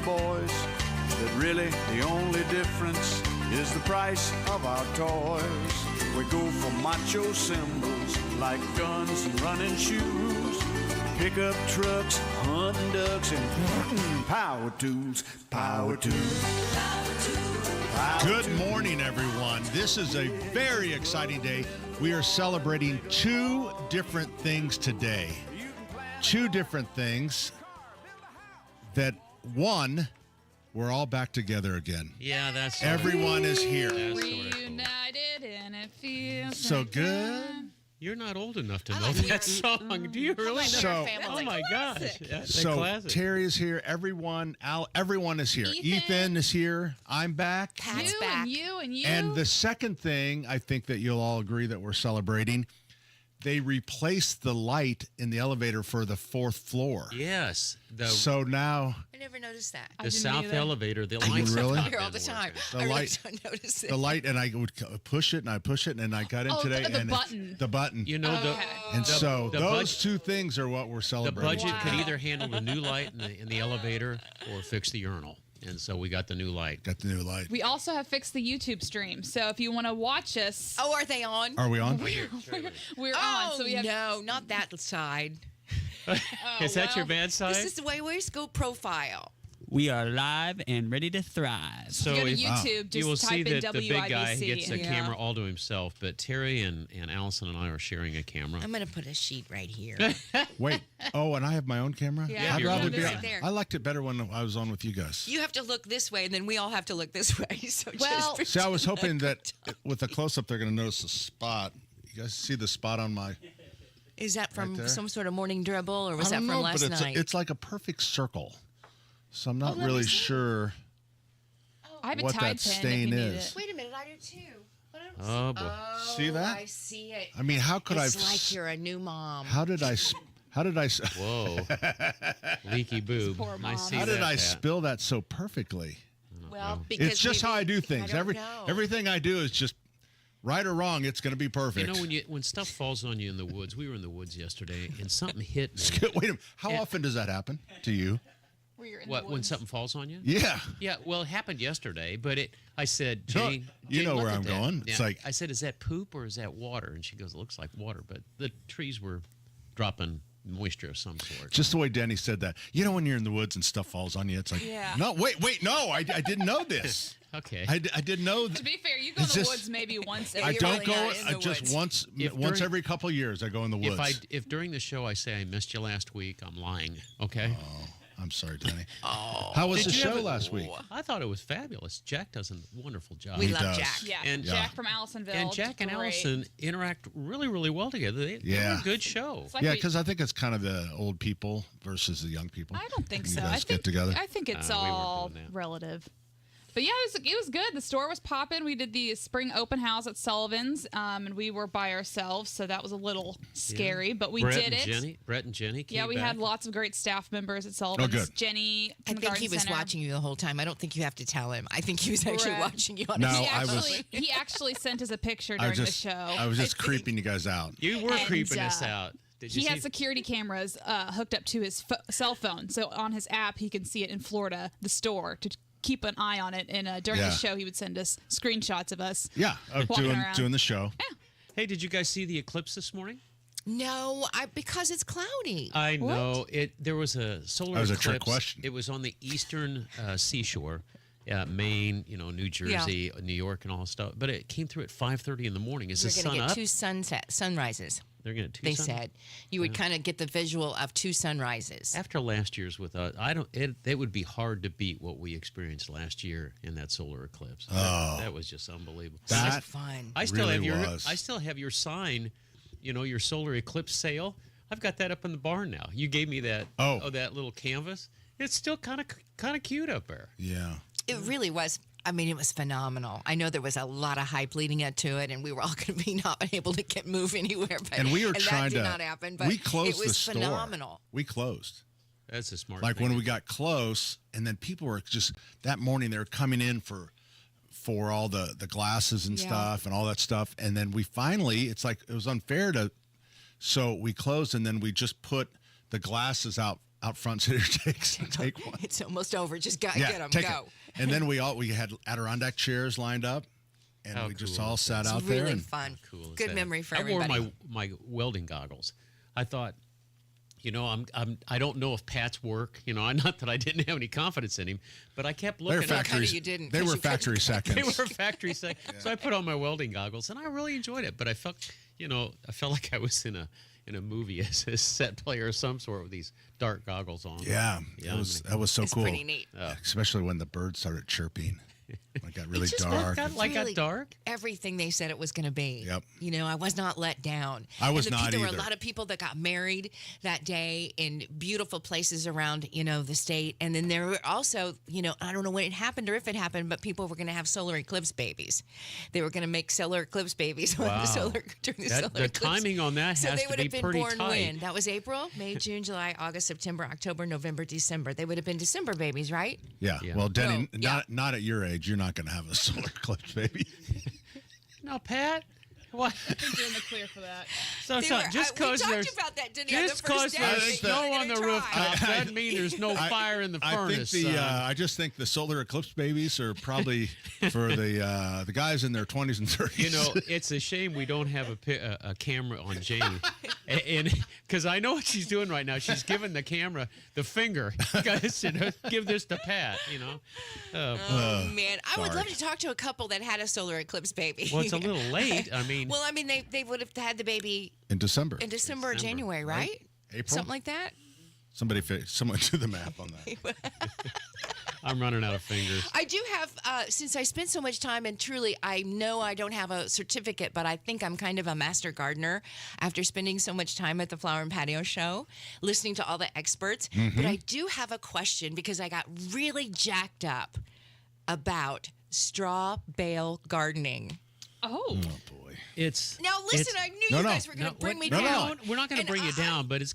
boys that really the only difference is the price of our toys. We go for macho symbols like guns and running shoes, pickup trucks, hunting ducks, and power tools, power tools. Good morning, everyone. This is a very exciting day. We are celebrating two different things today. Two different things that, one, we're all back together again. Yeah, that's Everyone is here. Reunited and it feels So good. You're not old enough to know that song. Do you really? So- Oh my gosh. That's a So classic. Terry is here. Everyone is here. Ethan is here. I'm back. Pat's You back. and you and you. And the second thing, I think that you'll all agree that we're celebrating, they replaced the light in the elevator for the fourth floor. Yes. So now I never noticed that. The south either. elevator, the you lights have really? not Here all been the time. working. The I really light- don't notice it. the light, and I would push it, and I push it, and I got in today. the and button. The button. You know, Okay. And so the those two things are what we're the celebrating. budget could Wow. either handle the new light in the elevator or fix the urinal. And so we got the new light. Got the new light. we also have fixed the YouTube stream. So if you want to watch us, Oh, are they on? Are we on? we're on. So we have no, not that side. Is that your bad side? This is the way we go profile. We are live and ready to thrive. So go to if- YouTube. Just you will type see in that the big guy WIBC. gets a camera all to himself, but Terry and Allison and I are sharing a camera. I'm going to put a sheet right here. Wait. Oh, and I have my own camera? Yeah, I'd your rather own be camera. on. There. I liked it better when I was on with you guys. You have to look this way, and then we all have to look this way. So Well- just See, I was hoping that with a close-up, they're going to notice a spot. You guys see the spot on my... Is that from there. some sort of morning dribble, or was I that don't from know, last but night? it's like a perfect circle. So I'm not let really me see. sure I have a what Tide that pen if stain you need is. it. Wait a minute, I do too. Oh, boy. See that? I see it. I mean, how could I... It's like you're a new mom. How did I... Whoa. Leaky boob. poor I mom. see How did that, I Pat. spill that so perfectly? Well, because It's just how I do things. I don't know. Everything I do is just right or wrong. It's going to be perfect. You know, when stuff falls on you in the woods, we were in the woods yesterday, and something hit me. Wait a minute. How Yeah. often does that happen to you? Where you're in What, the when woods. something falls on you? Yeah. Yeah, well, it happened yesterday, but I said, You know- Jane, you Jane, know look where at I'm that. going. It's Yeah. like- I said, is that poop or is that water? And she goes, it looks like water, but the trees were dropping moisture of some sort. Just the way Denny said that. You know, when you're in the woods and stuff falls on you, it's like, Yeah. no, wait, no, I didn't know this. Okay. I didn't know. To be fair, you go It's to the just- woods maybe once I every You're don't really go. not in the Just woods. once If once during- every couple of years, I go in the woods. If during the show I say I missed you last week, I'm lying. Okay. I'm sorry, Denny. How was Did the you have show a- last week? I thought it was fabulous. Jack does a wonderful job. We He love does. Jack. Yeah, And- Jack from Allisonville. And Jack and great. Allison interact really, really well together. They Yeah. were a good show. It's like Yeah, we- because I think it's kind of the old people versus the young people. I don't think You so. guys I get think together? I think it's we weren't all doing that. relative. But yeah, it was good. The store was popping. We did the spring open house at Sullivan's, and we were by ourselves, so that was a little scary. But we did it. Brett and Jenny. Yeah, came we back. had lots of great staff members at Sullivan's. good. Jenny I from the think Garden he was Center. watching you the whole time. I don't think you have to tell him. I think he was actually Brett. watching you on No, his He I was- actually, he actually sent us a picture I during was just, the show. I was just creeping you guys out. You were And, creeping us out. Did you He see? has security cameras hooked up to his cell phone, so on his app he can see it in Florida, the store, to keep an eye on it. And during Yeah. the show, he would send us screenshots of us. Yeah, Walking around. doing the show. Hey, did you guys see the eclipse this morning? No, because it's cloudy. I know it. There was a solar That was a eclipse. trick question. It was on the eastern seashore, Maine, New Jersey, New York, and all that stuff. But it came through at 5:30 in the morning. Is the You're sun going to up? get two sunrises. They're going to They said you would kind of get the visual of two sunrises. After last year's with us, it would be hard to beat what we experienced last year in that solar eclipse. That was just unbelievable. That Fun. I still really have was. I still have your sign, your solar eclipse sail. I've got that up in the barn now. You gave me that that little canvas. It's still kind of cute up there. Yeah. It really was. I mean, it was phenomenal. I know there was a lot of hype leading up to it, and we were all going to be not able to move anywhere. But, And we were trying that did to. not happen. But we closed it was the store. phenomenal. We closed. That's a smart Like thing. when we got close, and then people were just that morning they were coming in for all the glasses and stuff and all that stuff, and then we finally it was unfair to, so we closed and then we just put the glasses out out front sitter take one. It's almost over. Just get them. Take Go. it. And then we had Adirondack chairs lined up, and How we just cool all is sat It's out really there. And fun. Cool is Good that? memory for I everybody. wore my welding goggles. I thought, I don't know if Pat's work. Not that I didn't have any confidence in him, but I kept they were looking. factory. you didn't, They 'cause were you couldn't factory cut. seconds. They were factory seconds. So I put on my welding goggles, and I really enjoyed it. But I felt, I felt like I was in a movie as a set player of some sort with these dark goggles on. Yeah, that was so It's cool. pretty neat. Especially when the birds started chirping. It got really just dark. got Really dark. Everything they said it was going to be. Yep. I was not let down. I was And not There were either. a lot of people that got married that day in beautiful places around, the state. And then there were also, I don't know when it happened or if it happened, but people were going to have solar eclipse babies. They were going to make solar eclipse babies Wow. during the solar The eclipse. timing on that So has they to would be have been pretty born tight. when? That was April, May, June, July, August, September, October, November, December. They would have been December babies, right? Yeah. Yeah. Well, Denny, Oh, yeah. not at your age. You're not going to have a solar eclipse, baby. No, Pat. What? I think you're in the clear for that. So They just were- because we there's talked about that, didn't we, on the just first because day? there's They were snow on gonna the try. rooftop doesn't mean there's no fire in the furnace. I just think the solar eclipse babies are probably for the guys in their 20s and 30s. It's a shame we don't have a camera on Jane, and because I know what she's doing right now. She's giving the camera the finger. Guys, give this to Pat. Oh, man. I would sorry. love to talk to a couple that had a solar eclipse baby. Well, it's a little late. I mean, Well, I mean, they would have had the baby in December. in December or December, January, right? April? Something like that. Someone do the math on that. I'm running out of fingers. I do have, since I spent so much time, and truly, I know I don't have a certificate, but I think I'm kind of a master gardener after spending so much time at the Flower and Patio Show, listening to all the experts. But I do have a question because I got really jacked up about straw bale gardening. Oh. Boy. It's Now, listen, I knew No, you no. guys were going to bring me no, down. no. We're not going to And bring you down, but it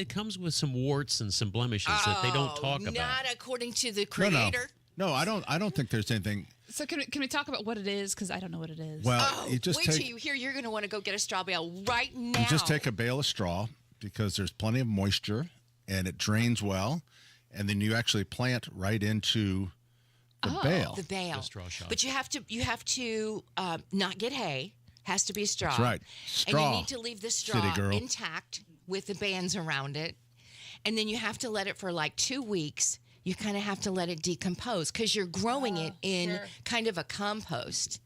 comes with some warts and some blemishes that they don't talk about. Not according to the No, creator. no. I don't think there's anything. So can we talk about what it is? Because I don't know what it is. Well, Oh, you just wait take till you hear. You're going to want to go get a straw bale right now. you just take a bale of straw because there's plenty of moisture and it drains well, and then you actually plant right into the bale. the bale. The straw shop. But you have to not get hay. Has to be straw. That's right. And Straw, you need to leave the straw city girl. intact with the bands around it. And then you have to let it for like 2 weeks. You kind of have to let it decompose because you're growing it in sure. kind of a compost.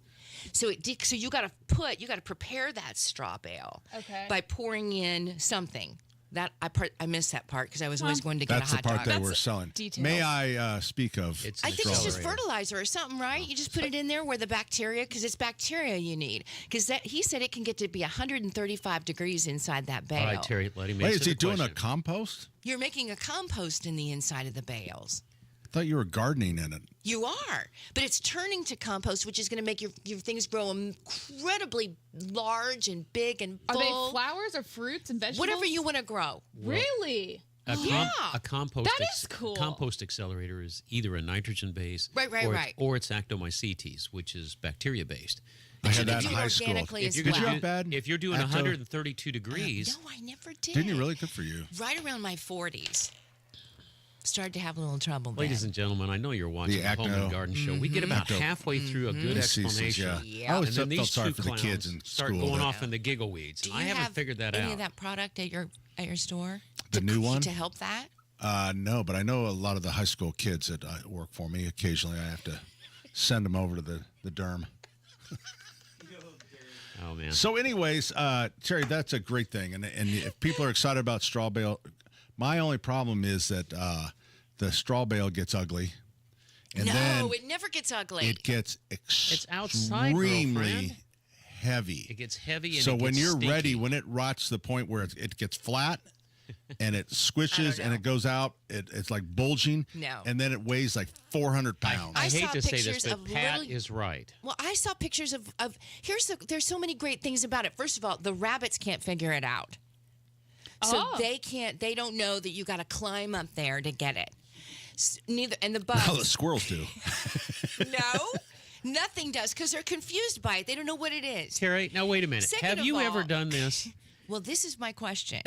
So so you got to prepare that straw bale Okay. by pouring in something. That I missed that part because I was always going to get That's a the hot part dog. they That's were selling. details. May I speak of? It's I the think it's just accelerator. fertilizer or something, right? You just put it in there where the bacteria, because it's bacteria you need. Because he said it can get to be 135 degrees inside that bale. All right, Terry, let him Wait, answer is he the doing a question. compost? You're making a compost in the inside of the bales. I thought you were gardening in it. You are, but it's turning to compost, which is going to make your things grow incredibly large and big and Are full. they flowers or fruits and vegetables? Whatever you want to grow. Really? Yeah. A compost. That is cool. Compost accelerator is either a nitrogen base, Right, right. or it's actomycetes, which is bacteria based. I had that do in it high school. organically as If well. you're, you doing, have bad if you're doing acto- 132 degrees, No, I never did. Didn't you really? Good for you. Right around my 40s. Started to have a little trouble ladies then. and gentlemen, I know you're watching The the Home and acto- Garden Show. We get about Acto- halfway through a good Diseases, explanation. yeah. I always And then felt these sorry two for the kids clowns in start school. going that- off in the giggle weeds. Do I you haven't have figured that any out. of that product at your store? The new one? To help that? No, but I know a lot of the high school kids that work for me. Occasionally, I have to send them over to the derm. Oh man. So, anyways, Terry, that's a great thing, and if people are excited about straw bale, my only problem is that the straw bale gets ugly, and No, then it never gets ugly. it gets outside, extremely girlfriend. heavy. It gets heavy and So it when gets you're stinky. ready, when it rots to the point where it gets flat and it squishes and know. it goes out, it's like bulging. No. And then it weighs like 400 pounds. I I hate saw to say this, pictures but of Pat little- is right. Well, I saw pictures of there's so many great things about it. First of all, the rabbits can't figure it out. So Oh. they don't know that you got to climb up there to get it. Neither, and the bugs. Oh, the squirrels do. No, nothing does because they're confused by it. They don't know what it is. Terry, now wait a minute. Second Have of you all- ever done this? Well, this is my question.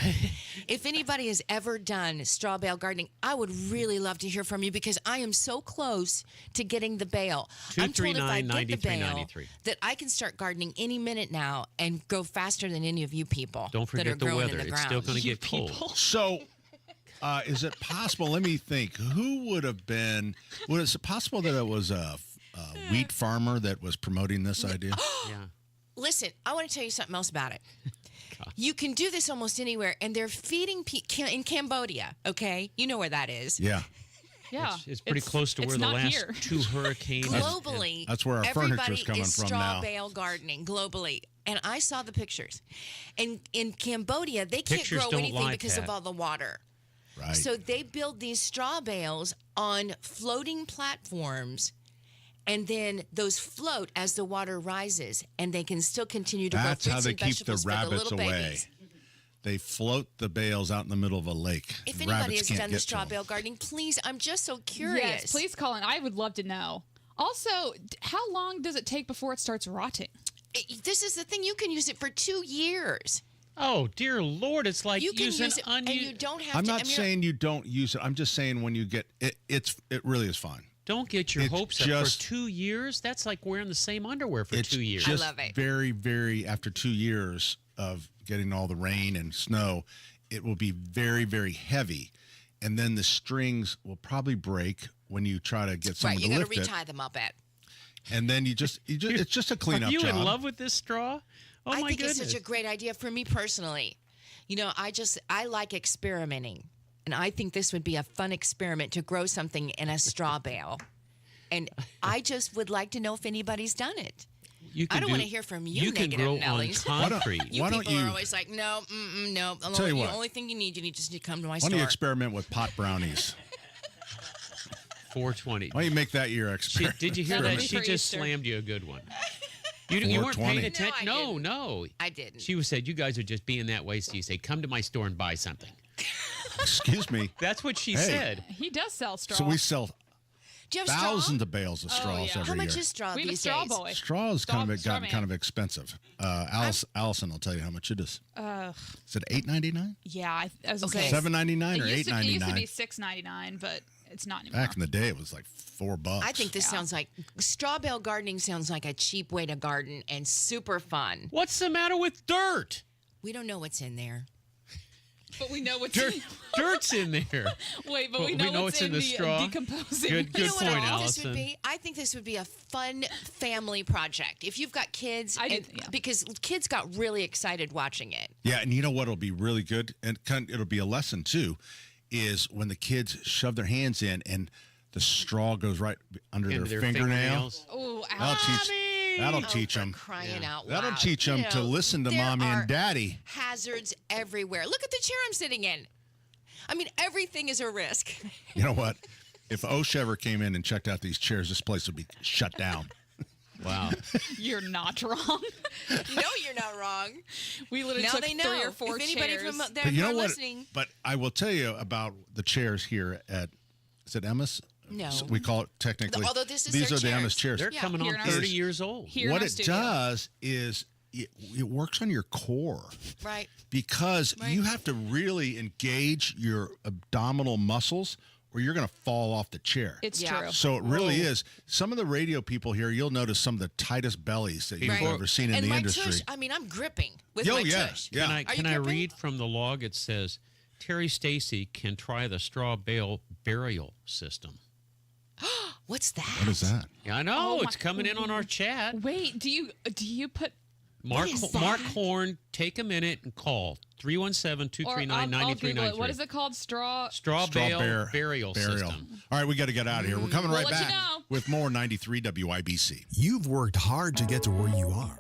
If anybody has ever done straw bale gardening, I would really love to hear from you because I am so close to getting the bale. I'm told if I get the bale that I can start gardening any minute now and go faster than any of you people. Don't that are forget the growing weather. in the It's ground. still going to get cold. So, is it possible? Let me think. Who would have been? Was it possible that it was a wheat farmer that was promoting this idea? Yeah. Listen, I want to tell you something else about it. You can do this almost anywhere, and they're feeding in Cambodia, okay? You know where that is. Yeah. Yeah. It's pretty close to where the not last here. 2 hurricanes. Globally, That's where our furniture's everybody coming is from straw now. bale gardening globally. And I saw the pictures. And in Cambodia, they can't Pictures grow don't anything lie, because of Pat. all the water. Right. So they build these straw bales on floating platforms, and then those float as the water rises, and they can still continue to That's grow how fruits they and keep the vegetables for the rabbits little away. babies. They float the bales out in the middle of a lake. If Rabbits anybody has can't done get the to straw them. bale gardening, please, I'm just so curious. Yes, please call in. I would love to know. Also, how long does it take before it starts rotting? This is the thing. You can use it for 2 years. Oh, dear Lord. It's like You can using use it, and you don't have I'm to. not saying you don't use it. I'm just saying when you get it, it really is fine. Don't get your It's hopes up just- for 2 years. That's like wearing the same underwear for It's 2 years. just love it. very, very, after 2 years of getting all the rain and snow, it will be very, very heavy. And then the strings will probably break when you try to get someone Right, you to got to lift it. retie them up at. And then you just it's just a cleanup Are you job. in love with this straw? Oh, I my think goodness. it's such a great idea for me personally. You know, I like experimenting, and I think this would be a fun experiment to grow something in a straw bale. And I just would like to know if anybody's done it. You I can don't want to hear from you, can negative grow Nellies. on concrete. You Why people don't you- are always like, no, no. Tell you The what. only thing you need just to come to my Why store. don't you experiment with pot brownies? 420. Why don't you make that your She, experiment? did you hear That'll that? be She for just Easter. slammed you a good one. You weren't paying 420. attention. No, I No, didn't. no. I didn't. She said, you guys are just being that way. So you say, come to my store and buy something. Excuse me. That's what she Hey. said. He does sell straw. So we sell Do you have thousands straw? of bales of straws yeah. every How much year. is straw we have a these straw days? boy. Straw has kind of Straw gotten man. kind of expensive. Allison will tell you how much it is. Is it $8.99, Yeah, I was gonna Okay. say $7.99, or it used to be $8.99? $6.99, but it's not anymore. Back in the day, it was like $4. I think this sounds like straw bale gardening sounds like a cheap way to garden and super fun. What's the matter with dirt? We don't know what's in there. But we know what's Dirt's in there. Wait, but Well, we know what's in the the straw. decomposing. Good You know what point, I think this would Allison. be? I think this would be a fun family project. If you've got kids, because kids got really excited watching it. Yeah, and you know what will be really good, and it'll be a lesson too, is when the kids shove their hands in and the straw goes right under Into their their fingernail. fingernails. Oh, That'll Oh, teach for them. crying out That'll loud. teach them You to know, listen to there mommy are and daddy. Hazards everywhere. Look at the chair I'm sitting in. I mean, everything is a risk. You know what? If OSHA ever came in and checked out these chairs, this place would be shut down. Wow. you're not wrong. No, you're not wrong. We literally Now took they know. 3 or 4 if anybody chairs. from there But you know are what? listening, But I will tell you about the chairs here at, is it Emma's? No. We call it technically. Although this is these their are the chairs. Emma's chairs. They're Yeah, coming here on in our- 30 years old. Here in What our it studio. does is it works on your core. right? Because Right. you have to really engage your abdominal muscles or you're going to fall off the chair. It's Yeah. true. So it really is. Some of the radio people here, you'll notice some of the tightest bellies that you've Right. ever seen in And the my industry. tush, I mean, I'm gripping with Oh, my yeah, tush. yeah. Can I, Are you can I gripping? read from the log? It says, Terry Stacy can try the straw bale burial system. What's that? What is that? Yeah, I know. Oh, it's my- coming in on our chat. Wait, do you put Mark, is Mark that? Horn, take a minute and call 317-239-9393. I'll Google it. What is it called? Straw. Straw bale bear- burial system. All right, we got to get out of here. We're coming We'll right let you back know. with more 93 WIBC. You've worked hard to get to where you are.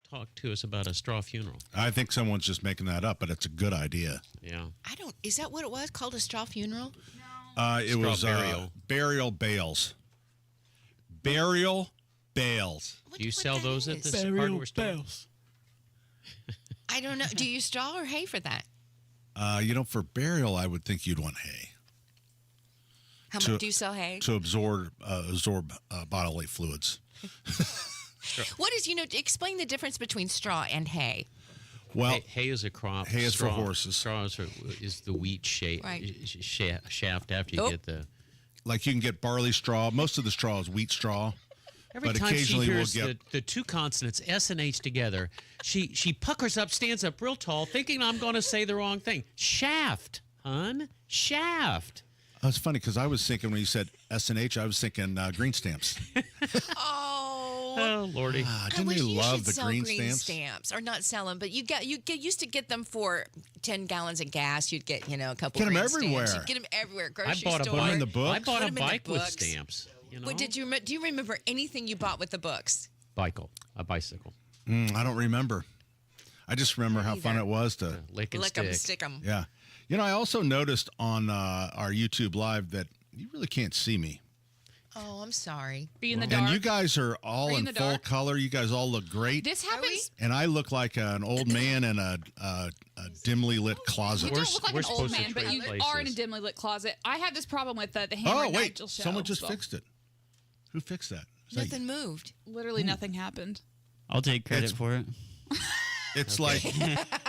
talk to us about a straw funeral. I think someone's just making that up, but it's a good idea. Yeah. Is that what it was? Called a straw funeral? It was burial. burial bales. Burial bales. Do you sell those at the hardware store? I don't know. Do you use straw or hay for that? For burial, I would think you'd want hay. How much do you sell hay? To absorb bodily fluids. What is, explain the difference between straw and hay. Well, hay is a crop. Hay is for horses. Straw is the wheat shaft after you get the. Like you can get barley straw. Most of the straw is wheat straw. Every but time occasionally she hears we'll get the two consonants S and H together, she puckers up, stands up real tall, thinking I'm going to say the wrong thing. Shaft, hun, shaft. Oh, it's funny because I was thinking when you said S and H, I was thinking green stamps. Oh, Lordy. Didn't you love the green stamps? Or not sell them, but you used to get them for 10 gallons of gas. You'd get, a couple Get them green everywhere. stamps. You'd get them everywhere. Grocery I bought store. them in the books. I bought Put a 'em in the bike with books. stamps. What do you remember anything you bought with the books? A bicycle. I don't remember. I just remember how fun it was to Lick and Lick 'em, stick. stick 'em. Yeah. I also noticed on our YouTube Live that you really can't see me. Oh, I'm sorry. Be in the dark. And you guys are all Are you in in the full dark? color. You guys all look great. This happens. And I look like an old man in a dimly lit closet. You don't look like we're an old supposed to man, but trade you places. are in a dimly lit closet. I had this problem with the Hammer Oh, and wait. Nigel show. Someone just so fixed it. Who fixed that? Is that Nothing moved. Literally nothing happened. I'll take credit It's- for it. It's like,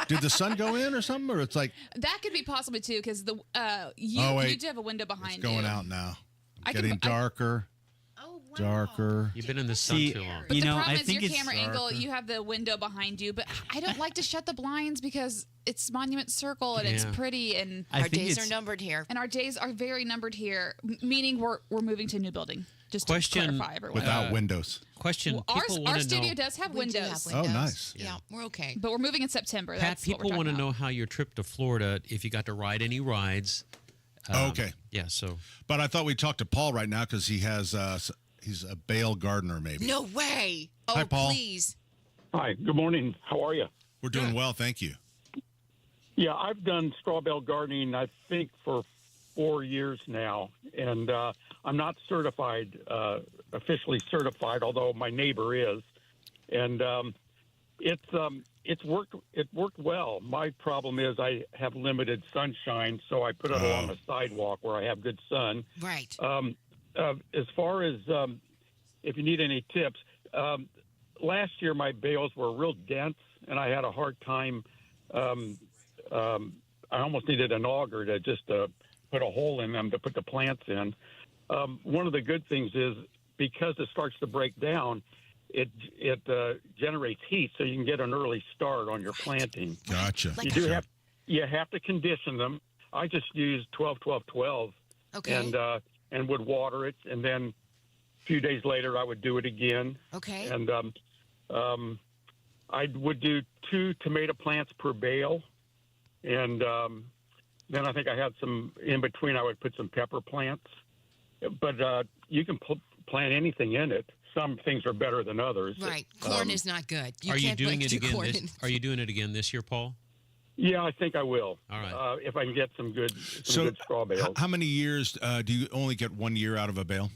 did the sun go in or something? Or it's like, That could be possibly too, because Oh, you wait. do have a window behind it's going you. out now. I can- Getting darker, Oh, wow. darker. You've been in the sun See, too long. But You the know, problem I is think your it's camera angle, darker. you have the window behind you, but I don't like to shut the blinds because it's Monument Circle and it's Yeah. pretty and I Our think days it's- are numbered here. our days are very numbered here, meaning we're moving to a new building. Just to Question clarify, everyone. Without windows. Question. Well, People our want to studio know. does have We do windows, have Oh, windows. nice. Yeah, we're okay. but we're moving in September. Pat, That's what people we're want to talking know about. how your trip to Florida, if you got to ride any rides. Okay. Yeah, so But I thought we'd talk to Paul right now because he has, he's a bale gardener maybe. No way. Oh, Hi, Paul. please. Hi, good morning. How are you? We're doing well, thank you. Yeah, I've done straw bale gardening, I think, for 4 years now, and I'm not certified, officially certified, although my neighbor is, and it's worked. It worked well. My problem is I have limited sunshine, so I put it along the sidewalk where I have good sun. Right. As far as if you need any tips, last year my bales were real dense, and I had a hard time. I almost needed an auger to just put a hole in them to put the plants in. One of the good things is because it starts to break down, it generates heat, so you can get an early start on your planting. Gotcha. Like You have to condition them. I just used 12-12-12 Okay. and would water it, and then a few days later I would do it again. Okay. And I would do 2 tomato plants per bale, and then I think I had some in between. I would put some pepper plants, but you can plant anything in it. Some things are better than others. Right. Corn is not good. are you can't doing put it two again? corn This, in. are you doing it again this year, Paul? Yeah, I think I will. All right. If I can get some good So, straw bales. how many years do you only get 1 year out of a bale?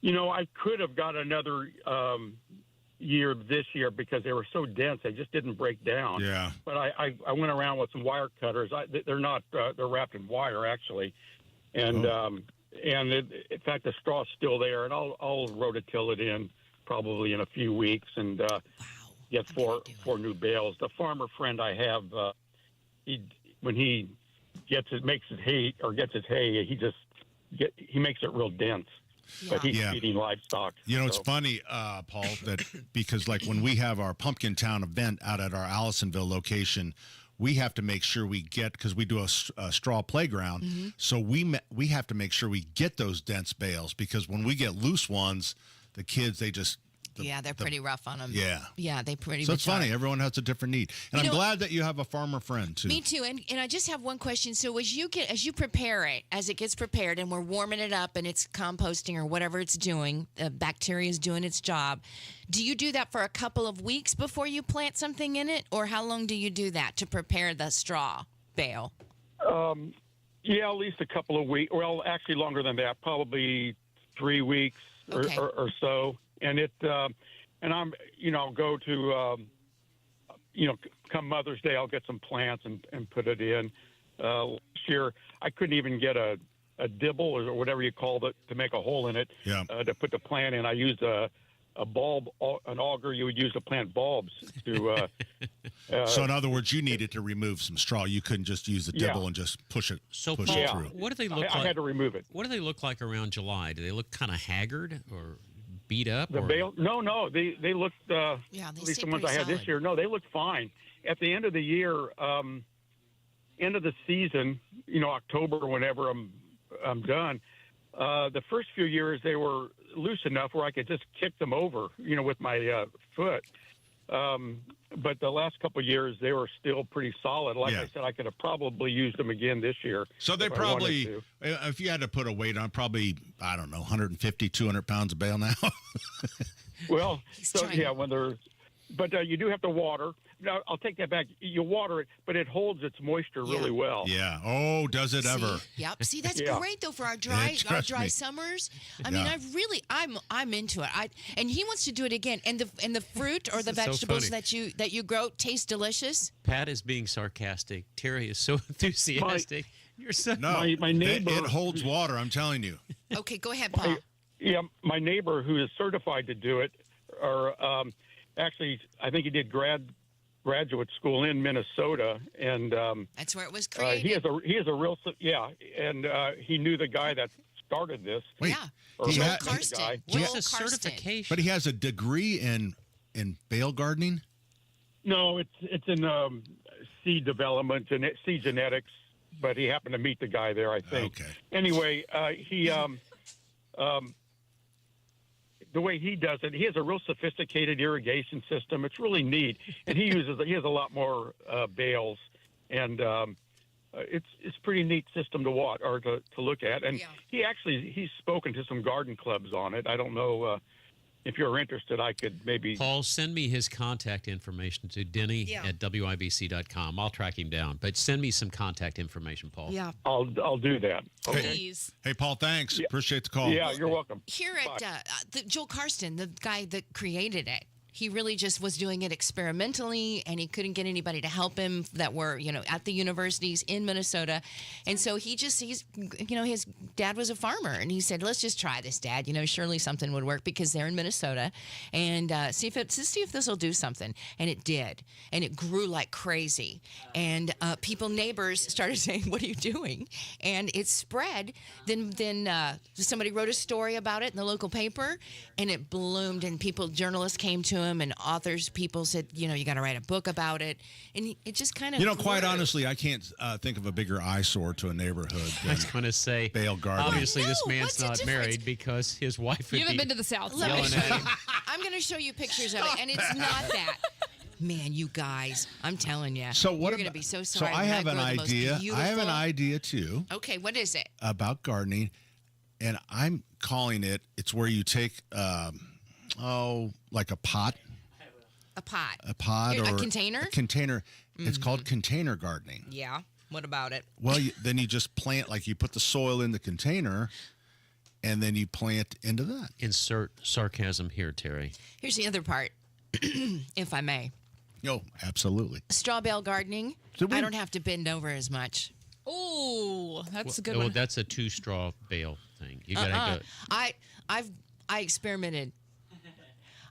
I could have got another year this year because they were so dense, they just didn't break down. Yeah. But I went around with some wire cutters. They're not they're wrapped in wire actually, and in fact the straw's still there, and I'll rototill it in probably in a few weeks and get four new bales. The farmer friend I have, when he makes his hay, he makes it real dense. But he's Yeah. feeding livestock. It's so. funny, Paul, that because like when we have our Pumpkin Town event out at our Allisonville location, we have to make sure we get, because we do a straw playground, so we have to make sure we get those dense bales, because when we get loose ones, the kids, they just Yeah, they're pretty rough on them. Yeah. Yeah, they pretty So much it's funny. are. Everyone has a different need. And I'm glad that you have a farmer friend, too. Me too. And I just have one question. So as you prepare it, as it gets prepared and we're warming it up and it's composting or whatever it's doing, the bacteria is doing its job, do you do that for a couple of weeks before you plant something in it? Or how long do you do that to prepare the straw bale? Yeah, at least a couple of weeks. Well, actually longer than that, probably 3 weeks or so. And and I'm, go to, come Mother's Day, I'll get some plants and put it in. Last year, I couldn't even get a dibble or whatever you call it to make a hole in it to put the plant in. I used a bulb, an auger you would use to plant bulbs to. So in other words, you needed to remove some straw. You couldn't just use the dibble and just push it So, push Paul, it through. what do they look like? I had to remove it. What do they look like around July? Do they look kind of haggard or beat up? The bale? No. They looked. They at least stay the ones I pretty had this solid. year. No, they looked fine. At the end of the year, end of the season, October, whenever I'm done. The first few years they were loose enough where I could just kick them over, with my foot. But the last couple of years they were still pretty solid. Like I said, I could have probably used them again this year. So they probably, if you had to put a weight on, probably, I don't know, 150, 200 pounds of bale now. Well, when they're, but you do have to water. Now, I'll take that back. You water it, but it holds its moisture really well. Yeah. Oh, does it ever? Yep. See, that's great though for our dry summers. I mean, I'm into it. And he wants to do it again. And the fruit or the vegetables that you grow taste delicious. Pat is being sarcastic. Terry is so enthusiastic. You're so my neighbor. It holds water. I'm telling you. Okay, go ahead, Paul. My neighbor who is certified to do it, or actually, I think he did graduate school in Minnesota, and that's where it was created. He has a real and he knew the guy that started this. Wait, Joel Karsten. He has a certification, but he has a degree in bale gardening. No, it's in seed development and seed genetics, but he happened to meet the guy there, I think. Okay. Anyway, he the way he does it, he has a real sophisticated irrigation system. It's really neat, and he has a lot more bales, and it's pretty neat system to watch or to look at. And he's spoken to some garden clubs on it. I don't know if you're interested. I could maybe Paul, send me his contact information to Denny at WIBC.com. I'll track him down, but send me some contact information, Paul. Yeah, I'll do that. Okay. Please. Hey, Paul, thanks. Appreciate the call. Yeah, you're welcome. Here at Joel Karsten, the guy that created it, he really just was doing it experimentally, and he couldn't get anybody to help him that were, at the universities in Minnesota. And so his dad was a farmer, and he said, let's just try this, Dad. Surely something would work because they're in Minnesota, and see if this will do something. And it did, and it grew like crazy. And neighbors started saying, what are you doing? And it spread. Then somebody wrote a story about it in the local paper, and it bloomed, and journalists came to him, and people said, you got to write a book about it. And it just kind of quite honestly, I can't think of a bigger eyesore to a neighborhood than I was going to say, bale gardening. obviously this man's what's the not difference? married because his wife would You haven't be been to the South. Let me yelling show at you. him. I'm going to show you pictures of it, and it's not that. Man, you guys, I'm telling you. So what you're going to be so sorry. So I have when an grow the most idea. I have an beautiful- idea too Okay, what is it? about gardening, and I'm calling it. It's where you take, like a pot. A pot. A pot A or container? A container. It's called container gardening. Yeah. What about it? Well, then you just plant, like you put the soil in the container, and then you plant into that. Insert sarcasm here, Terry. Here's the other part, if I may. Oh, absolutely. Straw bale gardening. I don't have to bend over as much. Ooh, that's a good Well, one. that's a 2-straw bale thing. You got to go. I experimented.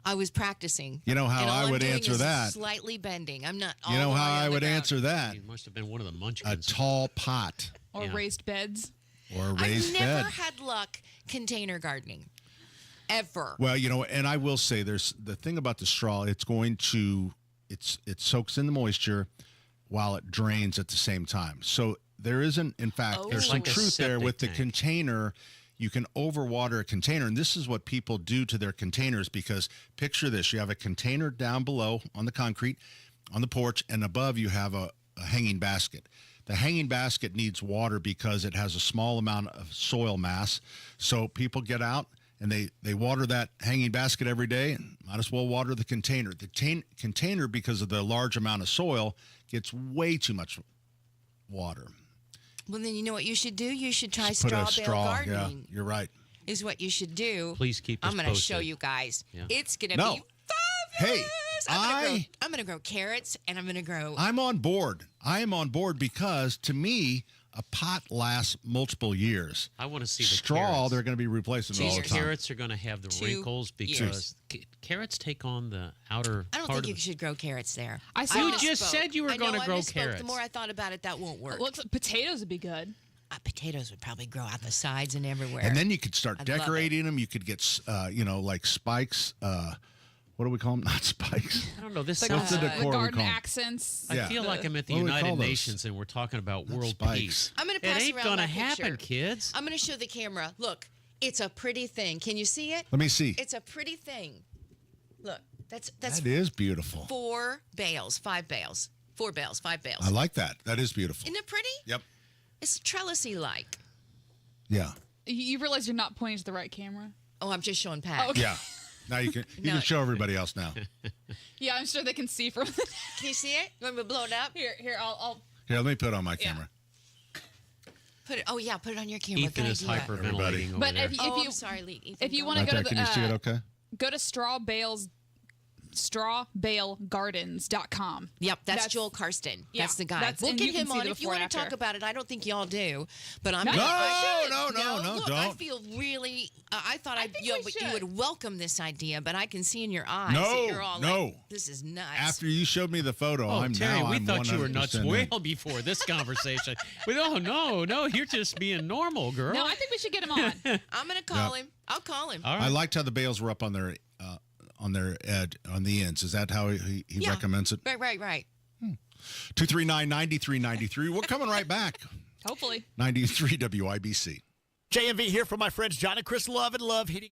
I was practicing. You know how and all I I'm would doing answer is that? Slightly bending. I'm not. You know all the how way I on would the ground. answer that? You must have been one of the A munchkins. tall pot Or Yeah. raised beds. or a I've raised never bed. had luck container gardening, ever. Well, and I will say, there's the thing about the straw. It's going to it soaks in the moisture while it drains at the same time. So there isn't, in fact, there's some Like a truth there septic with the tank. container. you can overwater a container. And this is what people do to their containers, because picture this. You have a container down below on the concrete, on the porch, and above you have a hanging basket. The hanging basket needs water because it has a small amount of soil mass. So people get out and they water that hanging basket every day, and might as well water the container. The container, because of the large amount of soil, gets way too much water. Well, then you know what you should do? You should try Just put a straw bale straw. gardening. Yeah, you're right. Is what you should do. Please keep us I'm going to posted. show you guys. Yeah. It's going to No. be fabulous. Hey, I'm going to grow carrots, and I'm going to grow. I'm on board. I am on board because, to me, a pot lasts multiple years. I want to see the Straw, carrots. they're going to be replacing it all the Cheers. time. Carrots are going to have the 2 wrinkles because carrots take on the outer I don't part think you of should grow carrots there. I see. You what- just said you were I know, going to I grow misspoke. carrots. The more I thought about it, that won't work. Looks like potatoes would be good. Potatoes would probably grow out the sides and everywhere. And then you could start I'd love decorating them. You could get, like spikes. What do we call them? Not spikes. I don't know. This Like What's the sounds. decor we garden call 'em? accents. I Yeah. feel like I'm at the What do we United call those? Nations and we're talking about Not world spikes. peace. I'm going to It pass ain't around gonna my happen, picture. kids. I'm going to show the camera. Look, it's a pretty thing. Can you see it? Let me see. It's a pretty thing. Look, that's That is beautiful. 4 bales, 5 bales. 4 bales, 5 bales. I like that. That is beautiful. Isn't it pretty? Yep. It's trellisy like. Yeah. You realize you're not pointing to the right camera? Oh, I'm just showing Pat. Oh, okay. Yeah. Now you can No. can show everybody else now. Yeah, I'm sure they can see from the Can you see it? You want me to blow it up? Here, I'll Here, let me put it on my camera. Put it. Oh yeah, put it on your camera. Ethan Good is idea. hyperventilating over But there. if Oh, you I'm sorry, Lee. Ethan, if you go want to Right go there. to Can you see it okay? go to strawbalegardens.com. Yep, that's That's- Joel Karsten. yeah, that's the guy. that's- We'll and get you can him see on the if you before want and to talk after. about it. I don't think y'all do, but I'm No, gonna- No, I should. no, look, don't. I feel really. I thought I think we you should. would welcome this idea, but I can see in your eyes No, that you're all no. like, "This is nuts." After you showed me the photo, Oh, I'm Terry, now we I'm thought you were nuts 100% in. well before this conversation. Oh, no, you're just being normal, girl. No, I think we should get him on. I'm gonna call him. I'll call him. All right. I liked how the bales were up on their edge, on the ends. Is that how he Yeah. recommends it? Right. 239-9393. We're coming right back. Hopefully. 93 WIBC. JMV here for my friends John and Chris Love and Love Heating.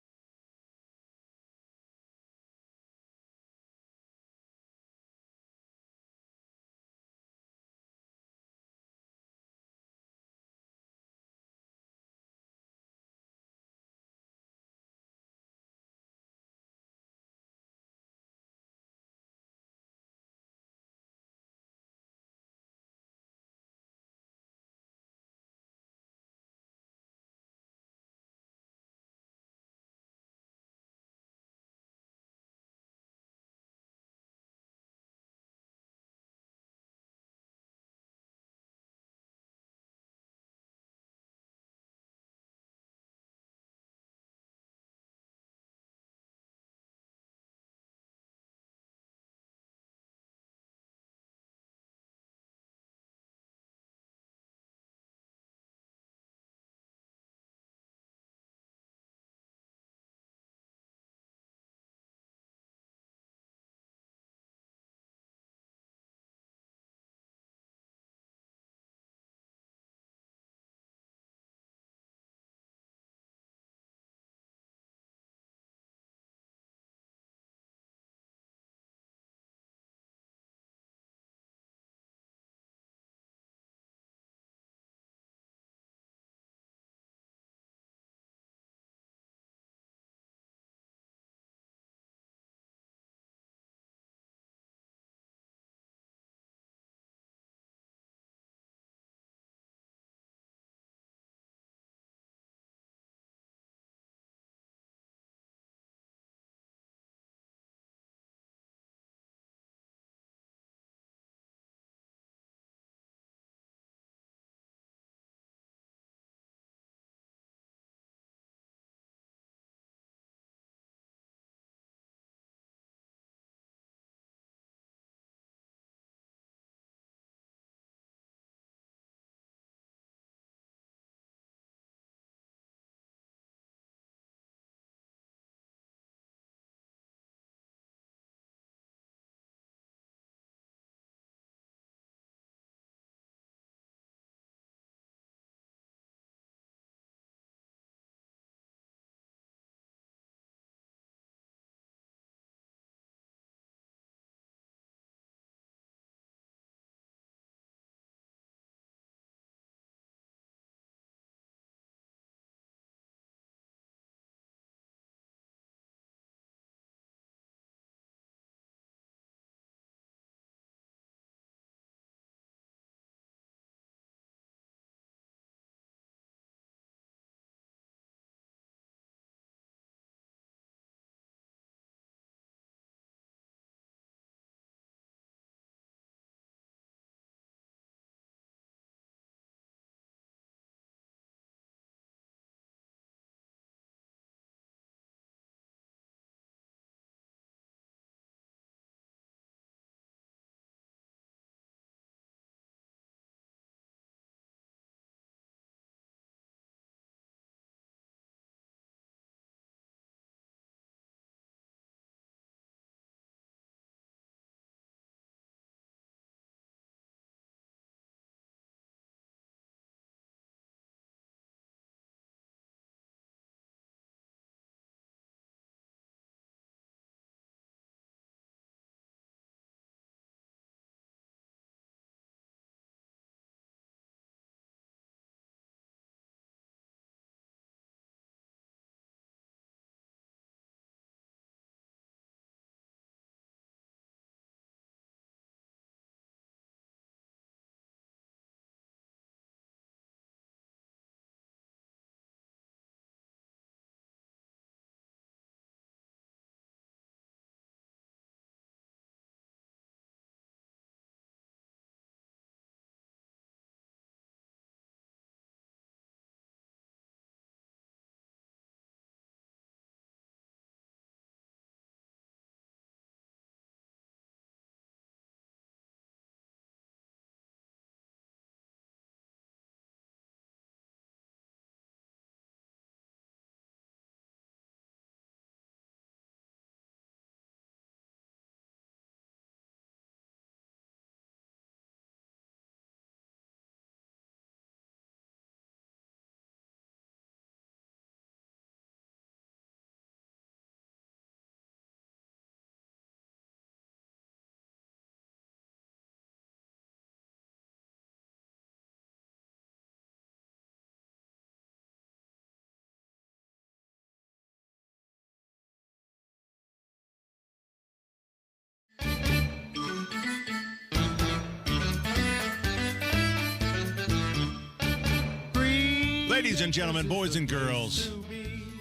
Ladies and gentlemen, boys and girls,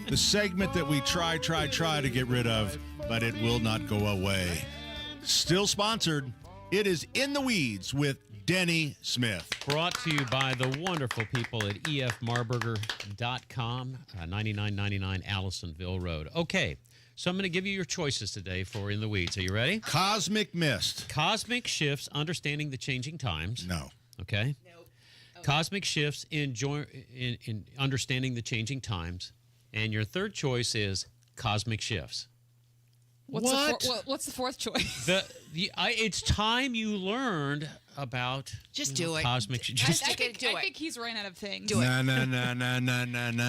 the segment that we try to get rid of, but it will not go away. Still sponsored. It is In the Weeds with Denny Smith. Brought to you by the wonderful people at efmarburger.com, 9999 Allisonville Road. Okay, so I'm going to give you your choices today for In the Weeds. Are you ready? Cosmic Mist. Cosmic shifts, understanding the changing times. No. Okay. Cosmic shifts in understanding the changing times. And your third choice is cosmic shifts. What's the fourth choice? It's time you learned about do it. Cosmic Just I do it. think he's ran out of things. Do it. No.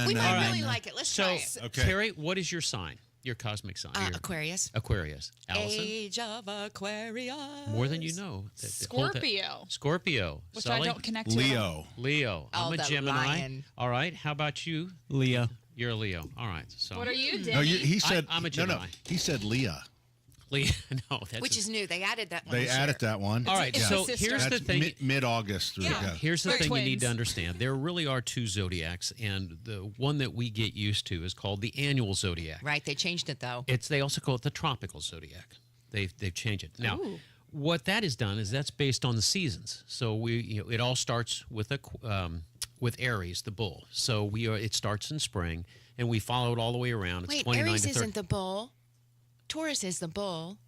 We might really like it. Let's try So, it. Okay. Terry, what is your sign? Your cosmic sign? Aquarius. Aquarius. Allison? Age of Aquarius. More than you know. Scorpio. Scorpio. Which Sully? I don't connect to. Leo. Leo. I'm a the Gemini. lion. All right. How about you? Leo. You're a Leo. All right. So What are you, Denny? No, he said. I'm a No, Gemini. he said Leah. Leo. No, that's Which is new. They added that one. They this added year. that one. all right. It's So a sister. here's the That's thing. mid-August. Yeah. Here's the They're thing you need to twins. understand. There really are two zodiacs, and the one that we get used to is called the annual zodiac. Right. They changed it, though. They also call it the tropical zodiac. They've changed it now. Ooh. What that is done is that's based on the seasons. So it all starts with with Aries, the bull. So it starts in spring, and we follow it all the way around. It's Wait, 29 Aries to 30. isn't the bull. Taurus is the bull.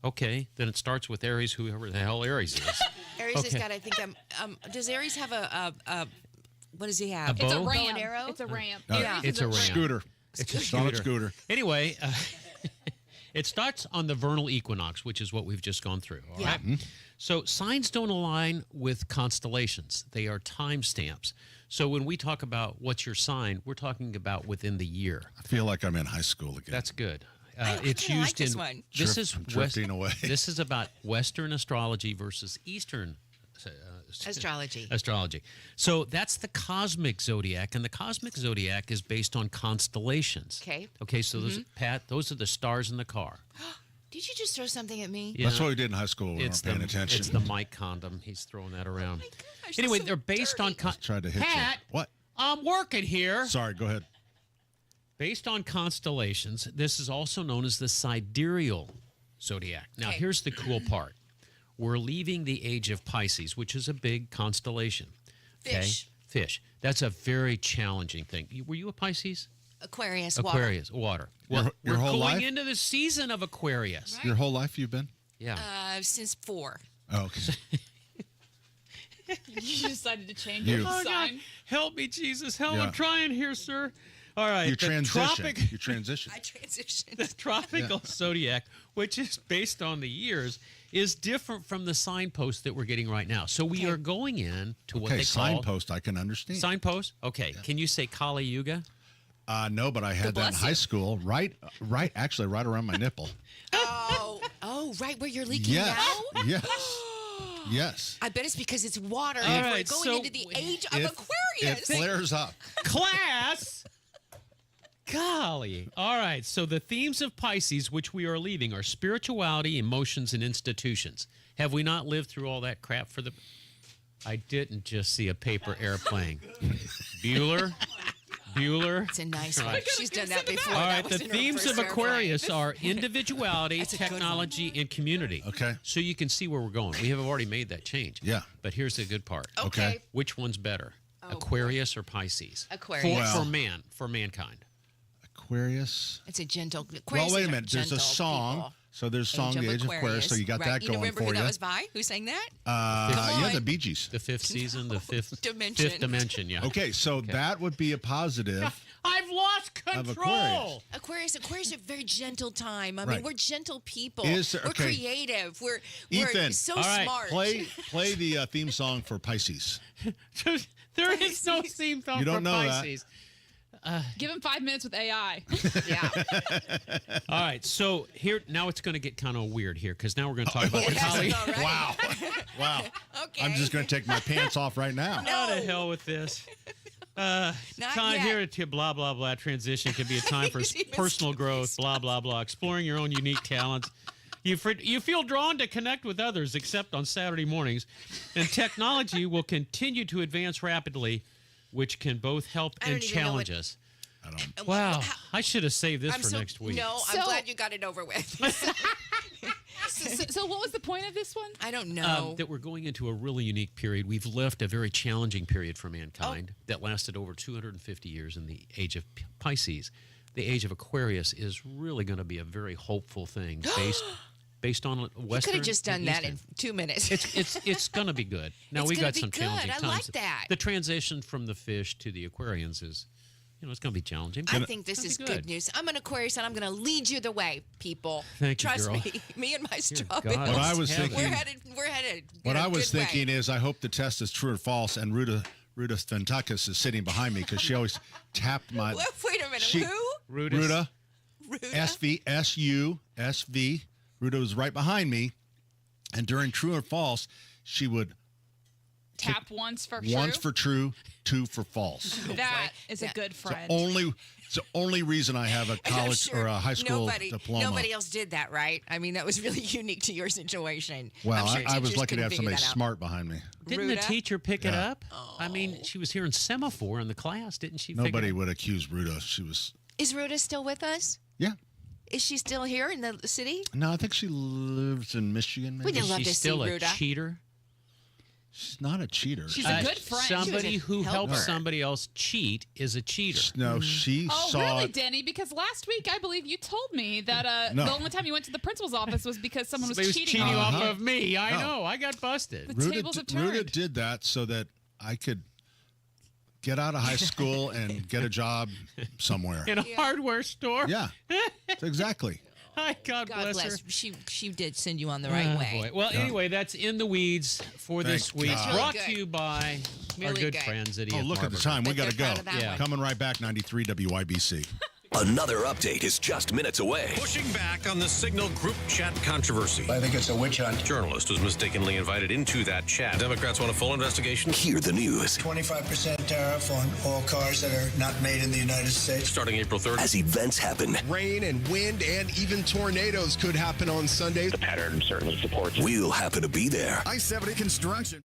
Okay, then it starts with Aries, whoever the hell Aries is. Aries has Okay. got, I think, does Aries have a what does he have? A It's a bow? ramp. Bow and arrow? It's a ramp. Yeah. Aries It's is a ramp. Scooter. It's a Sonic scooter. Anyway, it starts on the vernal equinox, which is what we've just gone through. All Yeah. right. So signs don't align with constellations. They are timestamps. So when we talk about what's your sign, we're talking about within the year. I feel like I'm in high school again. That's good. I It's kinda like used this in one. this is I'm drifting away. This is about Western astrology versus Eastern Astrology. astrology. So that's the cosmic zodiac, and the cosmic zodiac is based on constellations. Okay. Okay. So those are the stars in the car. Did you just throw something at me? Yeah. That's what we did in high school when we weren't paying attention. It's the Mike condom. He's throwing that around. Oh my gosh, Anyway, that's so they're based on dirty. Tried to hit Pat, you. What? I'm working here. Sorry, go ahead. Based on constellations, this is also known as the sidereal zodiac. Now, Okay. here's the cool part. We're leaving the age of Pisces, which is a big constellation. Fish. Fish. That's a very challenging thing. Were you a Pisces? Aquarius. Aquarius. Water. Well, Your we're whole going life? into the season of Aquarius. Your whole life you've been? Yeah. Water. Since 4. Oh, okay. You decided to change You. your Oh, God. sign. Help me, Jesus. Help. Yeah. I'm trying here, sir. All right. You the transition. tropic- You transition. I transitioned. The tropical zodiac, which is based on the years, is different from the signpost that we're getting right now. So we Okay. are going in to what Okay, they call signpost, I can understand. signpost. Okay, can you say Kali Yuga? No, but I had that in bless high you. school, actually right around my nipple. Oh, right where you're leaking Yes. now? Yes. Yes. I bet it's because it's water. All and right, we're going so into the age of It Aquarius. flares up. Class. Golly. All right. So the themes of Pisces, which we are leaving, are spirituality, emotions, and institutions. Have we not lived through all that crap for the? I didn't just see a paper airplane. Bueller. It's a nice one. Right. She's done that before. All That right, was the in her themes first of Aquarius airplane. are individuality, That's a good technology, and community. Okay. So you can see where we're going. We have already made that change. Yeah. But here's the good part. Okay. Which one's better, Aquarius or Pisces? Aquarius. For mankind. Aquarius. It's a gentle. Aquarius Well, wait a are minute. There's a gentle song. people. So there's a song, The Age of Aquarius. So you got right. that You going remember for who you. that was by? Who sang that? Yeah, the on. Bee Gees. The fifth season, the fifth Dimension. Fifth dimension, yeah. Okay, so that would be a positive. I've lost Of control. Aquarius. Aquarius is a very gentle time. I Right. mean, we're gentle people. Is there- we're okay. creative. We're Ethan. so All right, smart. Play the theme song for Pisces. There is no theme song You don't for know that. Pisces. Give him 5 minutes with AI. Yeah. All right, so now it's going to get kind of weird here because now we're going to talk about the It has to Kali. go, right? Wow. Wow. Okay. I'm just going to take my pants off right now. Out of hell with this. Time yet. here to blah, blah, blah. Transition can be a time for He's even personal still growth, blah, blah, blah. Exploring your own unique talents. You feel drawn to connect with others, except on Saturday mornings. And technology will continue to advance rapidly. which can both help I don't and even know challenge what- us. I don't. Wow, I should have saved this I'm for so, next week. No, I'm glad you got it over with. So what was the point of this one? I don't know. That we're going into a really unique period. We've left a very challenging period for mankind that lasted over 250 years in the age of Pisces. The age of Aquarius is really going to be a very hopeful thing based on Western. You could have just done that in Eastern. 2 minutes. It's going to be good. Now It's we gonna got be some good. challenging I times. like that. The transition from the fish to the Aquarians is, it's going to be challenging. I think this It'll is be good news. I'm an Aquarius, and I'm going to lead you the way, people. Thank you, Trust girl. me. Me and my God. strawberries. What I was Heaven. thinking. We're headed. What in a I was good way. thinking is, I hope the test is true or false, and Ruta Ventakis is sitting behind me because she always tapped my. Wait a minute. She- Who? Ruta, Ruda? SV. Ruta was right behind me, and during true or false, she would Tap once for true. once for true, two for false. That is a Yeah. good friend. It's the only reason I have a And I'm college sure or a high school nobody, diploma. Nobody else did that, right? I mean, that was really unique to your situation. Well, I'm sure I was teachers lucky to couldn't have figure somebody that out. smart behind me. Didn't the Ruda? teacher pick it Yeah. up? I mean, she was hearing semaphore in the class, didn't she? Nobody figure would accuse Ruta. She was. Is Rhoda still with us? Yeah. Is she still here in the city? No, I think she lives in Michigan. Maybe. We'd love She's to still see a Ruta. cheater. She's not a cheater. She's a good friend. Somebody who Help helps her. somebody else cheat is a cheater. No, she Oh, saw really, it. Denny? Because last week I believe you told me that No. the only time you went to the principal's office was because someone was Somebody was cheating cheating on off you. of me. I No. know. I got busted. The tables have Ruta turned. did that so that I could get out of high school and get a job somewhere. In a hardware store. Yeah, exactly. Hi, God God bless her. bless. She did send you on the right way. Boy. Well, anyway, that's in the weeds for this Thank week. God. Brought Really to good. you by our Really good good. friends at Oh, EF look at the Marburger. time. We Bet got to they're go. proud of that Yeah. one. Coming right back, 93 WIBC. Another update is just minutes away. Pushing back on the Signal group chat controversy. I think it's a witch hunt. Journalist was mistakenly invited into that chat. Democrats want a full investigation. Hear the news 25% tariff on all cars that are not made in the United States. Starting April 3rd. as events happen. Rain and wind and even tornadoes could happen on Sunday. The pattern certainly supports it. We'll happen to be there. I-70 construction.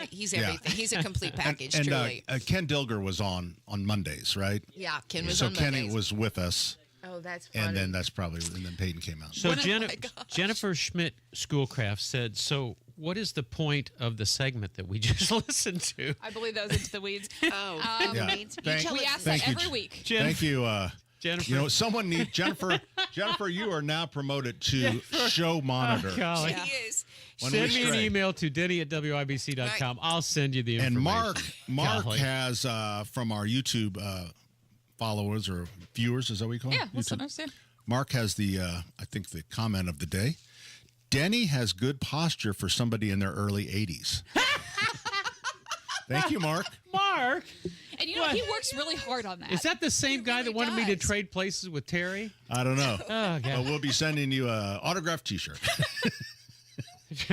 He's everything. He's a complete package, and truly. Ken Dilger was on Mondays, right? Yeah, Ken was so on Kenny Mondays. was with us. Oh, that's funny. And then then Peyton came out. So Jennifer Schmidt Schoolcraft said, so what is the point of the segment that we just listened to? I believe that was Into the Weeds. Yeah. We ask that every week. Thank you, Jennifer. You know, someone needs Jennifer. Jennifer, you are now promoted to show monitor. Oh, She is. Send me an email to denny@wibc.com. I'll send you the And information. Mark Golly. has from our YouTube followers or viewers, is that what we call them? Yeah, listeners, yeah. Mark has I think the comment of the day. Denny has good posture for somebody in their early 80s. Thank you, Mark. Mark. And you know, he works really hard on that. Is that the same guy that wanted me to trade places with Terry? I don't know. Oh, God. But we'll be sending you an autographed T-shirt.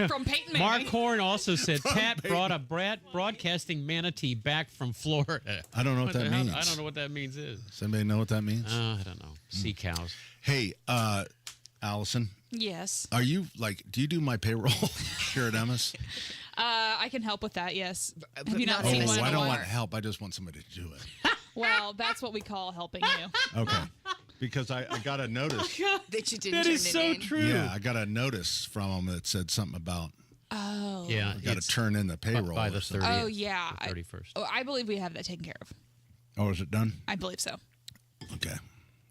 From Peyton Manning. Mark Horn also said Pat brought a broadcasting manatee back from Florida. I don't know what that means. I don't know what that means. Does anybody know what that means? I don't know. Sea cows. Hey, Allison. Yes. Are you do you do my payroll here at Emma's? I can help with that, yes. Have you not Oh, seen one? I don't want help. I just want somebody to do it. Well, that's what we call helping you. Okay. Because I got a notice. That you didn't That turn is it so in. true. Yeah, I got a notice from them that said something about Yeah, got to turn in the payroll by the or something. 30th. Oh, yeah. the 31st. I believe we have that taken care of. Oh, is it done? I believe so. Okay.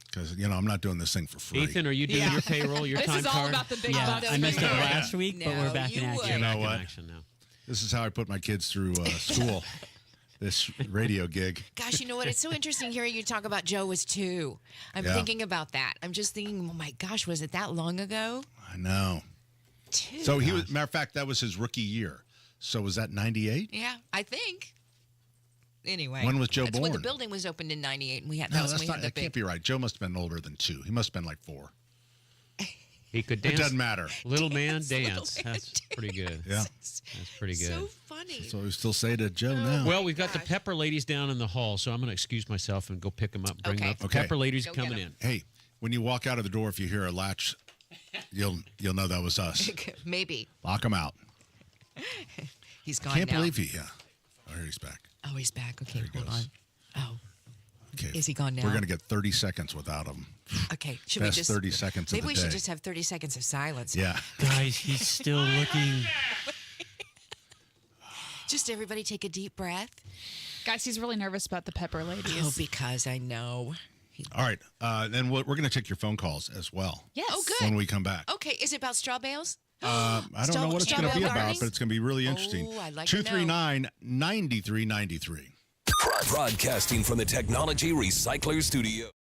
Because I'm not doing this thing for free. Ethan, are you doing your payroll, your This time is all card? about the big Yeah, bucks. I missed it Yeah. last week, but we're back in action. You know Back in what? action now. This is how I put my kids through school. This radio gig. Gosh, you know what? It's so interesting hearing you talk about Joe was 2. I'm Yeah. thinking about that. I'm just thinking, oh my gosh, was it that long ago? I know. 2. So he was. Matter of fact, that was his rookie year. So was that 98? Yeah, I think. Anyway. When was Joe that's when the born? building was opened in 98, and we had No, that was that's when we not. had the That can't big. be right. Joe must have been older than 2. He must have been like 4. He could It dance. doesn't matter. Little man Dance, little dance. man That's pretty good. Yeah. That's pretty good. So funny. So we still say to Joe now. Well, we've got the Pepper ladies down in the hall, so I'm going to excuse myself and go pick them up, bring them up. The Okay. Pepper ladies Go coming get 'em. in. Hey, when you walk out of the door, if you hear a latch, you'll know that was us. Maybe. Lock him out. He's gone Can't now. believe he. Yeah. Oh, here he's back. Oh, he's back. Okay, There he hold goes. on. Oh, Okay. Is he gone now? We're gonna get 30 seconds without him. okay. Should Best we just 30 seconds Maybe of the we day. should just have 30 seconds of silence. Yeah. Guys, he's still looking. Just everybody take a deep breath. Guys, he's really nervous about the Pepper ladies. Oh, because I know. All right. Then we're gonna take your phone calls as well. Yes. Oh, good. When we come back. Okay, is it about straw bales? I don't know what it's going to be Strawberry about, gardens? but it's going to be really interesting. Oh, I'd like to know. 239-9393. Broadcasting from the Technology Recycler Studio.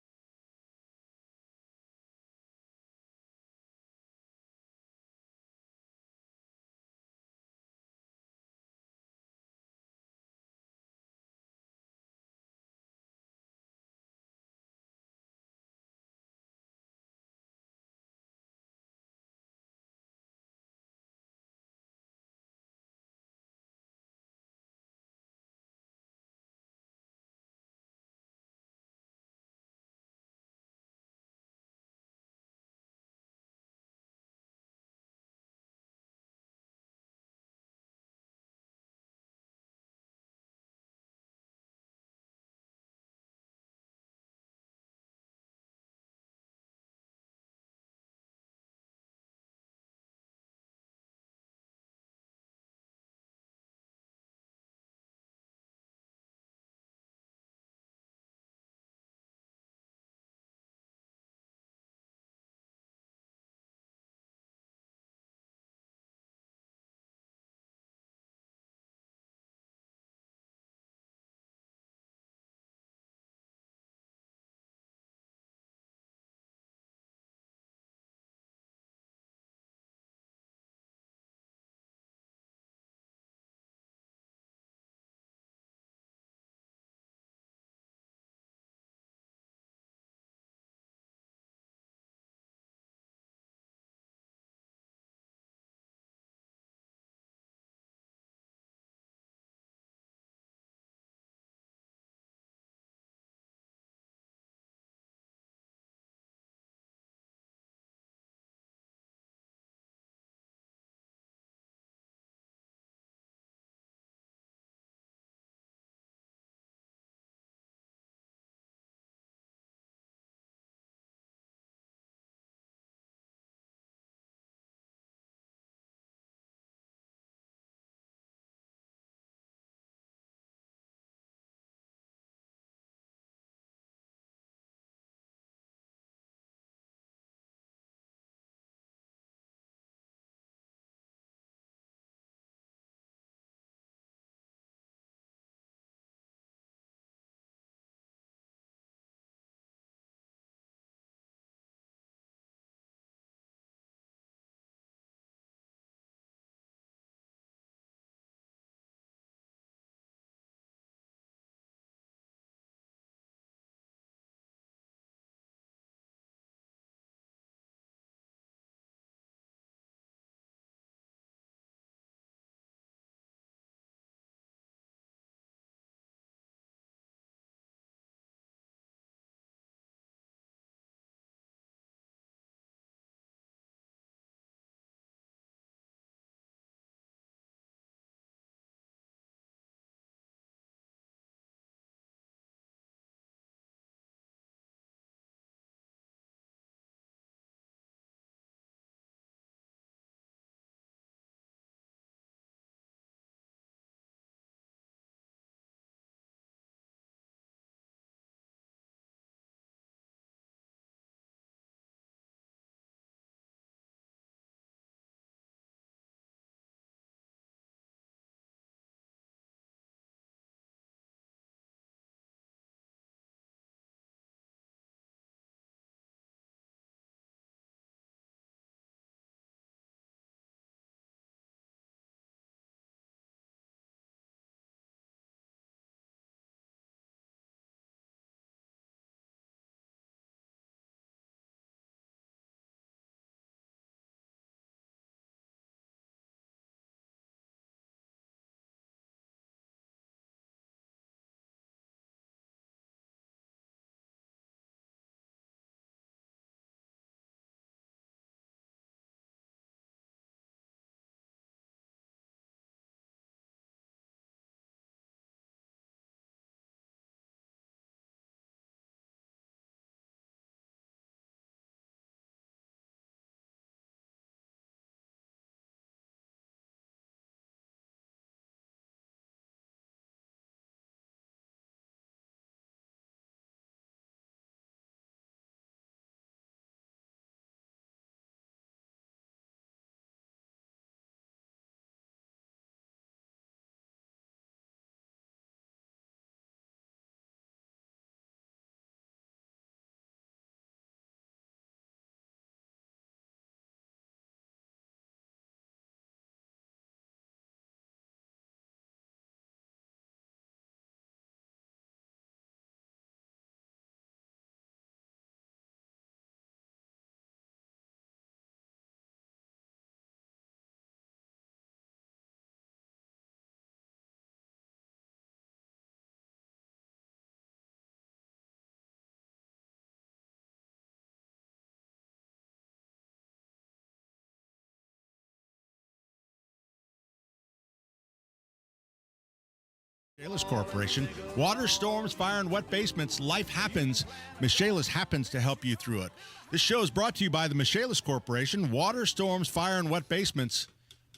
Michaelis Corporation. Water, storms, fire, and wet basements. Life happens. Michaelis happens to help you through it. This show is brought to you by the Michaelis Corporation. Water, storms, fire, and wet basements.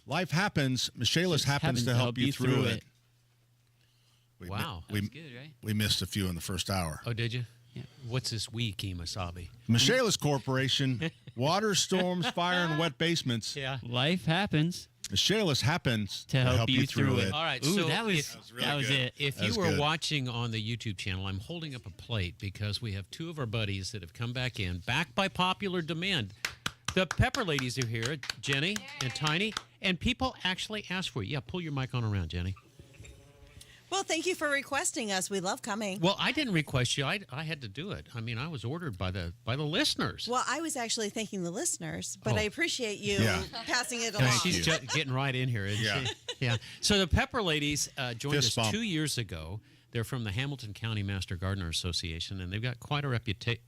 Life happens. Michaelis happens to help you through it. Wow, that's good, right? We missed a few in the first hour. Oh, did you? Yeah. What's this we, Kemosabe? Michaelis Corporation. Water, storms, fire, and wet basements. Yeah. Life happens Michaelis happens to help you through it. All right, Ooh, so that was it. If you were watching on the YouTube channel, I'm holding up a plate because we have two of our buddies that have come back in, back by popular demand. The Pepper Ladies are here, Jenny and Tiny, and people actually ask for you. Yeah, pull your mic on around, Jenny. Well, thank you for requesting us. We love coming. Well, I didn't request you. I had to do it. I mean, I was ordered by the listeners. Well, I was actually thanking the listeners, but I appreciate you passing it Yeah, along. she's getting right in here, isn't she? Yeah. So the Pepper Ladies joined us 2 years ago. They're from the Hamilton County Master Gardener Association, and they've got quite a reputation.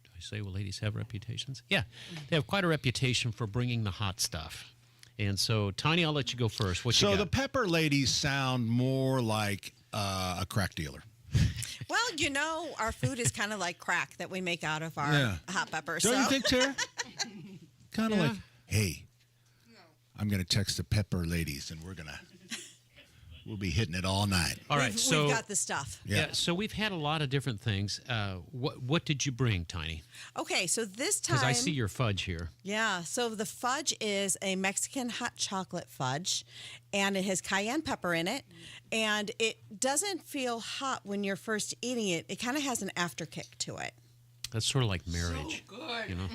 Do I say, well, ladies have reputations? Yeah. They have quite a reputation for bringing the hot stuff. And so, Tiny, I'll let you go first. What you got? The Pepper Ladies sound more like a crack dealer. Well, you know, our food is kind of like crack that we make out of our hot peppers. Don't you think, Tara? Kind of like, hey, I'm going to text the Pepper Ladies, and we'll be hitting it all night. All right, we've got the stuff. Yeah. So we've had a lot of different things. What did you bring, Tiny? Okay, so this time... Because I see your fudge here. Yeah, so the fudge is a Mexican hot chocolate fudge, and it has cayenne pepper in it, and it doesn't feel hot when you're first eating it. It kind of has an afterkick to it. That's sort of like marriage. So good. You know?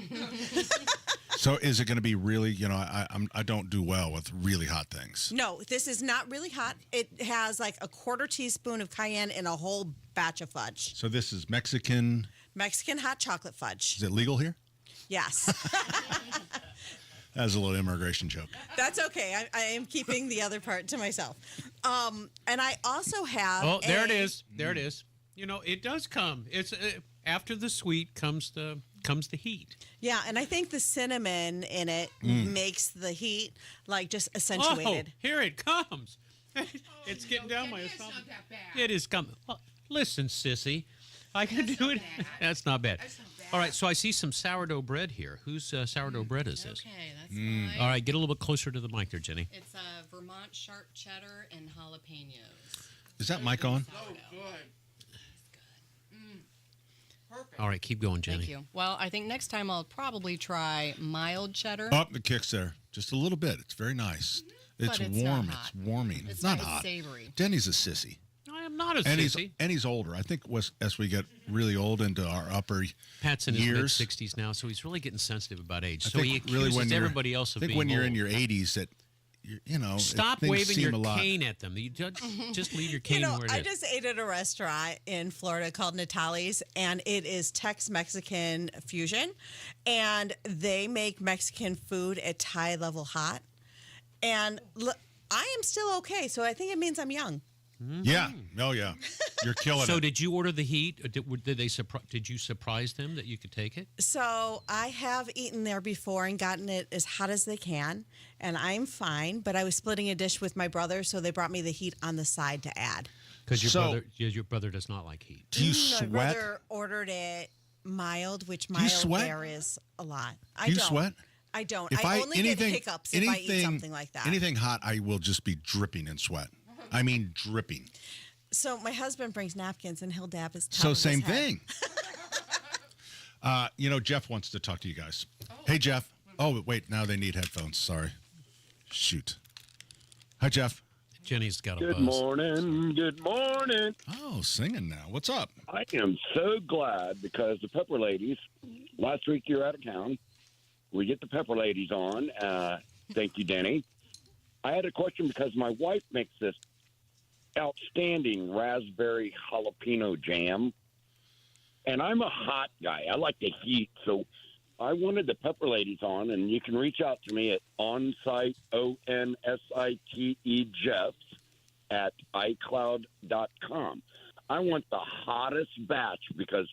So is it going to be really, I don't do well with really hot things. No, this is not really hot. It has like a quarter teaspoon of cayenne in a whole batch of fudge. So this is Mexican hot chocolate fudge. Is it legal here? Yes. That was a little immigration joke. That's okay. I am keeping the other part to myself. And I also have there it is. There it is. You know, it does come. It's after the sweet comes the heat. Yeah, and I think the cinnamon in it makes the heat like just accentuated. Oh, here it comes. It's getting down my esophagus. Not that bad. It is coming. Well, listen, sissy, I can do it. That's not bad. All right, so I see some sourdough bread here. Whose sourdough bread is this? Okay, that's mine. All right, get a little bit closer to the mic there, Jenny. It's Vermont sharp cheddar and jalapenos. Is that mic on? So good. Perfect. All right, keep going, Jenny. Thank you. Well, I think next time I'll probably try mild cheddar. Oh, the kick's there. Just a little bit. It's very nice. It's But it's warm. not hot. It's warming. It's not nice, hot. savory. Denny's a sissy. I am not a And sissy. he's older. I think as we get really old into our upper Pat's in years, his mid-60s now, so he's really getting sensitive about age. I So think he accuses everybody else of I think being when you're old. in your 80s that, Stop things waving seem your a lot. cane at them. You just leave your cane where it is. I just ate at a restaurant in Florida called Natali's, and it is Tex-Mexican fusion, and they make Mexican food at Thai level hot. And I am still okay, so I think it means I'm young. Yeah. Oh, yeah. You're killing So it. did you order the heat? Or did you surprise them that you could take it? So I have eaten there before and gotten it as hot as they can, and I'm fine. But I was splitting a dish with my brother, so they brought me the heat on the side to add. Because your brother does not like heat. Do you My brother ordered it mild, which mild sweat? there is a lot. I Do you don't. sweat? I don't. If I only get hiccups if I eat something like that. Anything hot, I will just be dripping in sweat. I mean, dripping. So my husband brings napkins and he'll dab his top So of his same head. thing. Jeff wants to talk to you guys. Hey, Jeff. Oh, wait. Now they need headphones. Sorry. Shoot. Hi, Jeff. Jenny's got a Good buzz. morning. Good morning. Oh, singing now. What's up? I am so glad because the Pepper Ladies, last week you were out of town. We get the Pepper Ladies on. Thank you, Denny. I had a question because my wife makes this outstanding raspberry jalapeno jam. And I'm a hot guy. I like the heat. So I wanted the Pepper Ladies on, and you can reach out to me at onsite, ONSITE, Jeffs at iCloud.com. I want the hottest batch because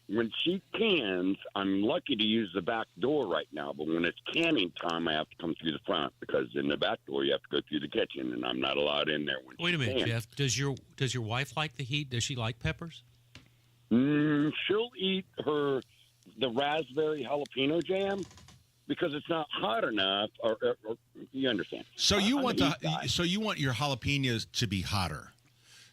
when she cans, I'm lucky to use the back door right now. But when it's canning time, I have to come through the front because because in the back door you have to go through the kitchen, and I'm not allowed in there. When Wait a minute, can. Jeff. Does your wife like the heat? Does she like peppers? She'll eat the raspberry jalapeno jam because it's not hot enough, or you understand. So you want your jalapenos to be hotter.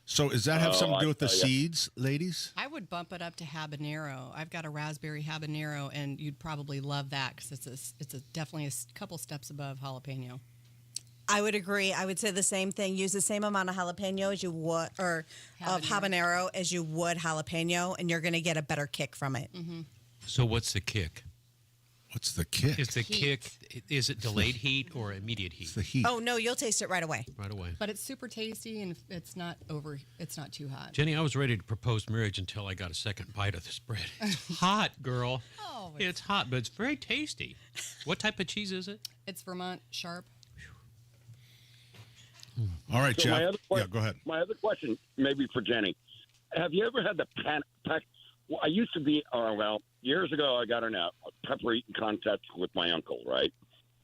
So does that have something to do with the seeds, ladies? I would bump it up to habanero. I've got a raspberry habanero, and you'd probably love that because it's definitely a couple steps above jalapeno. I would agree. I would say the same thing. Use the same amount of jalapeno as you would, or of habanero as you would jalapeno, and you're going to get a better kick from it. Mm-hmm. So what's the kick? What's the kick? Is the kick? Is it delayed heat or immediate heat? It's the heat. Oh no, you'll taste it right away. Right away. But it's super tasty, and it's not too hot. Jenny, I was ready to propose marriage until I got a second bite of this bread. It's hot, girl. Oh, it's hot, but it's very tasty. What type of cheese is it? It's Vermont Sharp. All right, So Jeff. Yeah, go ahead. My other question, maybe for Jenny. Have you ever had the well, I used to be, years ago, I got in a pepper eating contest with my uncle, right?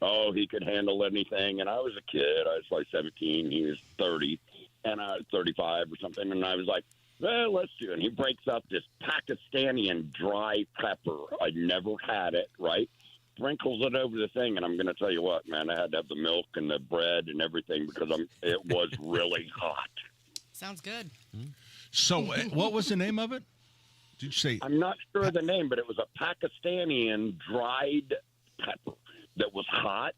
Oh, he could handle anything. And I was a kid. I was like 17. He was 30. And I was 35 or something. And I was like, well, let's do it. And he breaks up this Pakistani dry pepper. I never had it, right? Sprinkles it over the thing. And I'm going to tell you what, man, I had to have the milk and the bread and everything because it was really hot. Sounds good. So what was the name of it? Did you say? I'm not sure of the name, but it was a Pakistani dried pepper that was hot.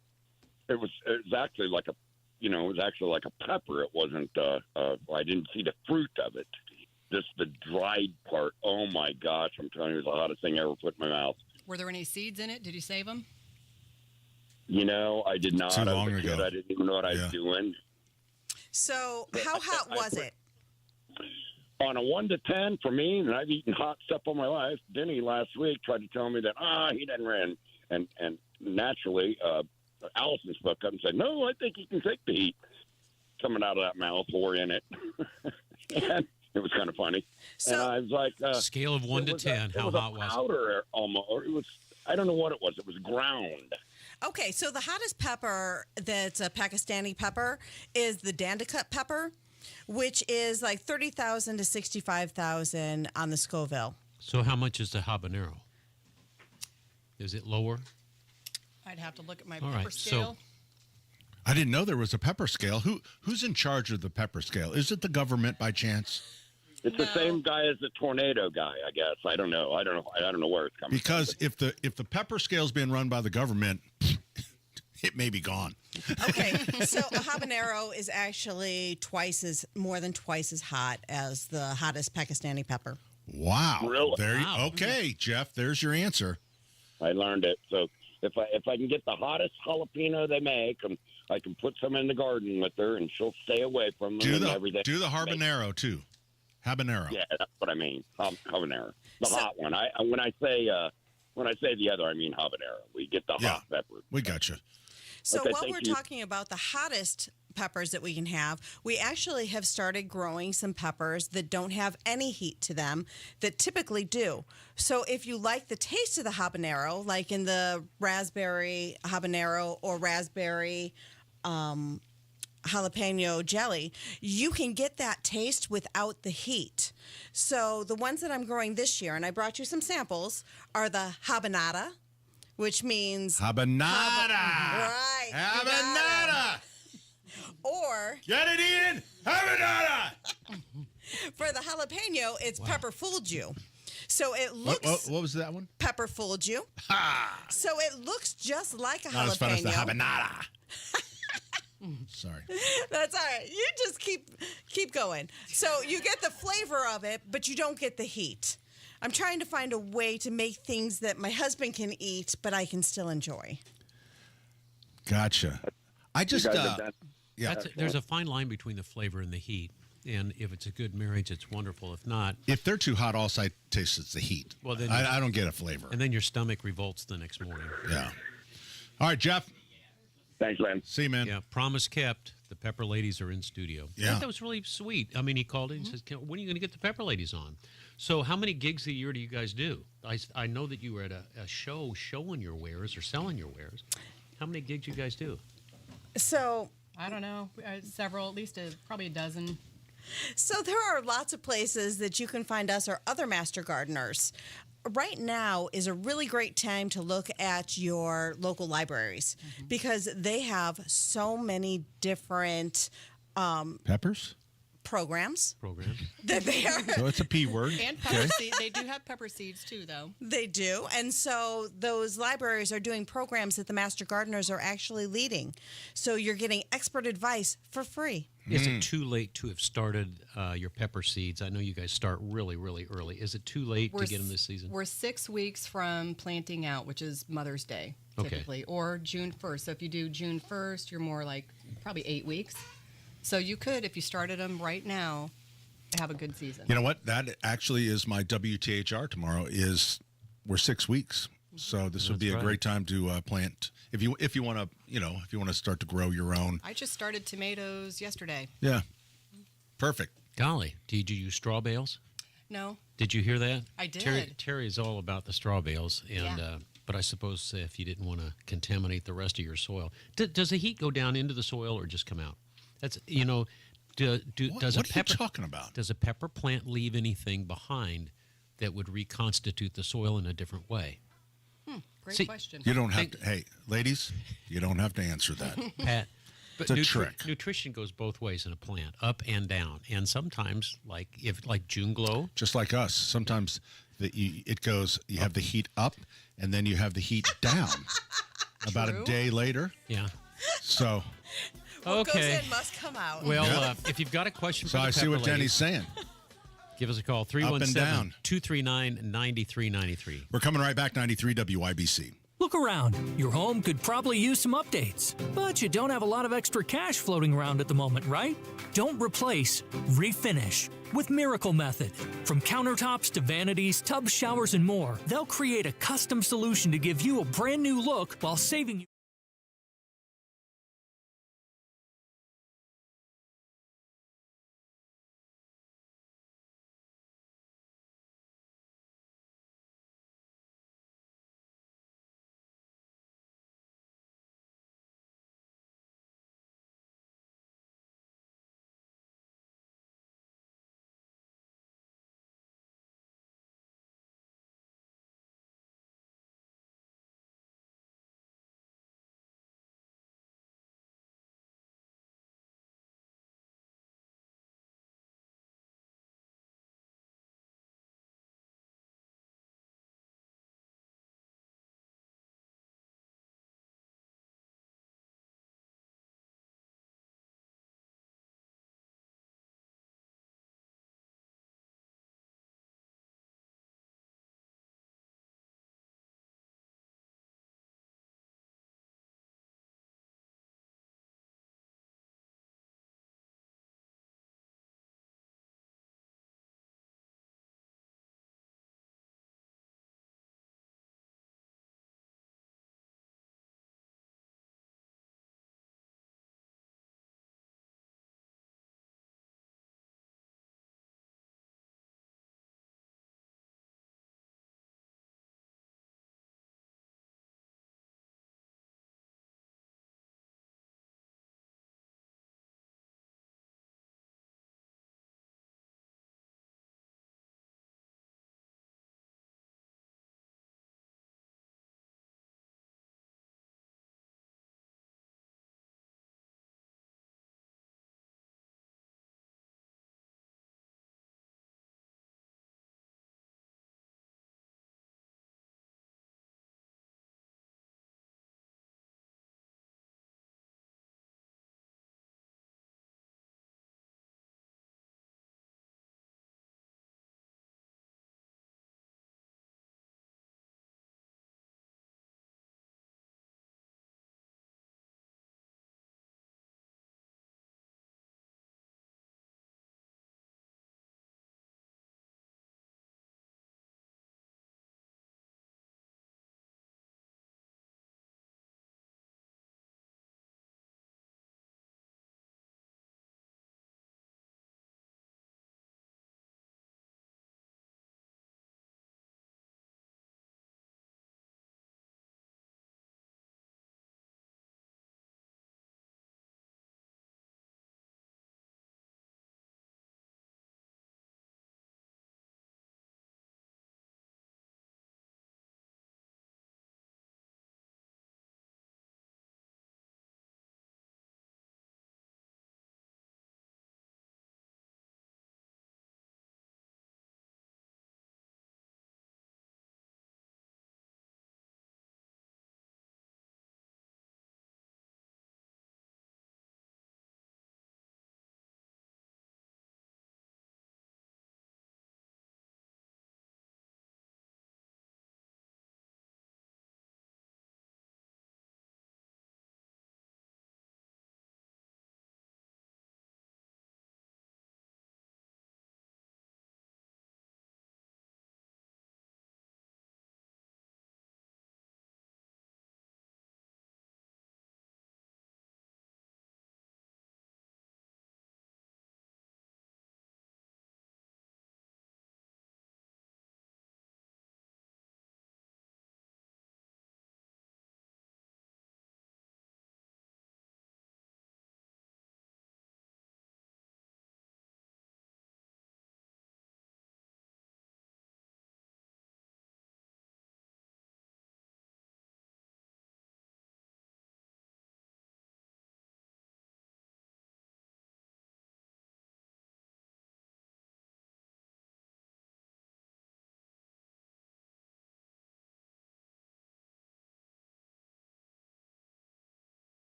It was actually like a pepper. It wasn't. I didn't see the fruit of it. Just the dried part. Oh my gosh! I'm telling you, it was the hottest thing I ever put in my mouth. Were there any seeds in it? Did you save them? I did not. Too long I was a kid. ago. I didn't even know what I was doing. So how hot was it? On a 1 to 10 for me, and I've eaten hot stuff all my life. Denny last week tried to tell me that he doesn't run, and naturally, Allison spoke up and said, "No, I think he can take the heat coming out of that mouth or in it." And it was kind of funny. So, and I was like, scale of 1 to 10, how hot was it? Powder almost, or it was. I don't know what it was. It was ground. Okay, so the hottest pepper that's a Pakistani pepper is the Dandacut pepper, which is like 30,000 to 65,000 on the Scoville. So how much is the habanero? Is it lower? I'd have to look at my All pepper right, scale. I didn't know there was a pepper scale. Who's in charge of the pepper scale? Is it the government by chance? It's the same guy as the tornado guy, I guess. I don't know. I don't know where it's coming Because from. if the pepper scale's being run by the government, it may be gone. Okay, so a habanero is actually more than twice as hot as the hottest Pakistani pepper. Wow. Really? Okay, Jeff, there's your answer. I learned it. So if I can get the hottest jalapeno they make, I can put some in the garden with her, and she'll stay away from them and everything. Do the habanero too. Habanero. Yeah, that's what I mean. Habanero, the hot one. When I say the other, I mean habanero. We get the hot pepper. We got you. So Okay, while thank we're you. talking about the hottest peppers that we can have, we actually have started growing some peppers that don't have any heat to them that typically do. So if you like the taste of the habanero, like in the raspberry habanero or raspberry jalapeno jelly, you can get that taste without the heat. So the ones that I'm growing this year, and I brought you some samples, are the habanada, which means habanada. Right. Habanada. Or get it in habanada. For the jalapeno, it's pepper fooled you. So it looks. What was that one? Pepper fooled you. So it looks just like a Not jalapeno. as fun as the habanada. Sorry. That's all right. You just keep going. So you get the flavor of it, but you don't get the heat. I'm trying to find a way to make things that my husband can eat, but I can still enjoy. Gotcha. I just there's a fine line between the flavor and the heat. And if it's a good marriage, it's wonderful. If not, if they're too hot, all I taste is the heat. Well, then I don't get a flavor. And then your stomach revolts the next morning. Yeah. All right, Jeff. Thanks, man. See you, man. Yeah, promise kept. The Pepper Ladies are in studio. Yeah. That was really sweet. I mean, he called in and says, when are you going to get the Pepper Ladies on? So how many gigs a year do you guys do? I know that you were at a show showing your wares or selling your wares. How many gigs you guys do? So I don't know, several, at least probably a dozen. So there are lots of places that you can find us or other master gardeners. Right now is a really great time to look at your local libraries because they have so many different Peppers? programs that they are. So it's a P word. And pepper seed. They do have pepper seeds too, though. They do. And so those libraries are doing programs that the master gardeners are actually leading. So you're getting expert advice for free. Is it too late to have started your pepper seeds? I know you guys start really, really early. Is it too late to get them this season? We're 6 weeks from planting out, which is Mother's Day, typically, or June 1st. So if you do June 1st, you're more like probably 8 weeks. So you could, if you started them right now, have a good season. You know what? That actually is my WTHR tomorrow. We're 6 weeks, so this would be a great time to plant. If you want to, if you want to start to grow your own. I just started tomatoes yesterday. Yeah, perfect. Golly, did you use straw bales? No. Did you hear that? I did. Terry is all about the straw bales, and but I suppose if you didn't want to contaminate the rest of your soil, does the heat go down into the soil or just come out? That's does what are you talking about? Does a pepper plant leave anything behind that would reconstitute the soil in a different way? Great question. You don't have to. Hey, ladies, you don't have to answer that, Pat. But it's a trick. Nutrition goes both ways in a plant, up and down, and sometimes, like June glow, just like us, sometimes it goes. You have the heat up, and then you have the heat down. About a day later. Yeah. So. What goes in must come out. Well, if you've got a question for the I see what Denny's saying. Give us a call, 317-239-9393. We're coming right back, 93 WIBC. Look around. Your home could probably use some updates, but you don't have a lot of extra cash floating around at the moment, right? Don't replace, refinish with Miracle Method. From countertops to vanities, tubs, showers, and more, they'll create a custom solution to give you a brand new look while saving you.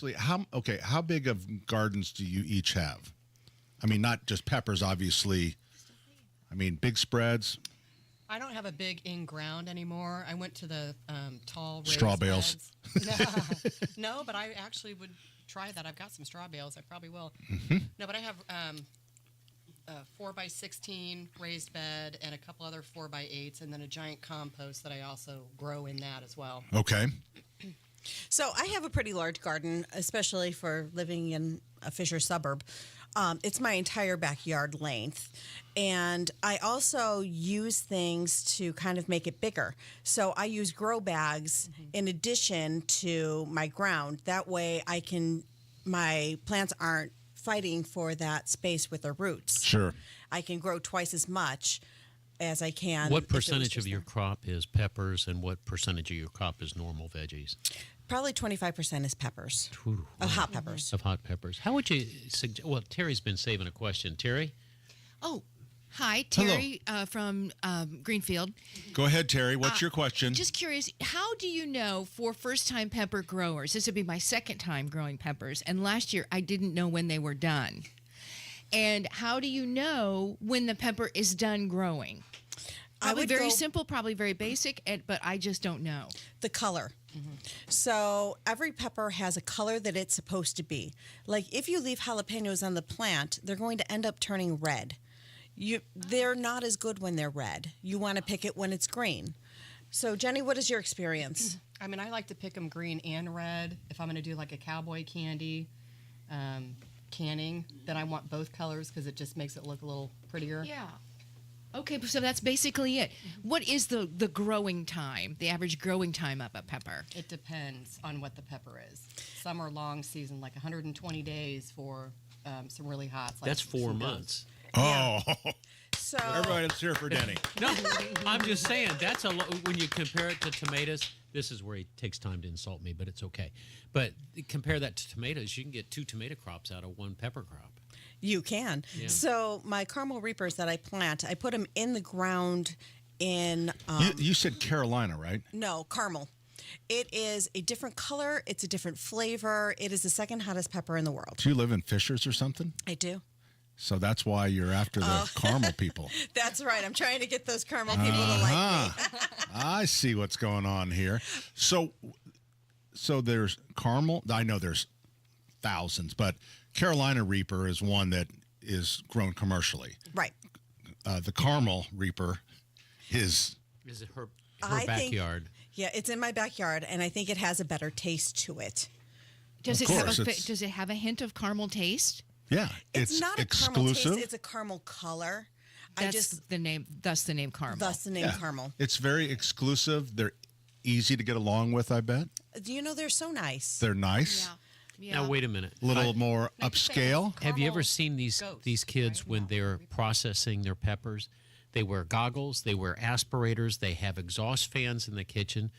Actually, how big of gardens do you each have? I mean, not just peppers, obviously. I mean, big spreads. I don't have a big in-ground anymore. I went to the tall raised Straw bales. beds. No, but I actually would try that. I've got some straw bales. I probably will. Mm-hmm. No, but I have a 4x16 raised bed and a couple other 4x8s, and then a giant compost that I also grow in that as well. Okay. So I have a pretty large garden, especially for living in a Fisher suburb. It's my entire backyard length. And I also use things to kind of make it bigger. So I use grow bags in addition to my ground. That way my plants aren't fighting for that space with their roots. Sure. I can grow twice as much as I can. What percentage of your crop is peppers and what percentage of your crop is normal veggies? Probably 25% is peppers. Ooh, of hot peppers. Of hot peppers. How would you suggest? Well, Terry's been saving a question. Terry? Oh, hi, Terry from Greenfield. Go ahead, Terry. What's your question? Just curious, how do you know for first-time pepper growers? This would be my second time growing peppers, and last year I didn't know when they were done. And how do you know when the pepper is done growing? Probably very simple, probably very basic, but I just don't know. The color. So every pepper has a color that it's supposed to be. Like if you leave jalapenos on the plant, they're going to end up turning red. They're not as good when they're red. You want to pick it when it's green. So Jenny, what is your experience? I mean, I like to pick them green and red. If I'm going to do like a cowboy candy canning, then I want both colors because it just makes it look a little prettier. Yeah. Okay, so that's basically it. What is the growing time, the average growing time of a pepper? It depends on what the pepper is. Some are long season, like 120 days for some really hot. Like That's 4 months. Oh. So everybody, let's hear for Denny. No, I'm just saying that's when you compare it to tomatoes. This is where he takes time to insult me, but it's okay. But compare that to tomatoes, you can get 2 tomato crops out of 1 pepper crop. You can. Yeah. So my caramel reapers that I plant, I put them in the ground in... you said Carolina, right? No, caramel. It is a different color. It's a different flavor. It is the second hottest pepper in the world. Do you live in Fishers or something? I do. So that's why you're after the caramel people. That's right. I'm trying to get those caramel people to like me. I see what's going on here. So there's caramel. I know there's thousands, but Carolina Reaper is one that is grown commercially. Right. The caramel Reaper is... Is it her backyard? It's in my backyard, and I think it has a better taste to it. Does it have a hint of caramel taste? Yeah, it's not a caramel exclusive. taste. It's a caramel color. Thus the name caramel. Thus the name caramel. It's very exclusive. They're easy to get along with, I bet. You know, they're so nice. They're nice. Yeah. Now wait a minute. A little more upscale. Have you ever seen these kids when they're processing their peppers? They wear goggles. They wear aspirators. They have exhaust fans in the kitchen.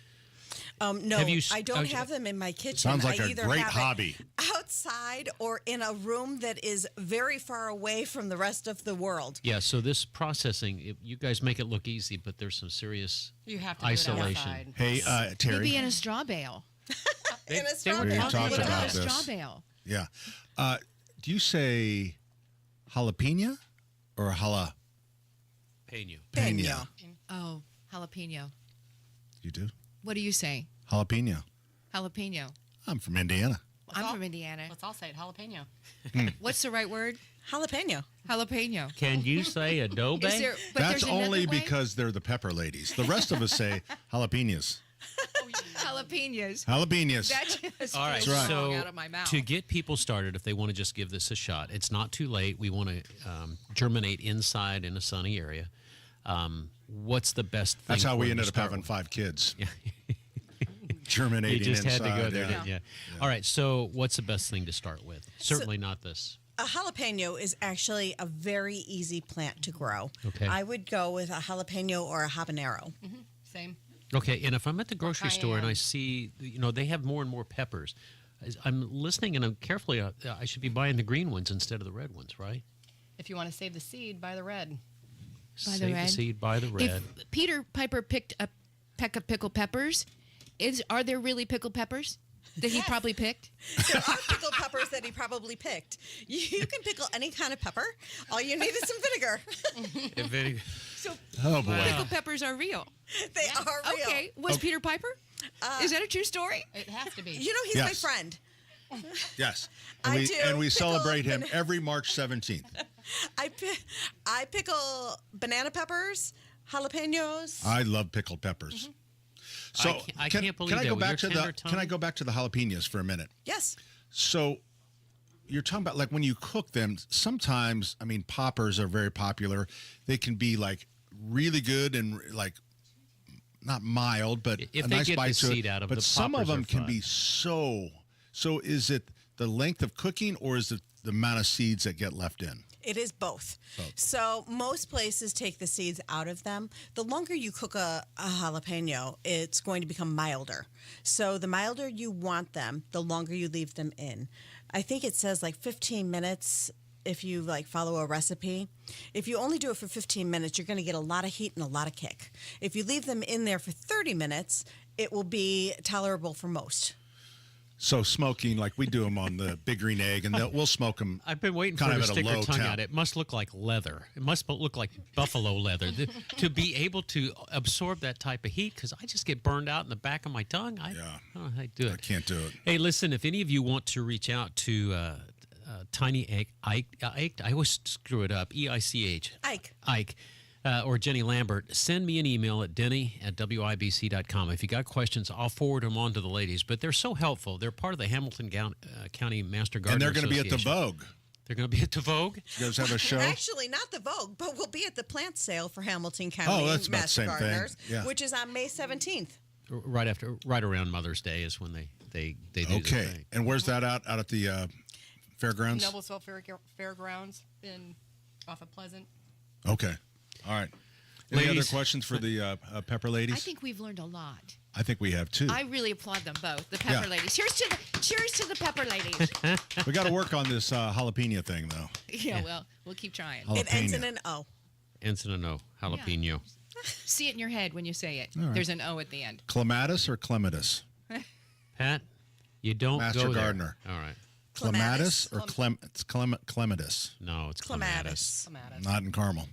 No, I don't have them in my kitchen. Sounds like I a either great have hobby. It outside or in a room that is very far away from the rest of the world. Yeah, so this processing, you guys make it look easy, but there's some serious isolation. Hey, Terry. Maybe in a straw bale. In a straw bale. Talked about a straw bale. Yeah. Do you say jalapeno or jalapeno? Peña. Oh, jalapeno. You do? What do you say? Jalapeno. Jalapeno. I'm from Indiana. I'm from Indiana. Let's all say it, jalapeno. What's the right word? Jalapeno. Jalapeno. Can you say adobe? That's only because they're the pepper ladies. The rest of us say jalapenos. Jalapenos. Jalapenos. That just all right. feels So wrong out of my mouth. to get people started, if they want to just give this a shot, it's not too late. We want to germinate inside in a sunny area. What's the best thing? That's how we for ended to up start having with? 5 kids. Germinating You just inside. had to go there, yeah. didn't you? All right. So what's the best thing to start with? Certainly not this. A jalapeno is actually a very easy plant to grow. Okay. I would go with a jalapeno or a habanero. Same. Okay, and if I'm at the grocery store and I see, they have more and more peppers, I'm listening and I'm carefully, I should be buying the green ones instead of the red ones, right? If you want to save the seed, buy the red. Save the seed, buy the red. If Peter Piper picked a peck of pickled peppers, are there really pickled peppers? That he probably picked? There are pickled peppers that he probably picked. You can pickle any kind of pepper. All you need is some vinegar. So Oh, boy. pickled peppers are real. They are real. Okay. Was Peter Piper? Is that a true story? It has to be. You know, he's Yes. my friend. Yes. I And do and we pickle celebrate him every March 17th. I pickle banana peppers, jalapenos. I love pickled peppers. So I can't believe can I that go with back to your the tender Can I tongue? go back to the jalapenos for a minute? Yes. So you're talking about like when you cook them, sometimes, I mean, poppers are very popular. They can be like really good and like not mild, but If a they nice get bite the to seed it. out of But the some of poppers are them can fun. be so is it the length of cooking or is it the amount of seeds that get left in? It is both. So most places take the seeds out of them. The longer you cook a jalapeno, it's going to become milder. So the milder you want them, the longer you leave them in. I think it says like 15 minutes if you like follow a recipe. If you only do it for 15 minutes, you're going to get a lot of heat and a lot of kick. If you leave them in there for 30 minutes, it will be tolerable for most. So smoking, like we do them on the Big Green Egg, and we'll smoke them. I've been waiting for kind her of to at a stick her low tongue temp. out. It must look like leather. It must look like buffalo leather to be able to absorb that type of heat. Because I just get burned out in the back of my tongue. I don't know how to do it. I can't do it. Hey, listen, if any of you want to reach out to Tiny Ike, I always screw it up. EICH. Ike. Or Jenny Lambert, send me an email at denny@wibc.com. If you got questions, I'll forward them on to the ladies. But they're so helpful. They're part of the Hamilton County Master Gardener And they're going to be at the Association. Vogue. They're going to be at the Vogue? You guys have a show? Actually, not the Vogue, but we'll be at the plant sale for Hamilton County Oh, that's about the Master same thing. Gardeners, Yeah. which is on May 17th. Right around Mother's Day is when they do their Okay. thing. And where's that out at the fairgrounds? Noblesville Fairgrounds off of Pleasant. Okay. All right. Any other Ladies. questions for the Pepper ladies? I think we've learned a lot. I think we have too. I really applaud them both, the Pepper Yeah. ladies. Cheers to the Pepper ladies. We got to work on this jalapeno thing, though. Yeah, well, we'll keep trying. It ends in an O. Ends in a no. Jalapeno. See it in your head when you say it. All right. There's an O at the end. Clematis or clematis? Pat, you don't Master go there. Gardener. All right. Clematis or clematis? No, it's Clematis. Not in Carmel.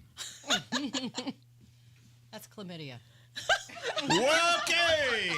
That's chlamydia. Okay.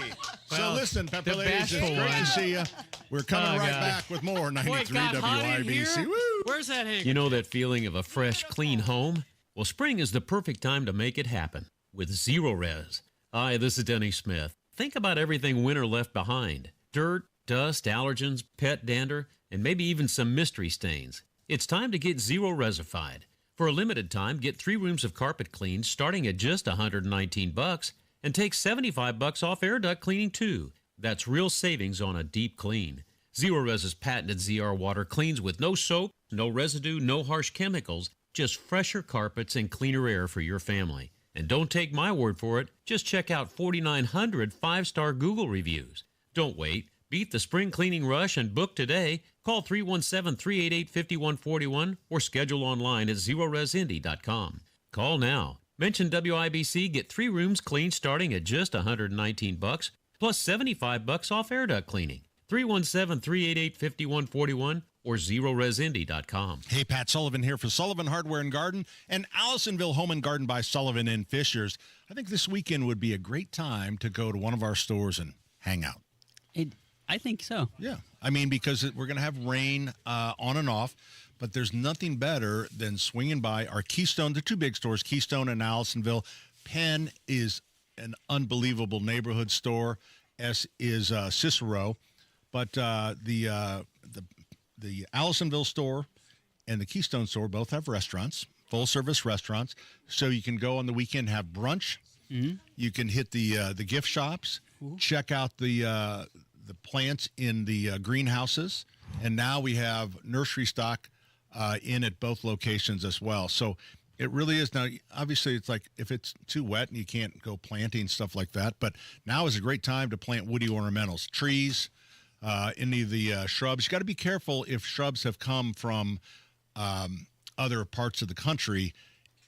So Well, listen, Pepper the ladies, it's bashful great one. to see you. We're coming Oh, right God. back with more Boy, 93 it got hot in WIBC. here. Woo! Where's that Hank? You know that feeling of a fresh, clean home? Well, spring is the perfect time to make it happen with Zero Res. Hi, this is Denny Smith. Think about everything winter left behind. Dirt, dust, allergens, pet dander, and maybe even some mystery stains. It's time to get Zero Resified. For a limited time, get 3 rooms of carpet cleaned starting at just $119 and take $75 off air duct cleaning too. That's real savings on a deep clean. Zero Res's patented ZR water cleans with no soap, no residue, no harsh chemicals, just fresher carpets and cleaner air for your family. And don't take my word for it, just check out 4,900 5-star Google reviews. Don't wait. Beat the spring cleaning rush and book today. Call 317-388-5141 or schedule online at zeroresindy.com. Call now. Mention WIBC, get 3 rooms cleaned starting at just $119 plus $75 off air duct cleaning. 317-388-5141 or zeroresindy.com. Hey, Pat Sullivan here for Sullivan Hardware and Garden and Allisonville Home and Garden by Sullivan in Fishers. I think this weekend would be a great time to go to one of our stores and hang out. I think so. Yeah. I mean, because we're going to have rain on and off, but there's nothing better than swinging by our Keystone, the 2 big stores, Keystone and Allisonville. Penn is an unbelievable neighborhood store, as is Cicero. But the Allisonville store and the Keystone store both have restaurants, full-service restaurants, so you can go on the weekend and have brunch. Mm-hmm. You can hit the gift shops, check out the plants in the greenhouses, and now we have nursery stock in at both locations as well. So it really is. Now, obviously, it's like if it's too wet and you can't go planting stuff like that, but now is a great time to plant woody ornamentals, trees, any of the shrubs. You got to be careful if shrubs have come from other parts of the country.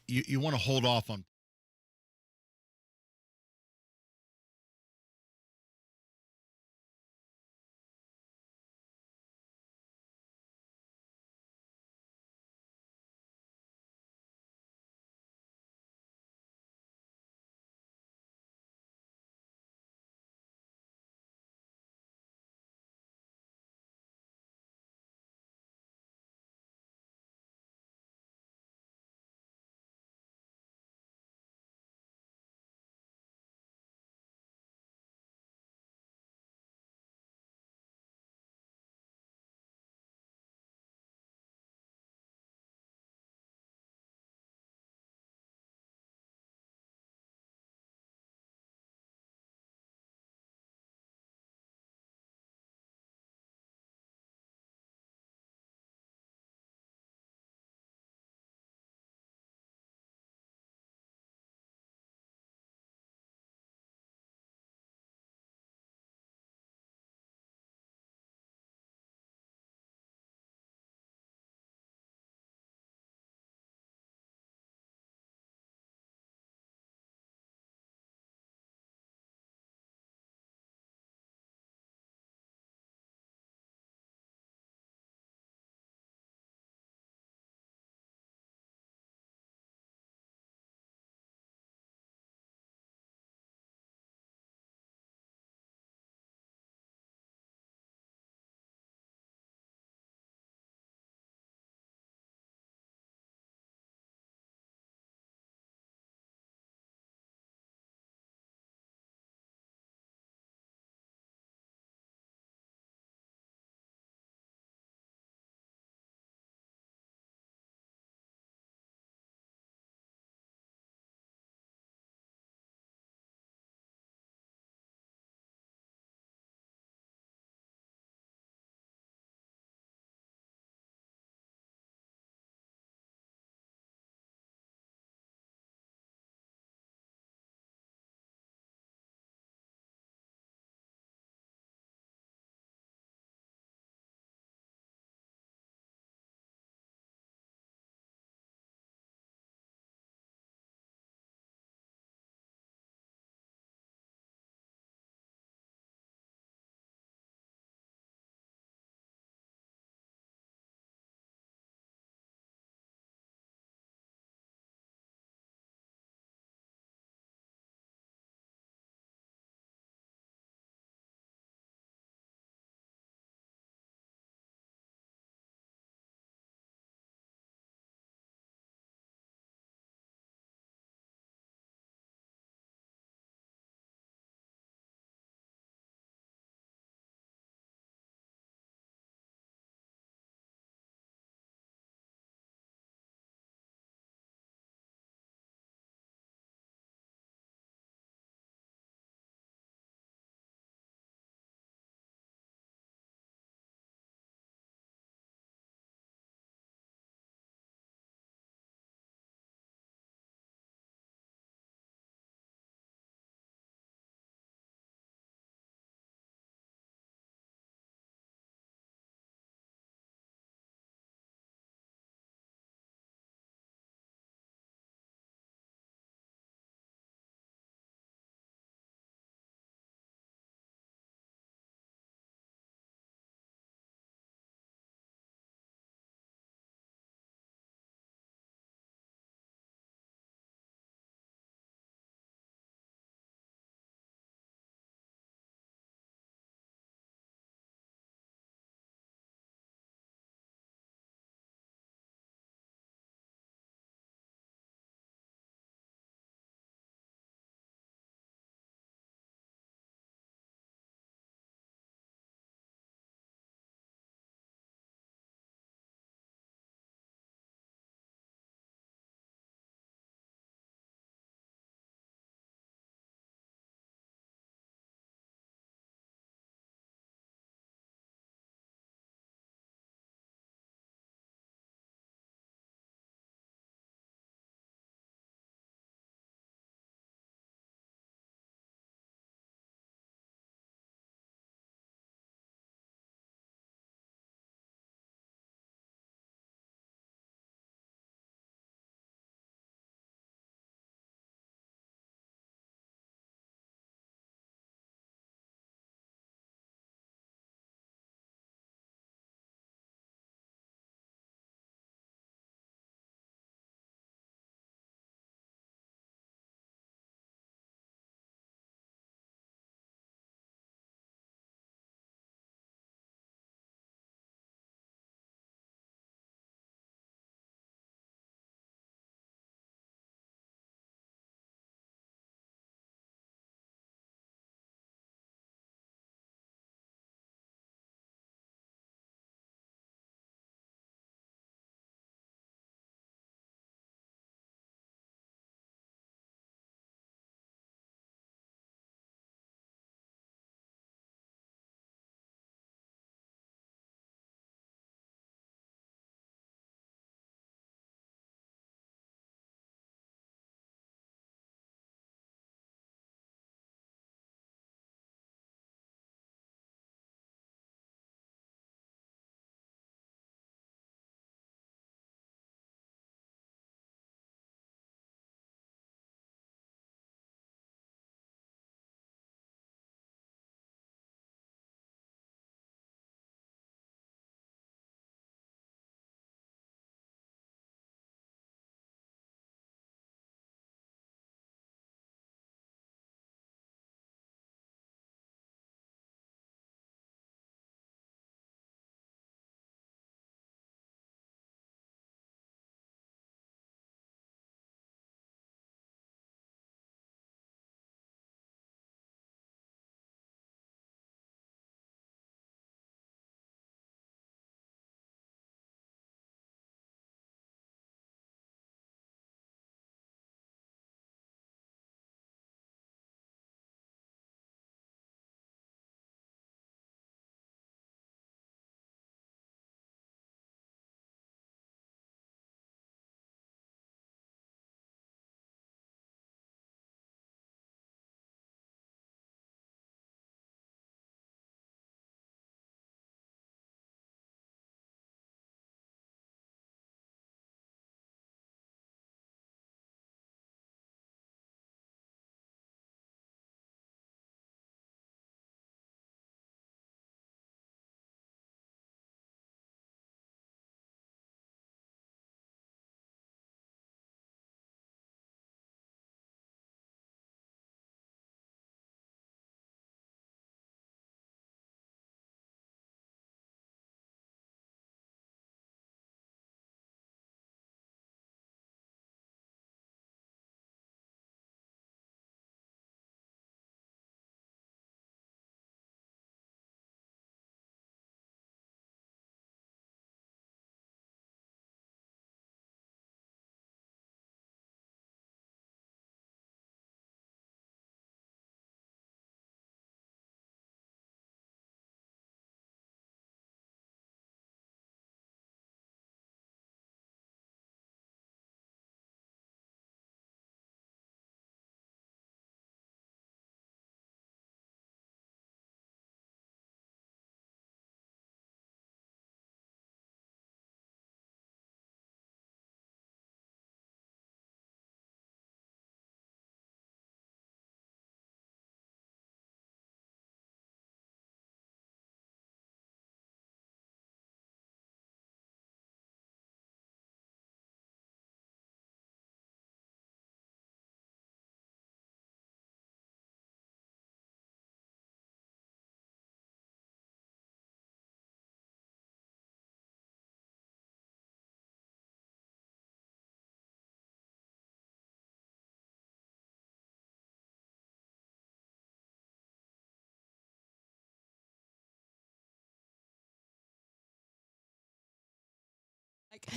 You want to hold off on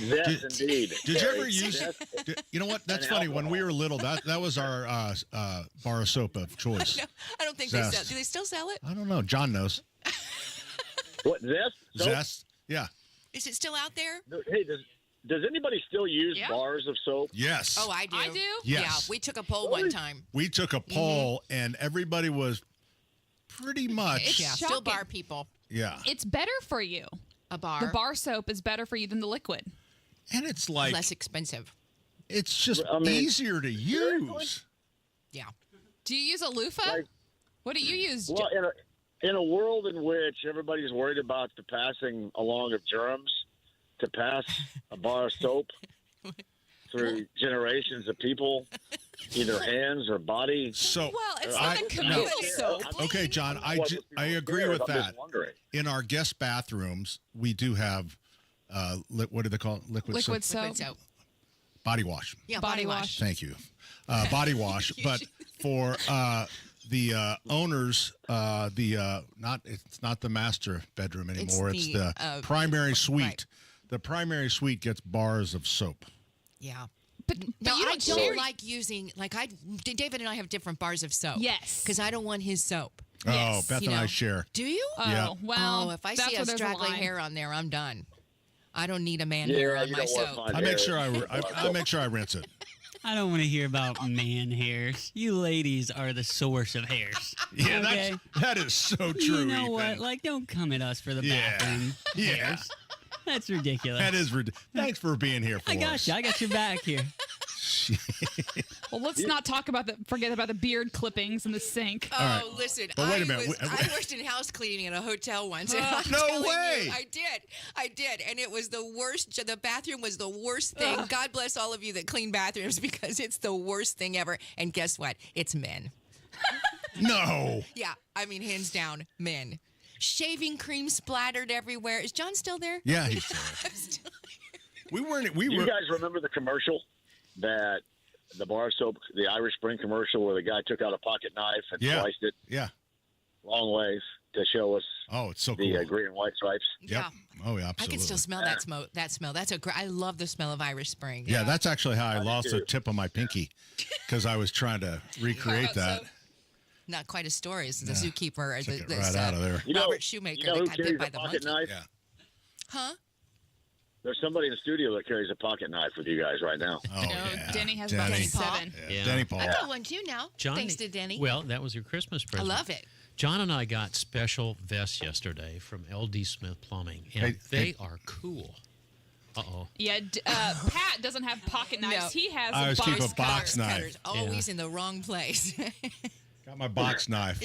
like, Yes, indeed. Did you ever use? You know what? That's And funny. When we alcohol. were little, that was our bar of soap of choice. no, I don't think Zest. they sell. Do they still sell it? I don't know. John knows. What, Zest? Soap? Zest. Yeah. Is it still out there? Hey, does anybody still use bars of soap? Yes. Oh, I do. I do. Yes. Yeah, we took a poll one time. We took a poll, and everybody was pretty much. It's Still shocking. bar people. Yeah. It's better for you. A bar. The bar soap is better for you than the liquid. And it's like less expensive. it's just I mean, easier to use. Yeah. Do you use a loofah? What do you use? Well, in a world in which everybody's worried about the passing along of germs, to pass a bar of soap through generations of people, either hands or body. So Well, it's not a communal soap. Okay, John, I agree with that. In our guest bathrooms, we do have what do they call it? Liquid soap. Liquid soap. Body wash. Yeah, Body wash. Thank you. Body wash. But for the owners, it's not the master bedroom anymore. It's the primary suite. Right. The primary suite gets bars of soap. Yeah. But No, you I don't don't share. like using David and I have different bars of soap. Yes. Because I don't want his soap. Oh, Beth You and I know. share. Do you? Yeah. Well, if I that's see where a there's straggly line. hair on there, I'm done. I don't need a man hair on you my don't want soap. fine I make hair. sure I make sure I rinse it. I don't want to hear about man hairs. You ladies are the source of hairs. Yeah, okay? that is so true. You know Ethan. what? Like, don't come at us for the Yeah. bathroom Yeah. hairs. That's ridiculous. That is ridiculous. Thanks for being here for I got us. you. I got your back here. Well, let's not forget about the beard clippings in the sink. Oh, right. listen. But wait a minute. I worked in house cleaning at a hotel once. And I'm No telling way. You, I did. And it was the worst. The bathroom was the worst thing. God bless all of you that clean bathrooms because it's the worst thing ever. And guess what? It's men. No. Yeah. I mean, hands down, men. Shaving cream splattered everywhere. Is John still there? Yeah, he's there. We You were. guys remember the commercial that the bar soap, the Irish Spring commercial, where the guy took out a pocket knife and Yeah. sliced it Yeah. long ways to show us Oh, it's so the cool. green and white stripes? Yep. Yeah. Oh, yeah, I absolutely. can still smell that smoke. That smell. That's I love the smell of Irish Spring. Yeah, that's actually how I lost too. the tip of my pinky because I was trying to recreate that. Not quite as story as the zookeeper or Took it the right out of there. Robert Shoemaker who that got bit carries by a the pocket monkey. knife? Yeah. Huh? There's somebody in the studio that carries a pocket knife with you guys right now. Oh, No, yeah. Denny has Denny. about 7. Yeah. Yeah. Denny Paul. I got one too now. Johnny, Thanks to Denny. Well, that was your Christmas I present. love it. John and I got special vests yesterday from LD Smith Plumbing, and they are cool. Uh-oh. Yeah, Pat doesn't have pocket knives. No. He has I always keep a box box cutters. knife. Cutter's always in the wrong place. Got my box knife.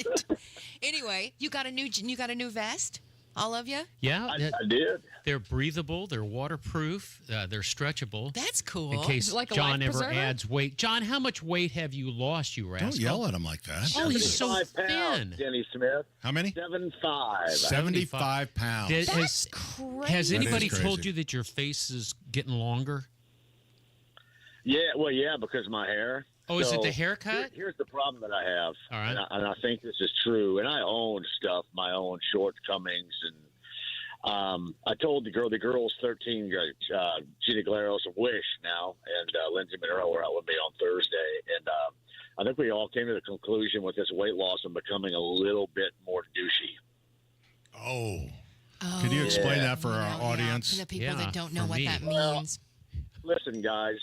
Anyway, you got a new vest? All of you? Yeah, I did. they're breathable, they're waterproof, they're stretchable. That's cool. In case Is it like a John life ever preserver? adds weight. John, how much weight have you lost, you rascal? Don't yell at him like that. Oh, he's so 75 pounds, thin. Denny Smith. How many? 75. 75 pounds. Has crazy. anybody That is told crazy. you that your face is getting longer? Yeah, because of my hair. Oh, is it So, the haircut? Here's the problem that I have. All right. And I think this is true. And I own stuff, my own shortcomings. And I told the girls 13, Gina Galeros of Wish now, and Lindsay Monroe were out with me on Thursday. And I think we all came to the conclusion with this weight loss I'm becoming a little bit more douchey. Oh. Could you explain that for our For audience? the people Yeah, that don't know for what me. that Well, means. Listen, guys,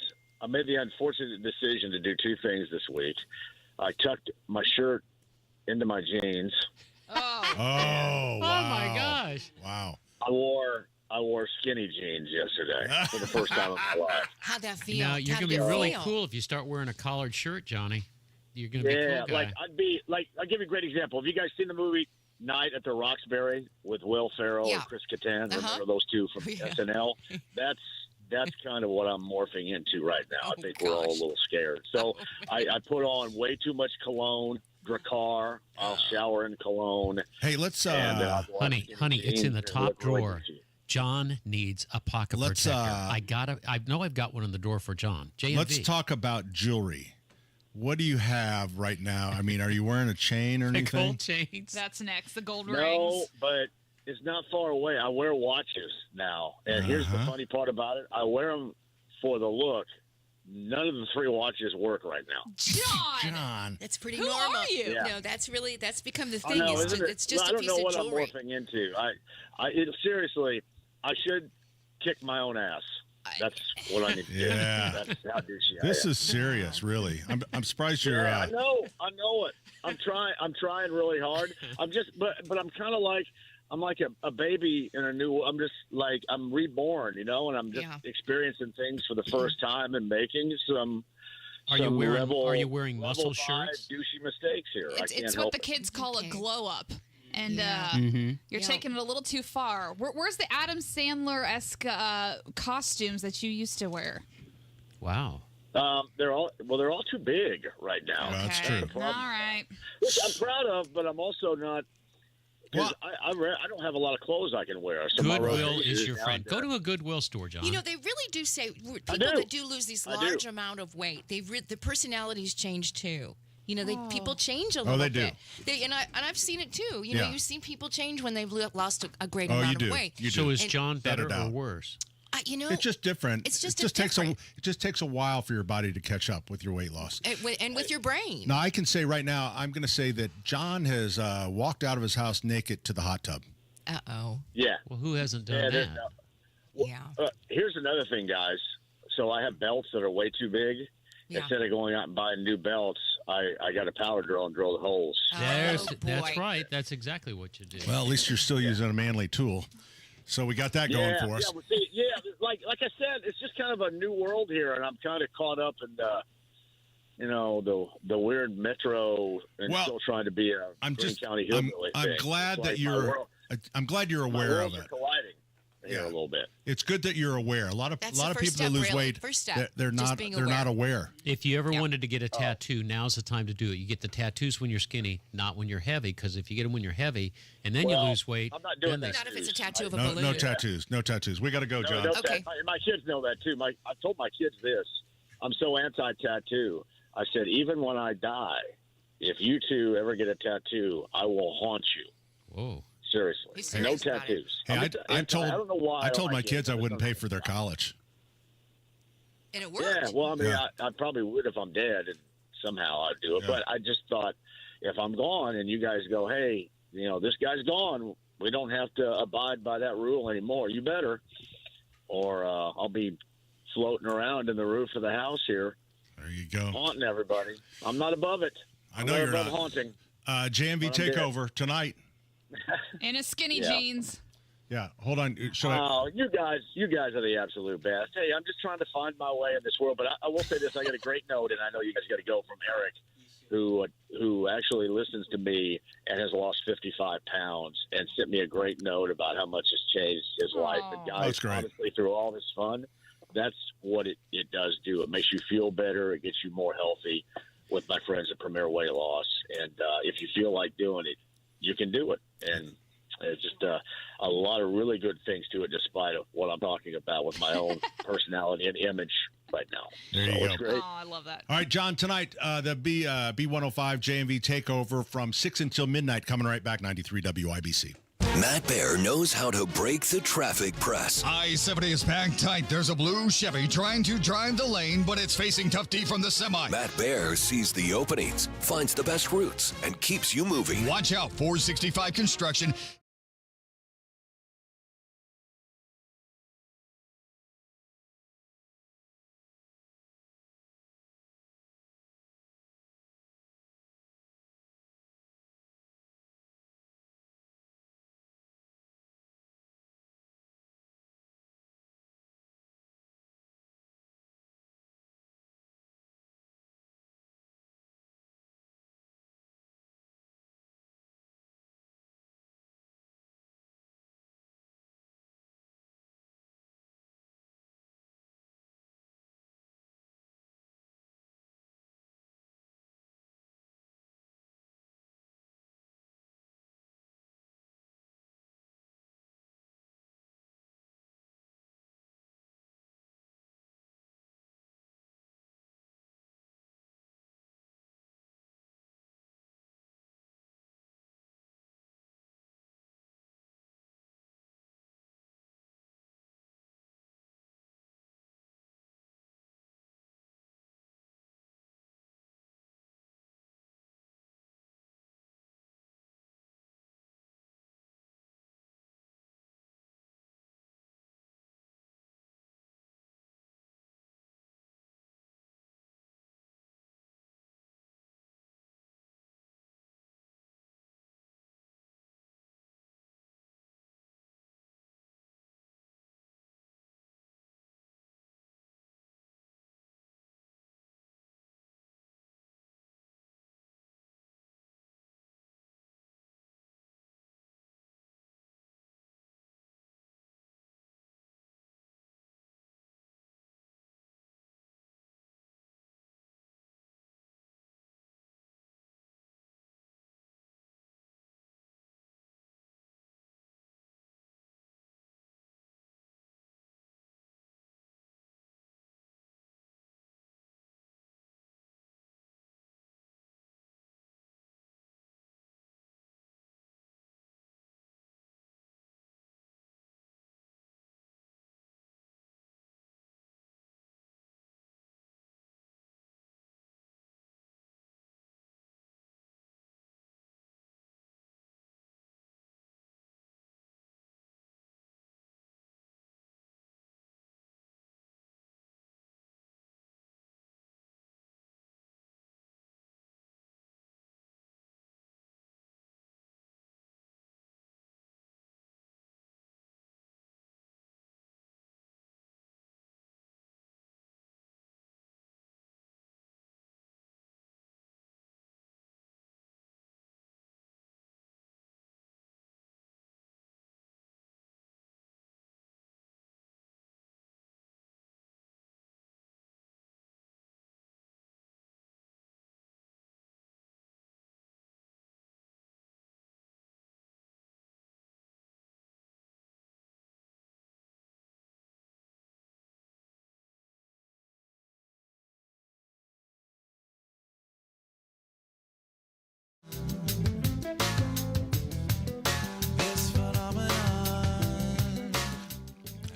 I made the unfortunate decision to do two things this week. I tucked my shirt into my jeans. Oh. Oh, wow. Oh, my gosh. Wow. I wore skinny jeans yesterday for the first time in my life. How'd that feel? Now, you're How going did to be it really feel? cool if you start wearing a collared shirt, Johnny. You're going to be a Yeah, cool guy. I'll give you a great example. Have you guys seen the movie Night at the Roxbury with Will Ferrell Yeah. and Chris Kattan? Uh-huh. Remember those two from Yeah. SNL? That's kind of what I'm morphing into right now. I think we're all a little scared. So I put on way too much cologne, Dracar. I'll shower in cologne. Hey, let's honey, it's in the top drawer. John needs a pocket Let's, protector. I know I've got one in the drawer for John. JMV. Let's talk about jewelry. What do you have right now? I mean, are you wearing a chain or The anything? gold chains. That's next. The gold No, rings. but it's not far away. I wear watches now, and here's the funny part about it: I wear them for the look. None of the 3 watches work right now. John. That's pretty Who normal. are you? Yeah. No, that's become the I thing. know, Is isn't it? it's just I a don't piece know of what jewelry. I'm morphing into. Seriously, I should kick my own ass. That's what I need to do. Yeah. That's how douchey I This am. is serious, really. I'm surprised you're. Yeah, I know it. I'm trying really hard. But I'm kind of like, I'm like a baby in a new. I'm just like I'm reborn, and I'm just experiencing things for the first time and making some. Are you wearing level muscle 5 shirts? douchey mistakes here. I can't It's help what the it. kids call a glow up. And you're Yeah. taking it a little too far. Where's the Adam Sandler-esque costumes that you used to wear? Wow. They're all too big right now. That's true. All right. Which I'm proud of, but I'm also not. Because I don't have a lot of clothes I can wear. So my Goodwill rotation is your down friend. there. Go to a Goodwill store, John. They really do say people do. that do lose these I large do. amount of weight. The personalities change too. People change a little they do. bit. And I've seen it too. Yeah. You've seen people change when they've lost a great Oh, you amount do. of weight. You So do. is John Without a better or doubt. worse? It's just different. It's just it just different. it just takes a while for your body to catch up with your weight loss. And with your brain. Now I can say right now, I'm going to say that John has walked out of his house naked to the hot tub. Uh-oh. Yeah. Well, who hasn't done there's that? Yeah. Here's another thing, guys. So I have belts that are way too big. Yeah. Instead of going out and buying new belts, I got a power drill and drill the holes. That's right. That's exactly what you do. Well, at least you're still using a manly tool. So we got that going for us. Yeah, well, see, like I said, it's just kind of a new world here, and I'm kind of caught up in the weird metro and still trying to be a Green County hillbilly. I'm glad that you're. I'm glad you're aware of it. Are colliding here a little bit. It's good that you're aware. A lot of people that lose weight, they're not aware. If you ever wanted to get a tattoo, now's the time to do it. You get the tattoos when you're skinny, not when you're heavy. Because if you get them when you're heavy and then you lose weight, I'm not doing then that. Not if it's a tattoo of a No, balloon. no tattoos. No tattoos. We got to go, John. Okay. My kids know that too. I told my kids this. I'm so anti-tattoo. I said, even when I die, if you two ever get a tattoo, I will haunt you. Whoa. Seriously. He's No serious about tattoos. Hey, I don't know why. I told my kids I wouldn't pay for their college. And it worked. Yeah, well, I mean, I probably would if I'm dead, and somehow I'd do it. But I just thought, if I'm gone and you guys go, hey, this guy's gone, we don't have to abide by that rule anymore. You better, or I'll be floating around in the roof of the house here. There you go. Haunting everybody. I'm not above it. I know you're above not. Haunting. JMV Takeover tonight. In his skinny Yeah. jeans. Yeah, hold on. You guys are the absolute best. Hey, I'm just trying to find my way in this world. But I will say this: I got a great note, and I know you guys got to go from Eric, who actually listens to me and has lost 55 pounds, and sent me a great note about how much has changed his life. And guys, That's great. honestly, through all this fun, that's what it does do. It makes you feel better. It gets you more healthy. With my friends at Premier Weight Loss, and if you feel like doing it, you can do it. And it's just a lot of really good things to it, despite of what I'm talking about with my own personality and image right now. There you it's go. great. Oh, I love that. All right, John, tonight, the B105 JMV Takeover from 6 until midnight, coming right back, 93 WIBC. Matt Bear knows how to break the traffic press. I-70 is packed tight. There's a blue Chevy trying to drive the lane, but it's facing tough D from the semi. Matt Bear sees the openings, finds the best routes, and keeps you moving. Watch out, 465 construction.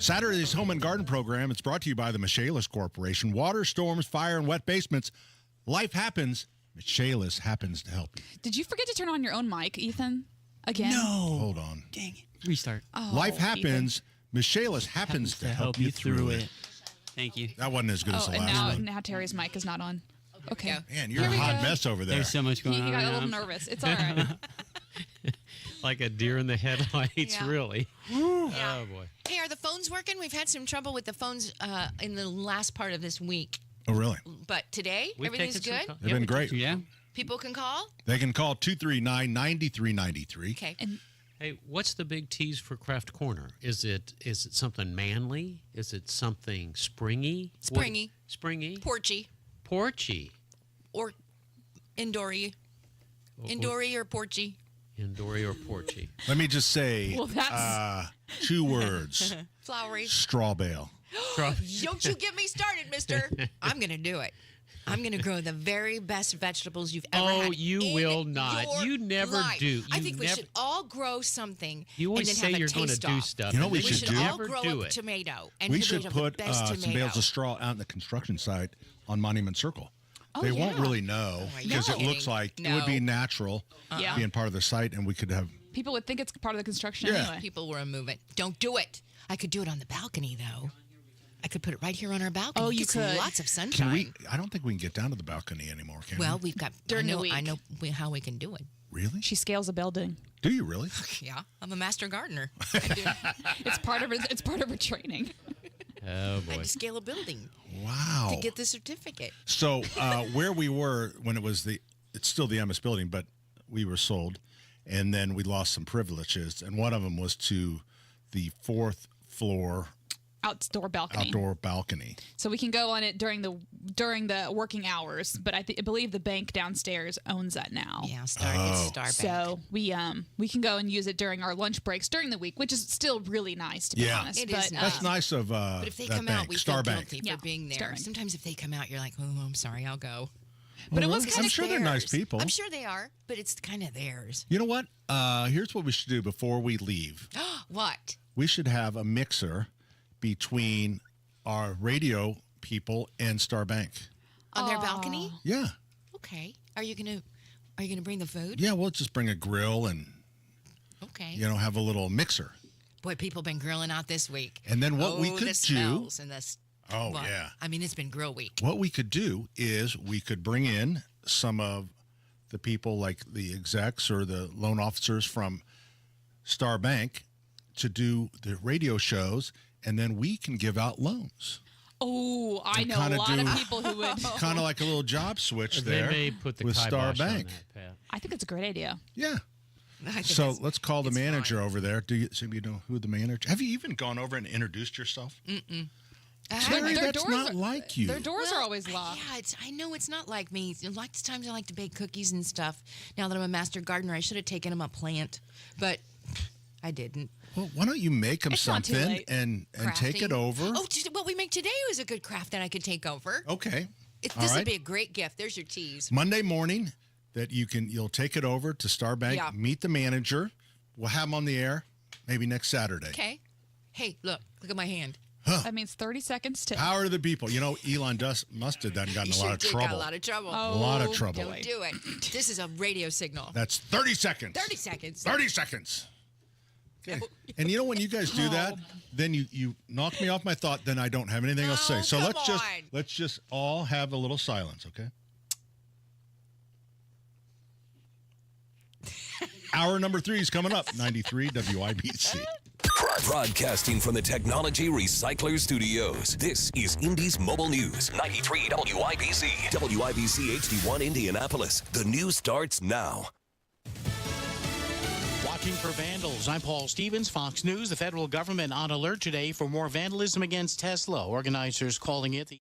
Saturday's Home and Garden Program is brought to you by the Michaelis Corporation. Water, storms, fire, and wet basements. Life happens. Michaelis happens to help you. Did you forget to turn on your own mic, Ethan? Again? No. Hold on. Dang it. Restart. Oh, Life happens. Michaelis happens to help you through it. Thank you. That wasn't as good as the last one. Now Terry's mic is not on. Okay. Man, you're a hot mess over there. There's so much going on. He got right a little now. nervous. It's all right. Like a deer in the headlights, Yeah. really. Yeah. Oh, boy. Hey, are the phones working? We've had some trouble with the phones in the last part of this week. Oh, really? But today, We've everything's taken some good? They've been great. Yeah. People can call? They can call 239-9393. Okay. Hey, what's the big tease for Craft Corner? Is it something manly? Is it something springy? Springy. Springy? Porchy. Porchy. Or indoory. Indoory or porchy. Indoory or porchy. Let me just say Well, that's- 2 words. Flowery. Straw bale. Don't you get me started, mister. I'm going to do it. I'm going to grow the very best vegetables you've ever had. Oh, you in will not. your You never life. do. I You think we never- should all grow something. You always and then say have a you're going to taste do off. stuff. You know and what we then We should should do? all Never grow do a it. tomato. And We we should have put the best some tomato. bales of straw out in the construction site on Monument Circle. Oh, They won't yeah. really know because it looks like it would be natural Yeah. being part of the site, and we could have. People would think it's part of the construction Yeah. anyway. People were moving. Don't do it. I could do it on the balcony, though. I could put it right here on our balcony. Oh, you Get some could. lots of Can sunshine. we? I don't think we can get down to the balcony anymore. Can Well, we? we've got During the I week. know how we can do it. Really? She scales a building. Do you really? Yeah, I'm a master gardener. It's part of her training. Oh, I boy. had to scale a building Wow. to get the certificate. So where we were when it's still the MS building, but we were sold, and then we lost some privileges, and one of them was to the 4th floor Outdoor balcony. outdoor balcony. So we can go on it during the working hours, but I believe the bank downstairs owns that now. Yeah, it's Star Bank. So we can go and use it during our lunch breaks during the week, which is still really nice to be honest. It but, is That's nice of But if they that come bank, out, we Star feel Bank. guilty Yeah, for being there. Star Bank. Sometimes if they come out, you're like, oh, I'm sorry, I'll go. But it was kind I'm of sure they're nice people. I'm sure they are, but it's kind of theirs. You know what? Here's what we should do before we leave. What? We should have a mixer between our radio people and Star Bank. On their balcony? Yeah. Okay. Are you gonna bring the food? Yeah, we'll just bring a grill and Okay. have a little mixer. Boy, people been grilling out this week. And then what we could the do- smells and the Oh, well, yeah. I mean, it's been grill week. What we could do is we could bring in some of the people like the execs or the loan officers from Star Bank to do the radio shows, and then we can give out loans. Oh, I And know a kinda lot of people who would. Kind of like a little job switch They there may put the with Star kibosh on Bank. that, Pat. I think it's a great idea. Yeah. I think So it's- let's call the it's manager fine. over there. Do you know who the manager? Have you even gone over and introduced yourself? Mm-mm. Terry, Their that's doors not are- like you. Their doors are always locked. Yeah, I know it's not like me. Lots of times I like to bake cookies and stuff. Now that I'm a master gardener, I should have taken them a plant, but I didn't. Well, why don't you make them It's not too something late. and take it Crafting. over? Oh, what we make today was a good craft that I could take over. Okay. All This right. would be a great gift. There's your tease. Monday morning that you'll take it over to Star Bank, Yeah. meet the manager. We'll have him on the air maybe next Saturday. Okay. Hey, look at my hand. That means 30 seconds to. Power to the people. Elon must have done gotten You a lot sure of did trouble. got a lot of trouble. A lot of trouble. Don't do it. This is a radio signal. That's 30 seconds. 30 seconds. 30 seconds. Okay. And when you guys do that, then you knock me off my thought, then I don't have anything else to say. So come let's just all have a little silence, okay? Hour number 3 is coming up. 93 WIBC. Broadcasting from the Technology Recycler Studios, this is Indy's Mobile News. 93 WIBC. WIBC HD1 Indianapolis. The news starts now. Watching for vandals. I'm Paul Stevens, Fox News. The federal government on alert today for more vandalism against Tesla. Organizers calling it the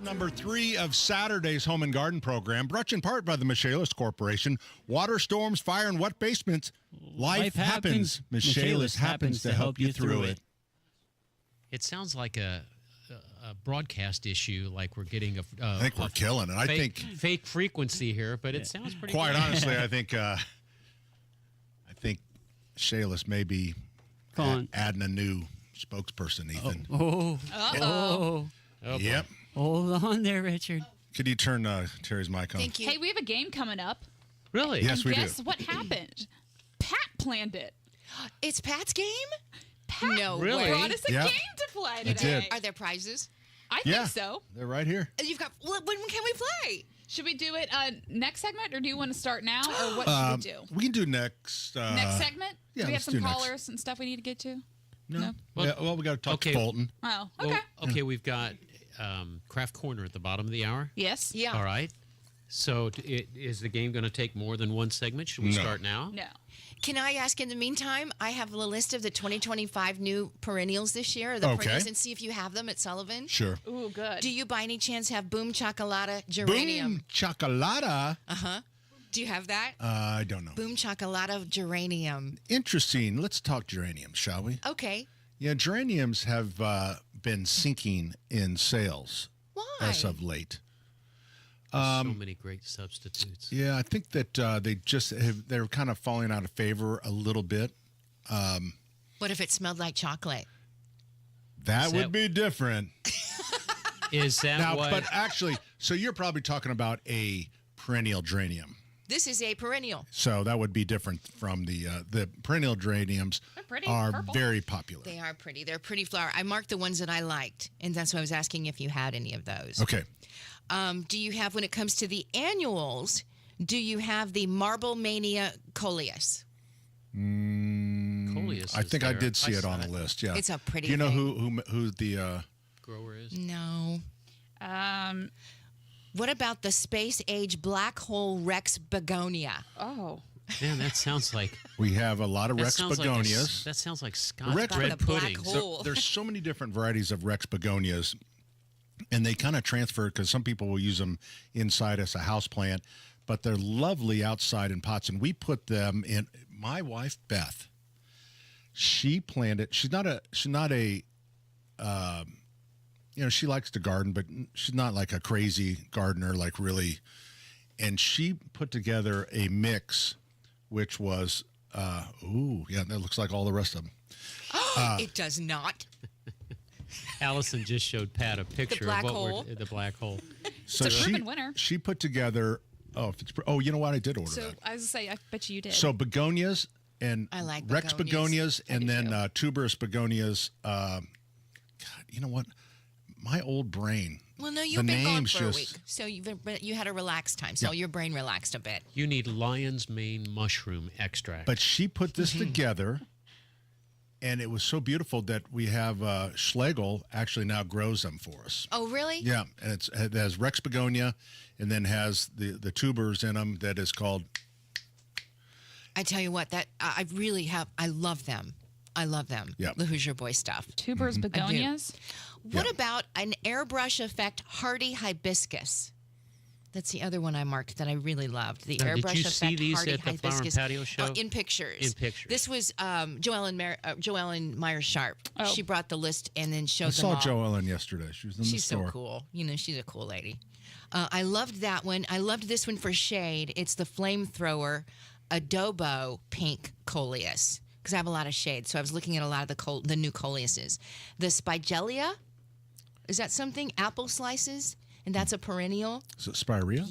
Number 3 of Saturday's Home and Garden program, brought in part by the Michaelis Corporation. Water, storms, fire, and wet basements. Life happens. Michaelis happens to help you through it. It sounds like a broadcast issue, like we're getting I think we're killing it. I think fake frequency here, but it sounds pretty quite good. honestly, I think Michaelis may be adding a new spokesperson, Ethan. Oh. Yep. Hold on there, Richard. Could you turn Terry's mic on? Thank you. Hey, we have a game coming up. Really? Yes, we do. Guess what happened? Pat planned it. It's Pat's game? Pat No Really? way. brought us a Yeah. game to play It today. did. Are there prizes? I Yeah. think so. They're right here. You've got. When can we play? Should we do it next segment, or do you want to start now, or what should we do? We can do next. Next segment? yeah, do we have let's some do next. callers and stuff we need to get to? No. Well, Well, we got to talk okay. to Fulton. Oh, okay. Well, okay, we've got Craft Corner at the bottom of the hour. Yes. Yeah. All right. So is the game going to take more than one segment? Should we No. start now? No. Can I ask in the meantime? I have a list of the 2025 new perennials this year, or the Okay. perennials, and see if you have them at Sullivan. Sure. Ooh, good. Do you by any chance have Boom Chocolata Geranium? Boom Chocolata. Do you have that? I don't know. Boom Chocolata Geranium. Interesting. Let's talk geraniums, shall we? Okay. Yeah, geraniums have been sinking in sales Why? as of late. So many great substitutes. Yeah, I think that they're kind of falling out of favor a little bit. What if it smelled like chocolate? That Is would that- be different. Is that Now, what? but actually, so you're probably talking about a perennial geranium. This is a perennial. So that would be different from the perennial geraniums. They're pretty. Are Purple. very popular. They are pretty. They're pretty flower. I marked the ones that I liked, and that's why I was asking if you had any of those. Okay. Do you have, when it comes to the annuals, do you have the Marble Mania Coleus? Coleus I is think I there. did see I it saw on the it. list. Yeah. It's a pretty Do you know thing. who the Grower is? No. Um. What about the space age black hole Rex begonia? Oh. Man, that sounds like we have a lot of that Rex sounds begonias. That sounds like Scotch Rex bread the black pudding. hole. There's so many different varieties of Rex begonias, and they kind of transfer because some people will use them inside as a house plant, but they're lovely outside in pots. And we put them in. My wife Beth, she planted. She's not a. She likes to garden, but she's not like a crazy gardener, like really. And she put together a mix, which was, that looks like all the rest of them. It does not. Allison just showed Pat a picture black of what hole. the black hole. So It's a proven winner. she put together. You know what? I did order So that. I was gonna say, I bet you did. So begonias and I like Rex begonias, begonias. and then tuberous begonias. God, you know what? My old brain. Well, no, the you've been gone names for a just- week, so you had a relaxed time, so Yeah. your brain relaxed a bit. You need lion's mane mushroom extract. But she put this together, and it was so beautiful that we have Schlegel actually now grows them for us. Oh, really? Yeah, and it has Rex begonia, and then has the tubers in them that is called. I tell you what, that I really have. I love them. I love them. Yeah. The Hoosier Boy stuff. Tubers begonias. What about an airbrush effect hardy hibiscus? That's the other one I marked that I really loved. The Now, did airbrush you effect see these hardy at the Flower and hibiscus. Patio show? In pictures. In pictures. This was Joellen Myers Sharp. Oh. She brought the list and then showed I them saw all. Joellen yesterday. She was in the She's store. so cool. She's a cool lady. I loved that one. I loved this one for shade. It's the flamethrower adobo pink coleus because I have a lot of shade. So I was looking at a lot of the new coleuses. The spigelia, is that something? Apple slices, and that's a perennial. Is it spirea?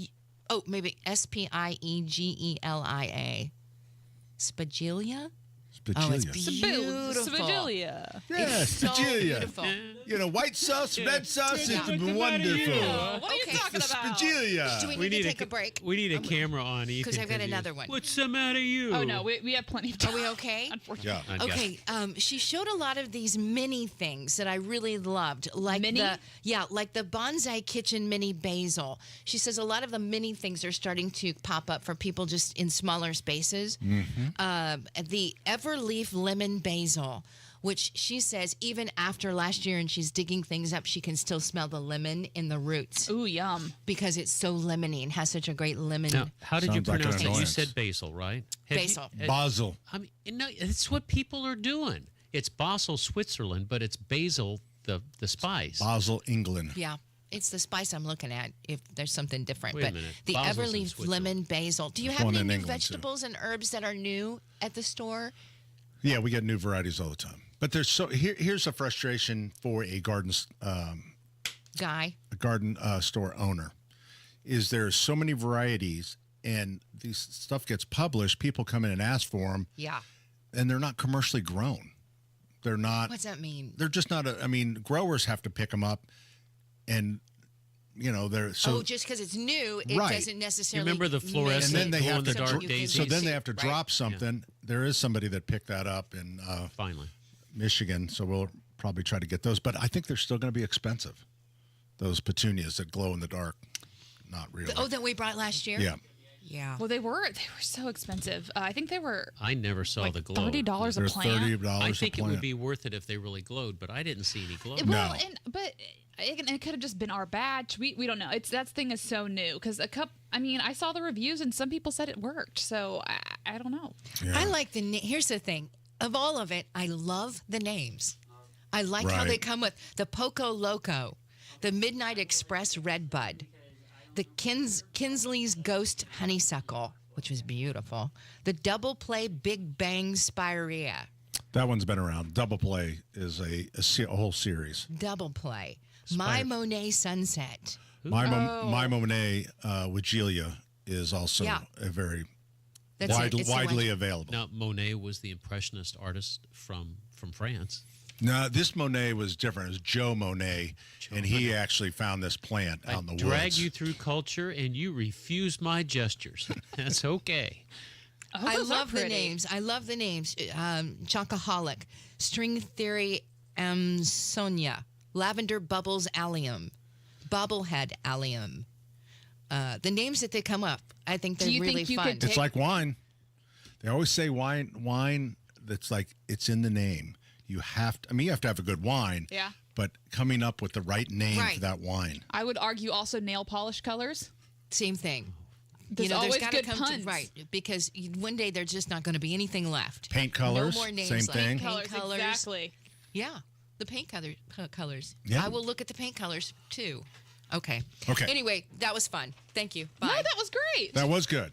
Oh, maybe Spiegelia. Spigelia? Oh, it's Spigelia. beautiful. Spigelia. Yeah, It's so spigelia. beautiful. White sauce, red sauce, Yeah. it's wonderful. What are you talking The about? spigelia. Do we need to take a break? We need a camera on Ethan. Because I've got another one. What's the matter, you? Oh no, we have plenty of time. Are we okay? Unfortunately. Yeah. Okay, she showed a lot of these mini things that I really loved, like Mini? like the bonsai kitchen mini basil. She says a lot of the mini things are starting to pop up for people just in smaller spaces. The Everleaf lemon basil which she says even after last year and she's digging things up, she can still smell the lemon in the roots. Ooh, yum. Because it's so lemony and has such a great lemon. Now, how did you Sounds like pronounce an it? You annoyance. said basil, right? Basil. Basel. I mean, no, it's what people are doing. It's Basel, Switzerland, but it's basil, the spice. Basel, England. Yeah. It's the spice I'm looking at if there's something different. Wait a but minute. the Basil's in Everleaf Switzerland. lemon basil. Do you There's have one any in new England, too. vegetables and herbs that are new at the store? Yeah, we get new varieties all the time. But there's here's a frustration for a garden store owner is there's so many varieties and these stuff gets published, people come in and ask for them. Yeah. And they're not commercially grown. They're not. What's that mean? They're just not. Growers have to pick them up, and they're so. Oh, just because it's new, it Right. doesn't necessarily. Remember the make fluorescent and then they have to. glow-in-the-dark you daisies? So then they have to Right. drop something. There is somebody that picked that up in Finally. Michigan, so we'll probably try to get those. But I think they're still going to be expensive. Those petunias that glow in the dark, not really. Oh, that we brought last year? Yeah. Yeah. Well, they were so expensive. I think they were I never saw like the glow. $30 a They're plant. $30 I a think it plant. would be worth it if they really glowed, but I didn't see any glow. Well, but it could have just been our batch. We don't know. That thing is so new because I saw the reviews and some people said it worked. So I don't know. Yeah. I like here's the thing. Of all of it, I love the names. I like how Right. they come with the Poco Loco, the Midnight Express Redbud, the Kinsley's Ghost Honeysuckle, which was beautiful, the Double Play Big Bang Spirea. That one's been around. Double Play is a whole series. Double Play. My Monet Sunset. My Monet Wigelia is also a very widely available. Now, Monet was the Impressionist artist from France. No, this Monet was different. It was Joe Monet, and he actually found this plant out in the woods. Drag you through culture, and you refuse my gestures. That's okay. I love the names. Chocoholic, String Theory Sonia, Lavender Bubbles Allium, Bobblehead Allium. The names that they come up, I think they're really fun. It's like wine. They always say wine that's like it's in the name. You have to have a good wine. Yeah. But coming up with the right name Right. for that wine. I would argue also nail polish colors. Same thing. There's always gotta good come puns. right, because one day there's just not going to be anything left. Paint colors, No more names same like thing. Paint colors. Exactly. Yeah, the paint colors. Yeah. I will look at the paint colors too. Okay. Okay. Anyway, that was fun. Thank you. Bye. No, that was great. That was good.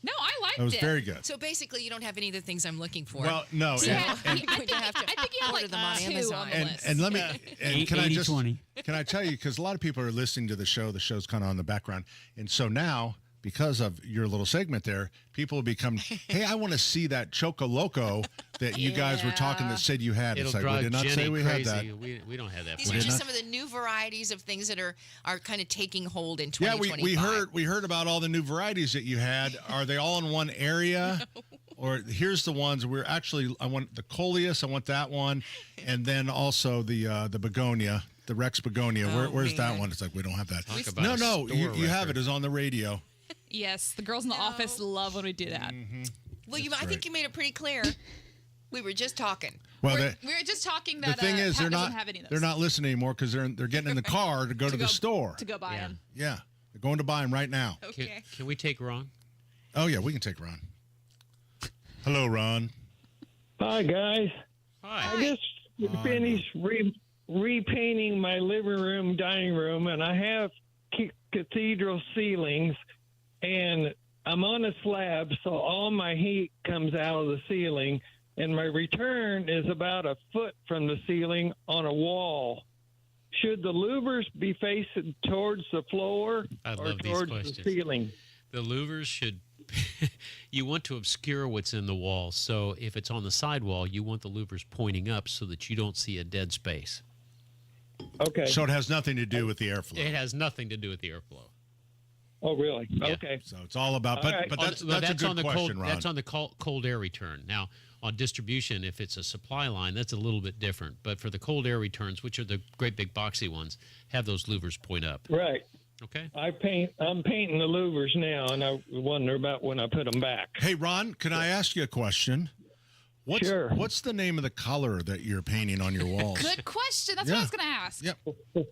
No, I liked it. That was very good. So basically, you don't have any of the things I'm looking for. Well, no. Yeah, and- I think you have order them on like two Amazon. on the And, list. and let me, and can I 80-20. can I tell you, because a lot of people are listening to the show's kind of on the background. And so now, because of your little segment there, people will become, hey, I want to see that Choco Loco that you guys were talking that said you had. It'll It's like, drive we did not Jenny say we crazy. had that. We don't have that. These are just some of the new varieties of things that are kind of taking hold in Yeah, 2025. we heard about all the new varieties that you had. Are they all in one area? Or here's the ones I want the coleus, I want that one, and then also the begonia, the Rex begonia. Where's that one? It's like we don't have that. Talk about No, a no, store you have record. it. It's on the radio. Yes, the girls in the office love when we do that. Well, I think you made it pretty clear. We were just talking. Well, We were just talking the that thing is, Pat they're doesn't not have any of those. they're not listening anymore because they're getting in the car to go to the store. to go buy them. Yeah, they're going to buy them right now. Okay. Can we take Ron? Oh yeah, we can take Ron. Hello, Ron. Hi, guys. Hi. I just finished repainting my living room, dining room, and I have cathedral ceilings, and I'm on a slab, so all my heat comes out of the ceiling, and my return is about a foot from the ceiling on a wall. Should the louvers be facing towards the floor I or love these towards the questions. ceiling? The louvers should. You want to obscure what's in the wall. So if it's on the sidewall, you want the louvers pointing up so that you don't see a dead space. Okay. So it has nothing to do with the airflow. It has nothing to do with the airflow. Oh, really? Yeah. Okay. So it's all about. All right. But that's a good on the question, cold. Ron. That's on the cold air return. Now, on distribution, if it's a supply line, that's a little bit different. But for the cold air returns, which are the great big boxy ones, have those louvers point up. Right. Okay. I'm painting the louvers now, and I wonder about when I put them back. Hey, Ron, can I ask you a question? What's the name of the color that you're painting on your walls? Good question. That's what I was going to ask. Yep. Do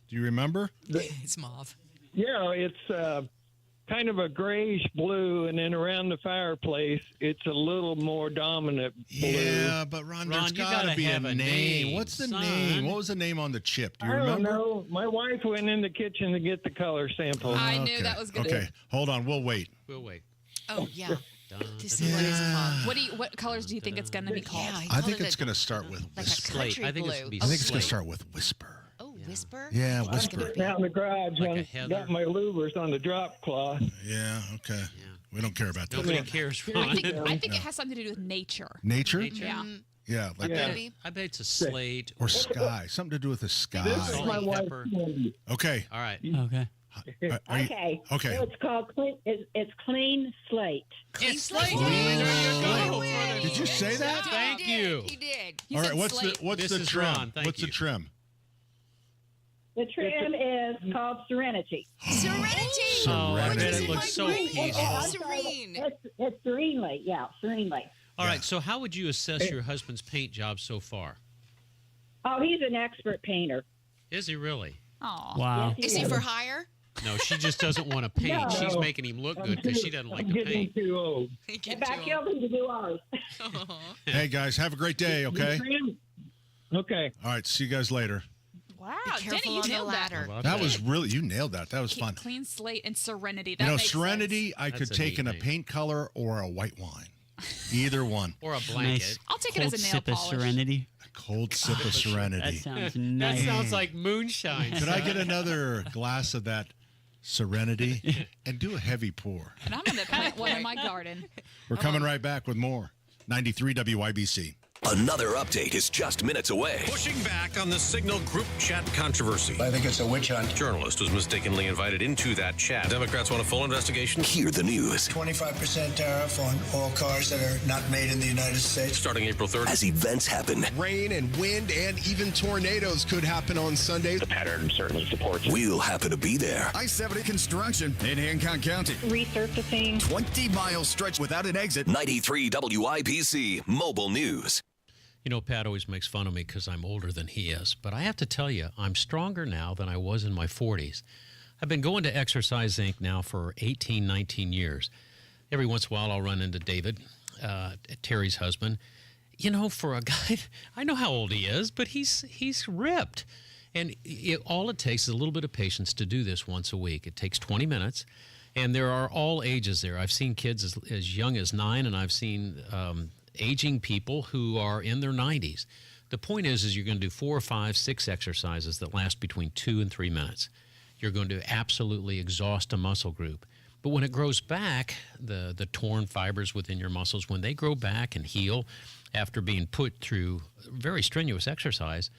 you remember? It's mauve. Yeah, it's kind of a grayish blue, and then around the fireplace, it's a little more dominant blue. Yeah, but Ron, there's got to be a name. What's the name? What was the name on the chip? Do you remember? I don't know. My wife went in the kitchen to get the color sample. I knew that was going to Okay, hold on. We'll wait. We'll wait. Oh, yeah. To see what it's called. What colors do you think it's going to be called? I think it's going to start with like whisper. a country I think blue. it's I think it's going to start with whisper. Oh, whisper? Yeah, I'm whisper. sitting out in the garage Like and got my louvers on the drop cloth. Yeah, okay. We don't care about that. Nobody cares, Ron. I think it has something to do with nature. Nature? Yeah. Yeah, like that. I bet it's a slate Or sky. Something to do with the sky. This is my wife's candy. Okay. All right. Okay. Okay. Okay. It's called it's clean slate. Clean slate. Did you say that? Thank you. He did. All right, what's the Mrs. trim? Ron, thank What's you. the trim? The trim is called Serenity. Serenity. Oh, I bet it Serenity. looks so I'm peaceful. sorry, Serene. It's serenely, serenely. All right, so how would you assess your husband's paint job so far? Oh, he's an expert painter. Is he really? Oh. Wow. Yes, Is he for hire? No, she just doesn't want to paint. No. She's making him look good because she doesn't like I'm to getting paint. too old. In fact, he'll need to do ours. Hey, guys, have a great day, okay? Okay. All right, see you guys later. Wow. Careful Denny, you on the nailed that. ladder. That was really, you nailed that. That was fun. Clean slate and serenity. That You know, makes Serenity, sense. I That's could a take neat in a name. paint color or a white wine. Either one. Or a Nice. blanket. I'll take it Cold as a nail sip of polish. Serenity. A cold sip of Serenity. That sounds That nice. sounds like moonshine. Could I get another glass of that Serenity and do a heavy pour? And I'm going to plant one in my garden. We're coming right back with more. 93 WIBC. Another update is just minutes away. Pushing back on the Signal group chat controversy. I think it's a witch hunt. Journalist was mistakenly invited into that chat. Democrats want a full investigation. Hear the news 25% tariff on all cars that are not made in the United States. Starting April 3rd. as events happen. Rain and wind and even tornadoes could happen on Sunday. The pattern certainly supports it. We'll happen to be there. I-70 construction in Hancock County. Resurfacing. 20-mile stretch without an exit. 93 WIBC Mobile News. You know, Pat always makes fun of me because I'm older than he is. But I have to tell you, I'm stronger now than I was in my 40s. I've been going to Exercise Inc. now for 18, 19 years. Every once in a while, I'll run into David, Terry's husband. You know, for a guy, I know how old he is, but he's ripped. And all it takes is a little bit of patience to do this once a week. It takes 20 minutes. And there are all ages there. I've seen kids as young as 9, and I've seen aging people who are in their 90s. The point is you're going to do 4 or 5, 6 exercises that last between 2 and 3 minutes. You're going to absolutely exhaust a muscle group. But when it grows back, the torn fibers within your muscles, when they grow back and heal after being put through very strenuous exercise,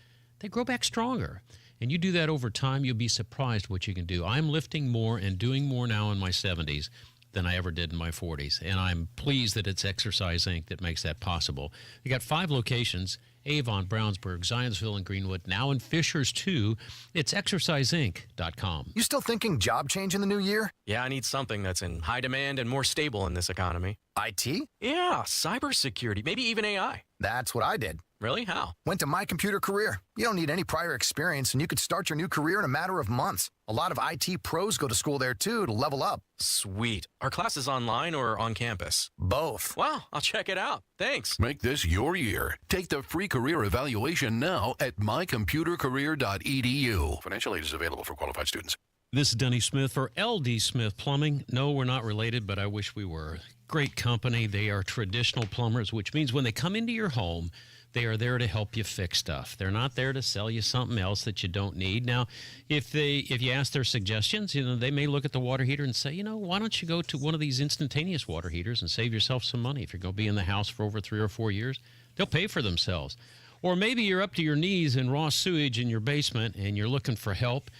they grow back stronger. And you do that over time, you'll be surprised what you can do. I'm lifting more and doing more now in my 70s than I ever did in my 40s. And I'm pleased that it's Exercise Inc. that makes that possible. We got 5 locations, Avon, Brownsburg, Zionsville, and Greenwood, now in Fishers, too. It's exerciseinc.com. You still thinking job change in the new year? Yeah, I need something that's in high demand and more stable in this economy. IT? Yeah, cybersecurity, maybe even AI. That's what I did. Really? How? Went to My Computer Career. You don't need any prior experience, and you could start your new career in a matter of months. A lot of IT pros go to school there, too, to level up. Sweet. Are classes online or on campus? Both. Wow, I'll check it out. Thanks. Make this your year. Take the free career evaluation now at mycomputercareer.edu. Financial aid is available for qualified students. This is Denny Smith for LD Smith Plumbing. No, we're not related, but I wish we were. Great company. They are traditional plumbers, which means when they come into your home, they are there to help you fix stuff. They're not there to sell you something else that you don't need. Now, if you ask their suggestions, they may look at the water heater and say, why don't you go to one of these instantaneous water heaters and save yourself some money? If you're going to be in the house for over 3 or 4 years, they'll pay for themselves. Or maybe you're up to your knees in raw sewage in your basement and you're looking for help.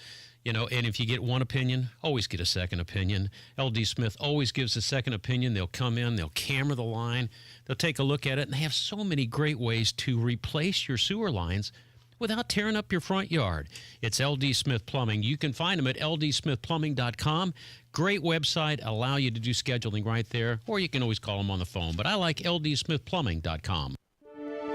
And if you get one opinion, always get a second opinion. LD Smith always gives a second opinion. They'll come in, they'll camera the line, they'll take a look at it, and they have so many great ways to replace your sewer lines without tearing up your front yard. It's LD Smith Plumbing. You can find them at ldsmithplumbing.com. Great website, allow you to do scheduling right there, or you can always call them on the phone. But I like ldsmithplumbing.com.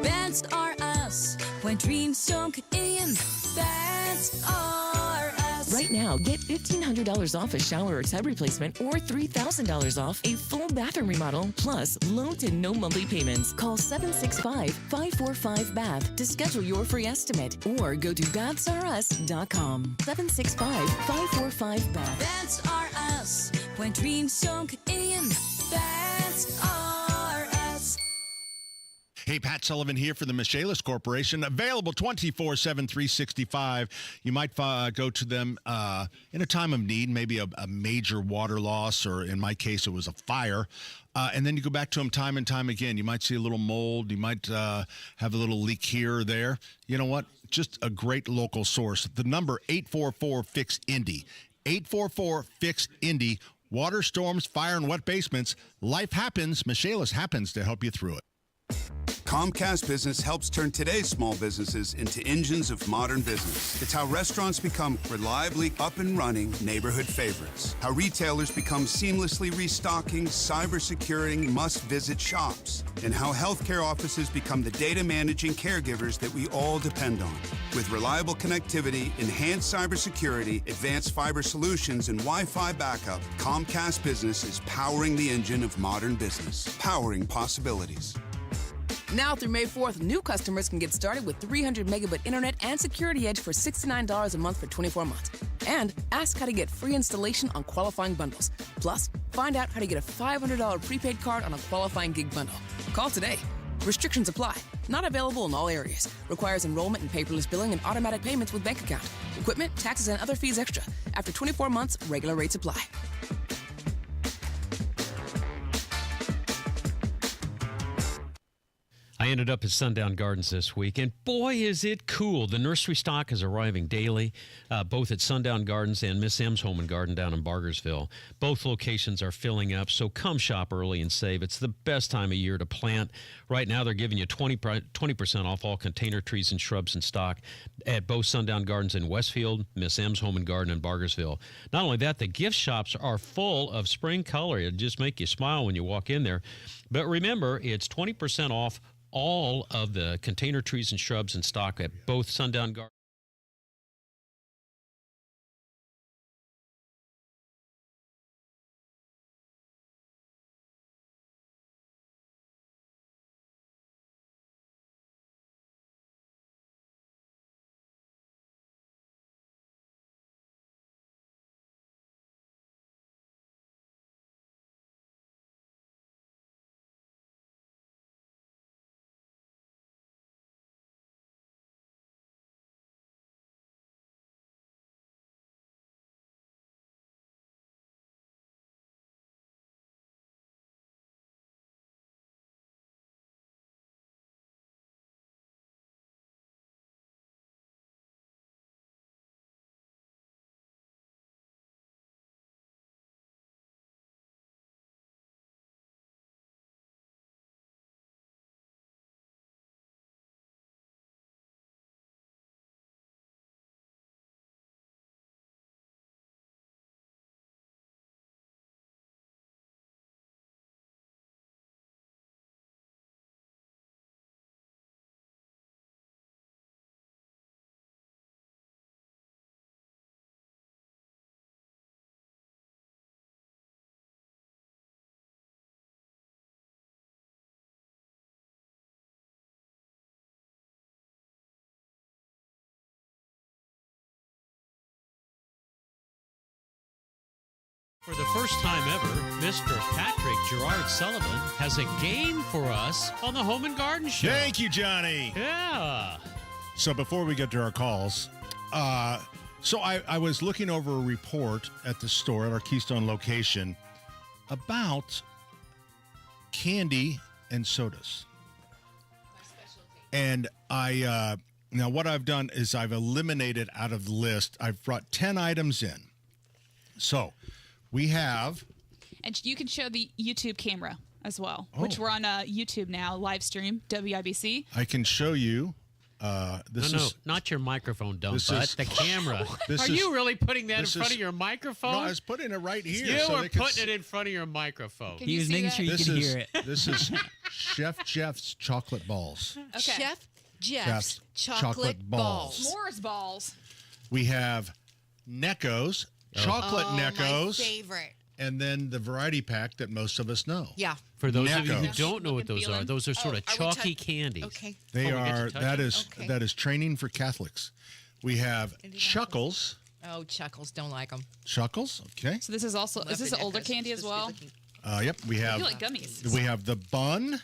That's are us. When dreams don't get in, that's are us. Right now, get $1,500 off a shower or tub replacement or $3,000 off a full bathroom remodel, plus low to no monthly payments. Call 765-545-BATH to schedule your free estimate or go to that'sareus.com. 765-545-BATH. That's are us. When dreams don't get in, that's are us. Hey, Pat Sullivan here for the Michaelis Corporation. Available 24/7, 365. You might go to them in a time of need, maybe a major water loss, or in my case, it was a fire. And then you go back to them time and time again. You might see a little mold. You might have a little leak here or there. You know what? Just a great local source. The number 844-FIX-INDY. 844-FIX-INDY. Water, storms, fire, and wet basements. Life happens. Michaelis happens to help you through it. Comcast Business helps turn today's small businesses into engines of modern business. It's how restaurants become reliably up and running neighborhood favorites. How retailers become seamlessly restocking, cyber-securing, must-visit shops. And how healthcare offices become the data managing caregivers that we all depend on. With reliable connectivity, enhanced cybersecurity, advanced fiber solutions, and Wi-Fi backup, Comcast Business is powering the engine of modern business. Powering possibilities. Now through May 4th, new customers can get started with 300 megabit internet and Security Edge for $69 a month for 24 months. And ask how to get free installation on qualifying bundles. Plus, find out how to get a $500 prepaid card on a qualifying gig bundle. Call today. Restrictions apply. Not available in all areas. Requires enrollment in paperless billing and automatic payments with bank account. Equipment, taxes, and other fees extra. After 24 months, regular rates apply. I ended up at Sundown Gardens this week, and boy, is it cool. The nursery stock is arriving daily, both at Sundown Gardens and Miss M's Home and Garden down in Bargersville. Both locations are filling up, so come shop early and save. It's the best time of year to plant. Right now, they're giving you 20% off all container trees and shrubs in stock at both Sundown Gardens in Westfield, Miss M's Home and Garden in Bargersville. Not only that, the gift shops are full of spring color. It'll just make you smile when you walk in there. But remember, it's 20% off all of the container trees and shrubs in stock at both Sundown Gardens. For the first time ever, Mr. Patrick Gerard Sullivan has a game for us on the Home and Garden Show. Thank you, Johnny. Yeah. So before we get to our calls, I was looking over a report at the store at our Keystone location about candy and sodas. And now what I've done is I've eliminated out of the list. I've brought 10 items in. So we have. And you can show the YouTube camera as well, which we're on YouTube now, live stream, WIBC. I can show you This no, is not your microphone, dumb this butt. is- The camera. This Are is- you really putting that in this front is- of your microphone? No, I was putting it right here. You so were they could putting it in front of your microphone. Can He you was see making that? sure you This could is hear it. this is Chef Jeff's chocolate balls. Okay. Chef Jeff's chocolate balls. S'mores balls. We have Neckos, chocolate Oh, Neckos, my favorite. and then the variety pack that most of us know. Yeah. For those of you who Neckos. don't know what Look and those feel are, them. those are sort of are we chalky touch- candies. Okay. They Oh, we get to are touch that it? is Okay. that is training for Catholics. We have Chuckles. Oh, Chuckles. Don't like them. Chuckles, okay. So this is also, is this an older candy as well? Yep, we I have feel like gummies. we have the bun.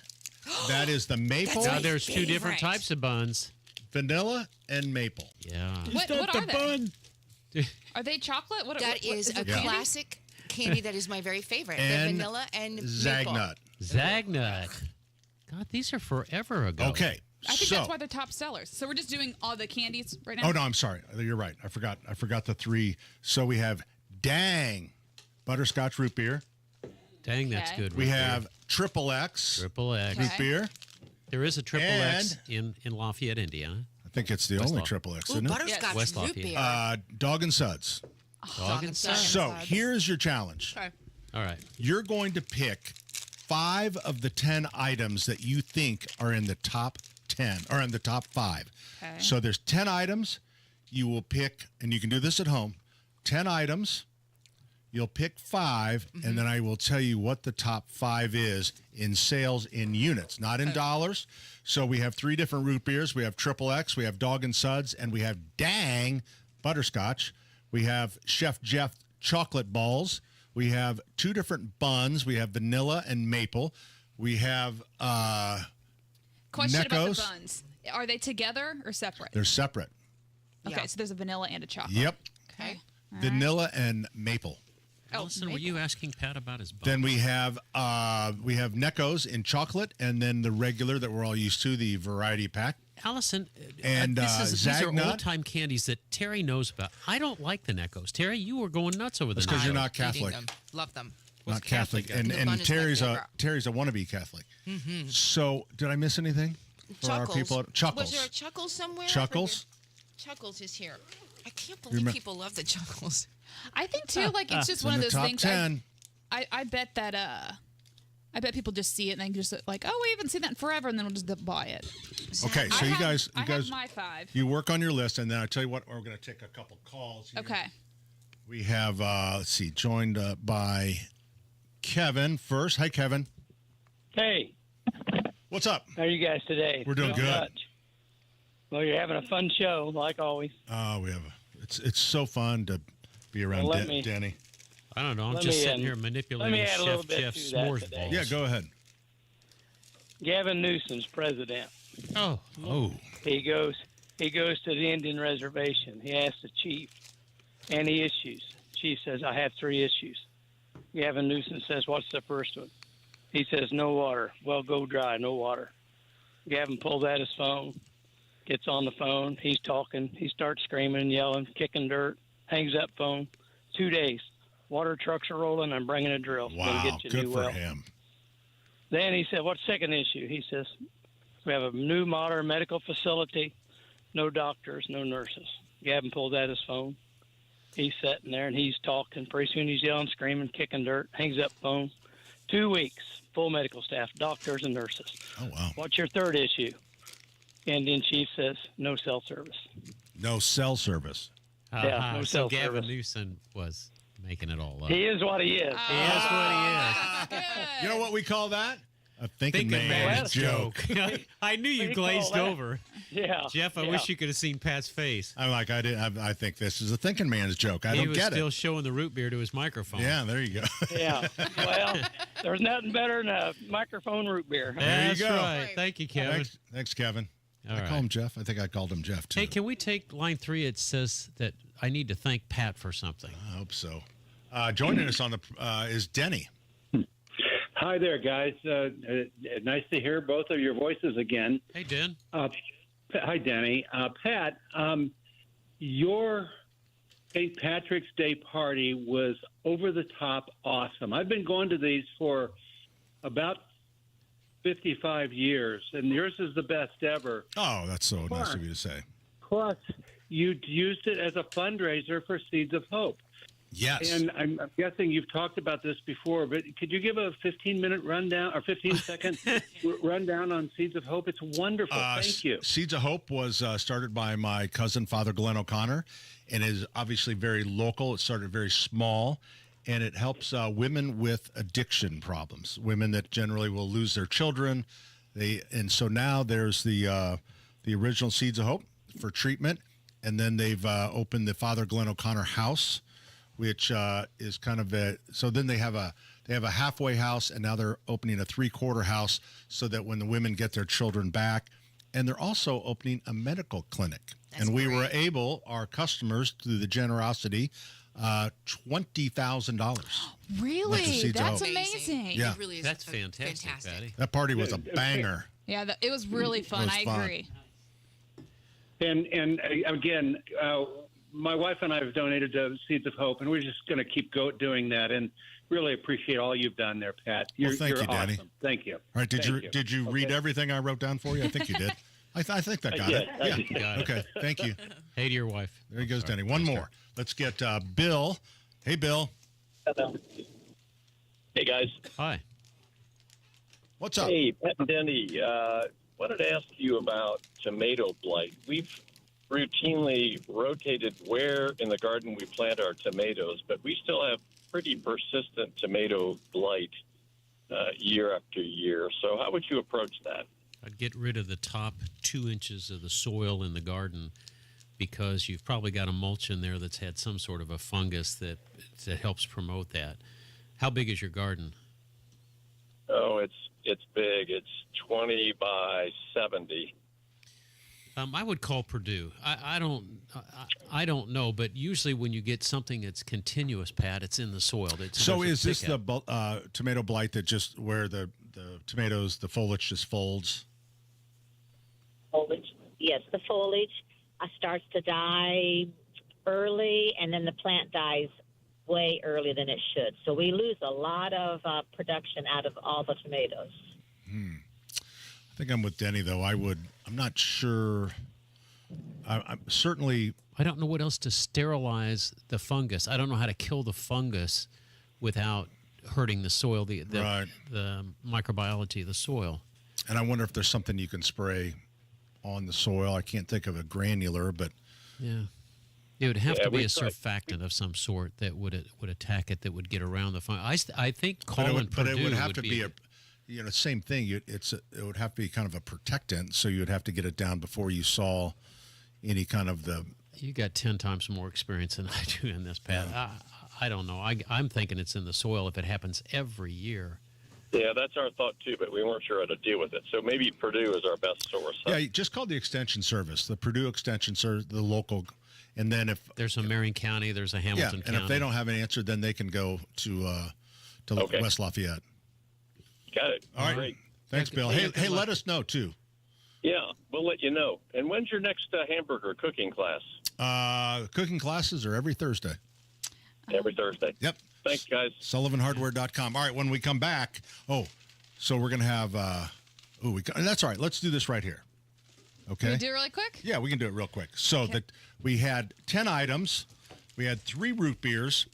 That is the maple, Now there's two different favorite. types of buns. vanilla, and maple. Yeah. What are they? Are they chocolate? What That is a it candy? classic candy that is my very favorite. And the vanilla and Zagnut. Zagnut. God, these are forever ago. Okay. I think so, that's why they're top sellers. So we're just doing all the candies right now? Oh no, I'm sorry. You're right. I forgot the three. So we have Dang butterscotch root beer. Dang, that's Okay. good. We root have beer. Triple X Triple X. root Okay. beer. There is a Triple X And- in Lafayette, Indiana. I think it's the West only Lafayette. Triple X, Ooh, isn't it? butterscotch West root Lafayette. beer. Dog and Suds. Dog and Suds. So here's your challenge. Okay. All right. You're going to pick 5 of the 10 items that you think are in the top 10 or in the top 5. Okay. So there's 10 items. You will pick, and you can do this at home, 10 items. You'll pick 5, and then I will tell you what the top 5 is in sales in units, not in dollars. So we have 3 different root beers. We have Triple X, we have Dog and Suds, and we have Dang butterscotch. We have Chef Jeff chocolate balls. We have 2 different buns. We have vanilla and maple. We have Question about the Neckos. buns. Are they together or separate? They're separate. Okay, Yeah. so there's a vanilla and a chocolate. Yep. Okay. Vanilla and maple. Allison, were maple. you asking Pat about his buns? Then we have Neckos in chocolate, and then the regular that we're all used to, the variety pack. Allison, And, these are Zagnut. old-time candies that Terry knows about. I don't like the Neckos. Terry, you were going nuts over the That's because you're Neckos. not Eating Catholic. them. Love them. Not Catholic. And, The bun and is my Terry's favorite. a wannabe Catholic. So did I miss anything for our Chuckles. people? Chuckles. Was there a Chuckles somewhere? Chuckles? Chuckles is here. I can't Remember- believe people love the Chuckles. I think too, like it's just It's one in of the those top things. 10. I bet that I bet people just see it and then just like, oh, we haven't seen that in forever, and then we'll just buy it. Okay, so I you have- guys, I have my 5. you work on your list, and then I tell you what, we're going to take a couple calls here. Okay. We have, let's see, joined by Kevin first. Hi, Kevin. Hey, What's up? how are you guys today? We're doing Not good. much. Well, you're having a fun show, like always. It's so fun to be around Well, let me- Danny. I don't know. I'm Let just me, sitting here let manipulating me add a little Chef bit Jeff's to that s'mores today. balls. Yeah, go ahead. Gavin Newsom's president. Oh. He goes to the Indian reservation. He asks the chief, any issues? Chief says, I have 3 issues. Gavin Newsom says, what's the first one? He says, no water. Well, go dry, no water. Gavin pulls out his phone, gets on the phone. He's talking. He starts screaming and yelling, kicking dirt, hangs up phone. 2 days. Water trucks are rolling. I'm bringing a drill. Gonna Wow, get you a good new for well. him. Then he said, what's the second issue? He says, we have a new modern medical facility, no doctors, no nurses. Gavin pulled out his phone. He's sitting there, and he's talking. Pretty soon he's yelling, screaming, kicking dirt, hangs up phone. 2 weeks, full medical staff, doctors and nurses. Oh, wow. What's your third issue? Indian chief says, no cell service. No cell service. Yeah, no so cell Gavin service. Newsom was making it all up. He is what he is. He is what he is. You know what we call that? A thinking Thinking man man joke. I knew you What do you call glazed that? over. Yeah. Jeff, I yeah. wish you could have seen Pat's face. I'm like, I think this is a thinking man's joke. I he don't was get still it. showing the root beer to his microphone. Yeah, there you go. Yeah. Well, there's nothing better than a microphone root beer. There you That's go. right. Thank you, Kevin. Thanks, Kevin. All I right. call him Jeff. I think I called him Jeff, too. Hey, can we take line 3? It says that I need to thank Pat for something. I hope so. Joining us on the is Denny. Hi there, guys. Nice to hear both of your voices again. Hey, Den. Hi, Danny. Pat, your St. Patrick's Day party was over the top awesome. I've been going to these for about 55 years, and yours is the best ever. Oh, that's so nice of you to say. Plus, you used it as a fundraiser for Seeds of Hope. Yes. And I'm guessing you've talked about this before, but could you give a 15-minute rundown or 15-second rundown on Seeds of Hope? It's wonderful. Thank you. Seeds of Hope was started by my cousin, Father Glenn O'Connor, and is obviously very local. It started very small, and it helps women with addiction problems, women that generally will lose their children. And so now there's the original Seeds of Hope for treatment, and then they've opened the Father Glenn O'Connor House, which is kind of so then they have a halfway house, and now they're opening a 3/4 house so that when the women get their children back, and they're also opening a medical clinic. And we were able, our customers, through the generosity, $20,000. Really? That's amazing. Yeah. It really is That's fantastic, Patty. That party was a banger. Yeah, it was really fun. I agree. And again, my wife and I have donated to Seeds of Hope, and we're just going to keep doing that. And really appreciate all you've done there, Pat. You're Thank you, awesome. Danny. Thank you. All right, did you read everything I wrote down for you? I think you did. I think that got it. I Yeah. did. Got it. Okay. Thank you. Hey to your wife. There he goes, Danny. One more. Let's get Bill. Hey, Bill. Hey, guys. Hi. What's up? Hey, Pat and Denny. Wanted to ask you about tomato blight. We've routinely rotated where in the garden we plant our tomatoes, but we still have pretty persistent tomato blight year after year. So how would you approach that? I'd get rid of the top 2 inches of the soil in the garden because you've probably got a mulch in there that's had some sort of a fungus that helps promote that. How big is your garden? Oh, it's big. It's 20 by 70. I would call Purdue. I don't know, but usually when you get something that's continuous, Pat, it's in the soil. So is this the tomato blight that just where the tomatoes, the foliage just folds? Foliage. Yes, the foliage starts to die early, and then the plant dies way earlier than it should. So we lose a lot of production out of all the tomatoes. I think I'm with Denny, though. I'm not sure. I'm certainly. I don't know what else to sterilize the fungus. I don't know how to kill the fungus without hurting the soil, the microbiology of the soil. And I wonder if there's something you can spray on the soil. I can't think of a granular, but yeah, it would have to be a surfactant of some sort that would attack it, that would get around the fungus. I think calling Purdue it would have to be a same thing. It would have to be kind of a protectant, so you would have to get it down before you saw any kind of the. You got 10 times more experience than I do in this, Pat. Yeah. I don't know. I'm thinking it's in the soil if it happens every year. Yeah, that's our thought too, but we weren't sure how to deal with it. So maybe Purdue is our best source. Yeah, just call the Extension Service, the Purdue Extension Service, the local. And then if there's a Marion County, there's a Hamilton County. And if they don't have an answer, then they can go to West Lafayette. Got it. All right. Great. Thanks, Bill. Hey, let us know too. Yeah, we'll let you know. And when's your next hamburger cooking class? Cooking classes are every Thursday. Every Thursday. Yep. Thanks, guys. SullivanHardware.com. All right, when we come back, so we're going to have, that's all right. Let's do this right here. Okay. Can we do it really quick? Yeah, we can do it real quick. So that we had 10 items. We had 3 root beers.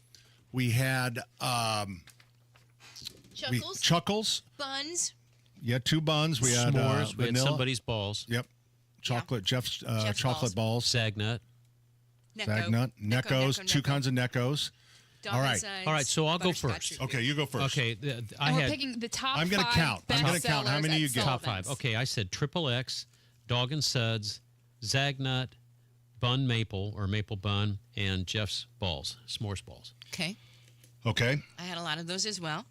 We had Chuckles. Buns. Yeah, 2 buns. We had s'mores. We had vanilla. somebody's balls. Yep. Chocolate. Jeff's chocolate balls. Sagnut. Neckos. 2 kinds of Neckos. All right. So I'll go first. Okay, you go first. Okay, we're picking the top 5. I'm going to count. How many you get. Top 5. Okay, I said XXX, Dog and Suds, Zagnut, Bun Maple or Maple Bun, and Jeff's balls, s'mores balls. Okay. I had a lot of those as well.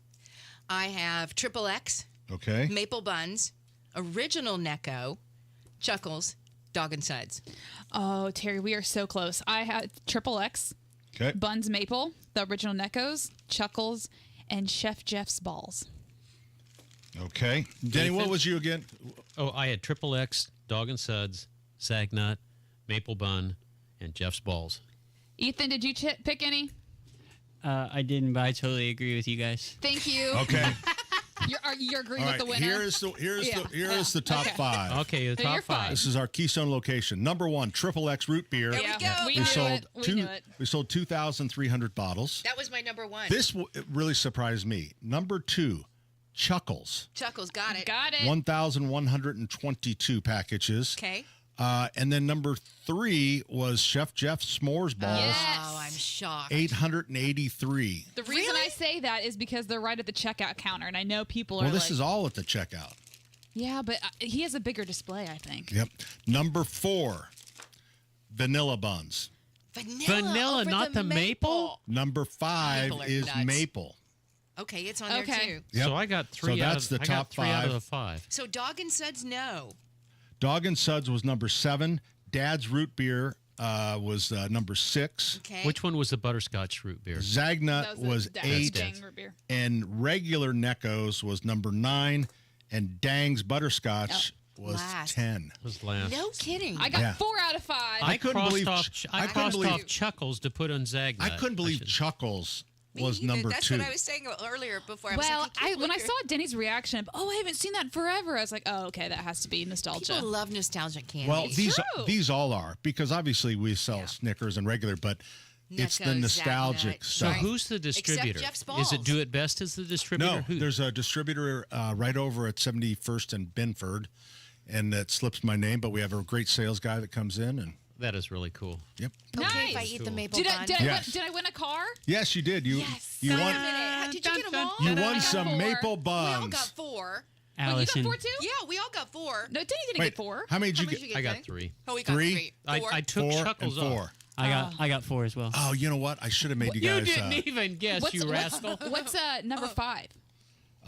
I have XXX. Okay. Maple Buns, Original Necco, Chuckles, Dog and Suds. Oh, Terry, we are so close. I had XXX. Okay. Buns Maple, the Original Neckos, Chuckles, and Chef Jeff's balls. Okay. Danny, what was you again? Oh, I had XXX, Dog and Suds, Zagnut, Maple Bun, and Jeff's balls. Ethan, did you pick any? I didn't, but I totally agree with you guys. Thank you. Okay. You're agreeing All with right, the winner? here's the top Okay. five. Okay, the top you're fine. five. This is our Keystone location. Number one, Triple X Root Beer. There we go. We We knew sold it. We knew it. We sold 2,300 bottles. That was my number one. This it really surprised me. Number two, Chuckles. Chuckles, got it. 1,122 packages. Okay. And then number three was Chef Jeff's S'mores Balls. Oh, I'm shocked. 883. The reason I say that is because they're right at the checkout counter, and I know people are Well, this like, is all at the checkout. yeah, but he has a bigger display, I think. Yep. Number four, Vanilla Buns. Vanilla, over not the maple? Number five Maple are is nuts. Maple. Okay, it's on there too. Yep. So I got three. So out that's of, the I got top three out of five. the five. So Dog and Suds, no. Dog and Suds was number 7. Dad's Root Beer was number 6. Okay. Which one was the butterscotch root beer? Zagna was Dad's 8. Dang root beer. And regular Necco's was number 9. And Dang's Butterscotch was Last. 10. Was last. No kidding. I got Yeah. 4 out of 5. I couldn't crossed believe- off. I I couldn't crossed believe- off Chuckles to put on Zagnut. I couldn't believe should- Chuckles Me was neither. number That's 2. what I was saying earlier before. Well, I when I saw Denny's reaction, of, I haven't seen that in forever. I was like, oh, okay, that has to be nostalgia. People love nostalgic candy. Well, true. these all are, because obviously we sell Snickers and regular, but it's the Necco's, nostalgic Zagnut, So stuff. who's the distributor? Jeff's Is Balls. it Do It Best as the distributor? No, Who? there's a distributor right over at 71st and Binford, and that slips my name, but we have a great sales guy that comes in. And That is really cool. Yep. Okay, if I Nice. eat the maple Did I, bun. did, I Yes. win, did I win a car? Yes, you did. You Yes. you Wait a won minute. Did you get them all? you I won got some 4. maple We all buns. got 4. Allison. You got 4 too? Yeah, we all got 4. No, Denny didn't Wait, get 4. how many did How you many get? did you I got Denny? 3. Oh, we got 3? 3. I 4. took 4 Chuckles and 4. off. I got 4 as well. Oh, you know what? I should have made you You guys didn't even guess, you rascal. What's number 5?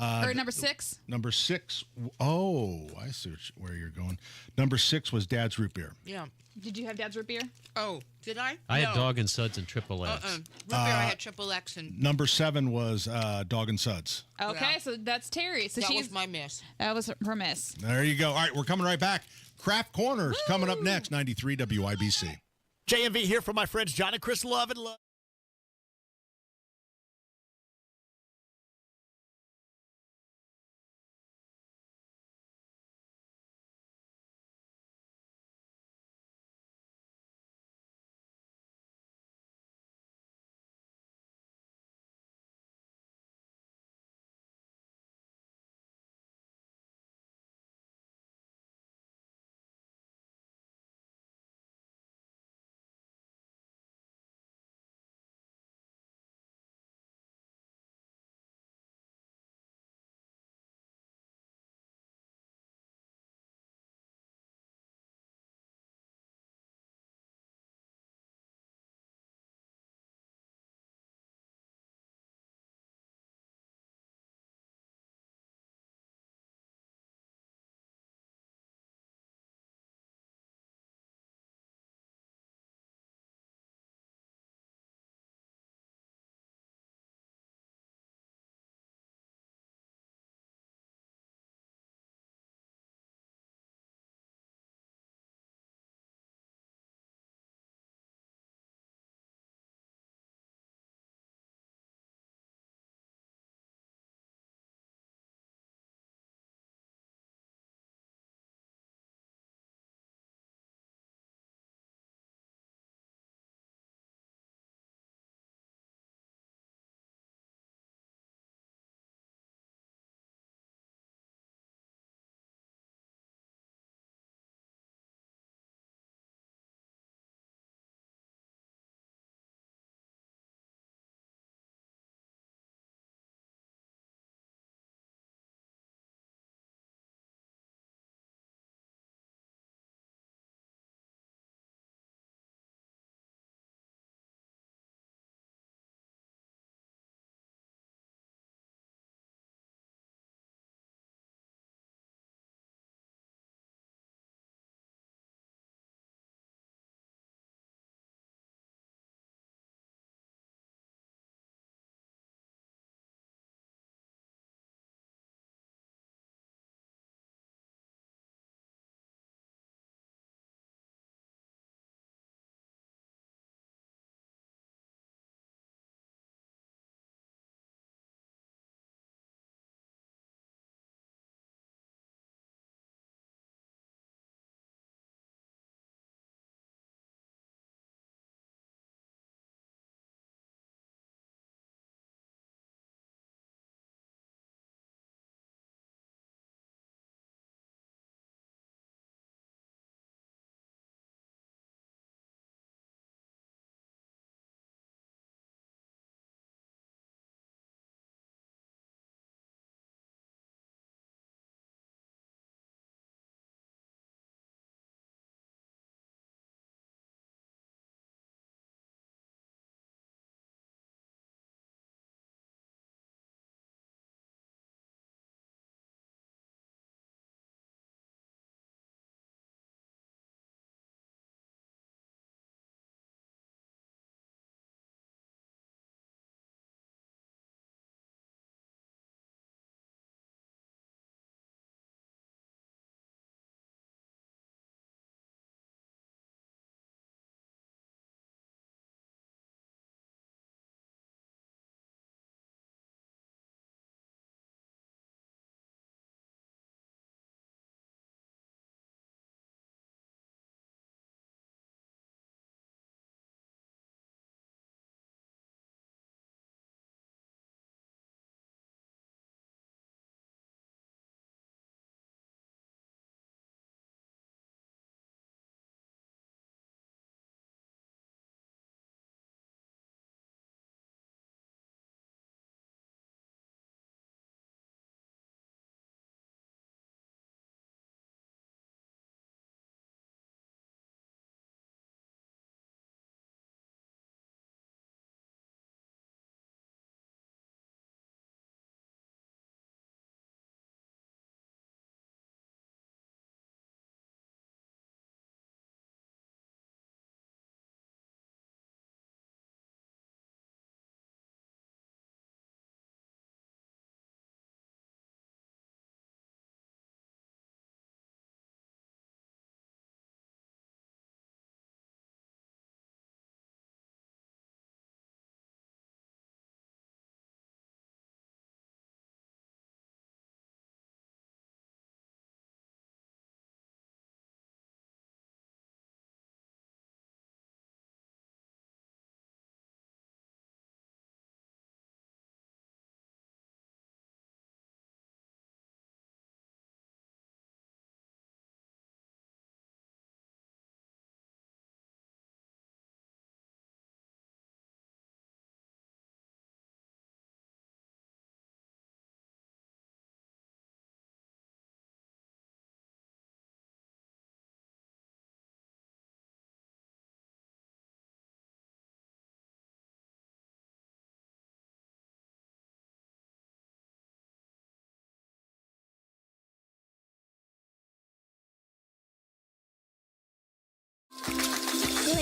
Or number 6? number 6. Oh, I see where you're going. Number 6 was Dad's Root Beer. Yeah. Did you have Dad's root beer? Oh, did I? I no. had Dog and Suds and Triple X. Root beer, I had Triple X and Number 7 was Dog and Suds. Okay, Yeah. so that's Terry. So that she's was my miss. that was her miss. There you go. All right, we're coming right back. Craft Corners coming up next, 93 WIBC. JMV here from my friends John and Chris Love and Love.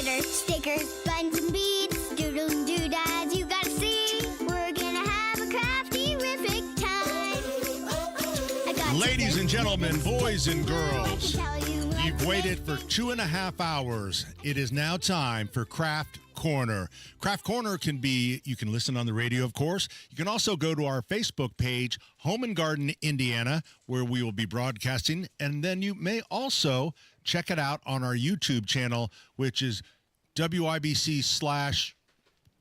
glitter, stickers, buttons, and beads, doodles and doodads, you gotta see. We're gonna have a crafty-rific time. Ladies and gentlemen, boys and girls, you've waited for 2.5 hours. It is now time for Craft Corner. Craft Corner you can listen on the radio, of course. You can also go to our Facebook page, Home and Garden, Indiana, where we will be broadcasting. And then you may also check it out on our YouTube channel, which is WIBC/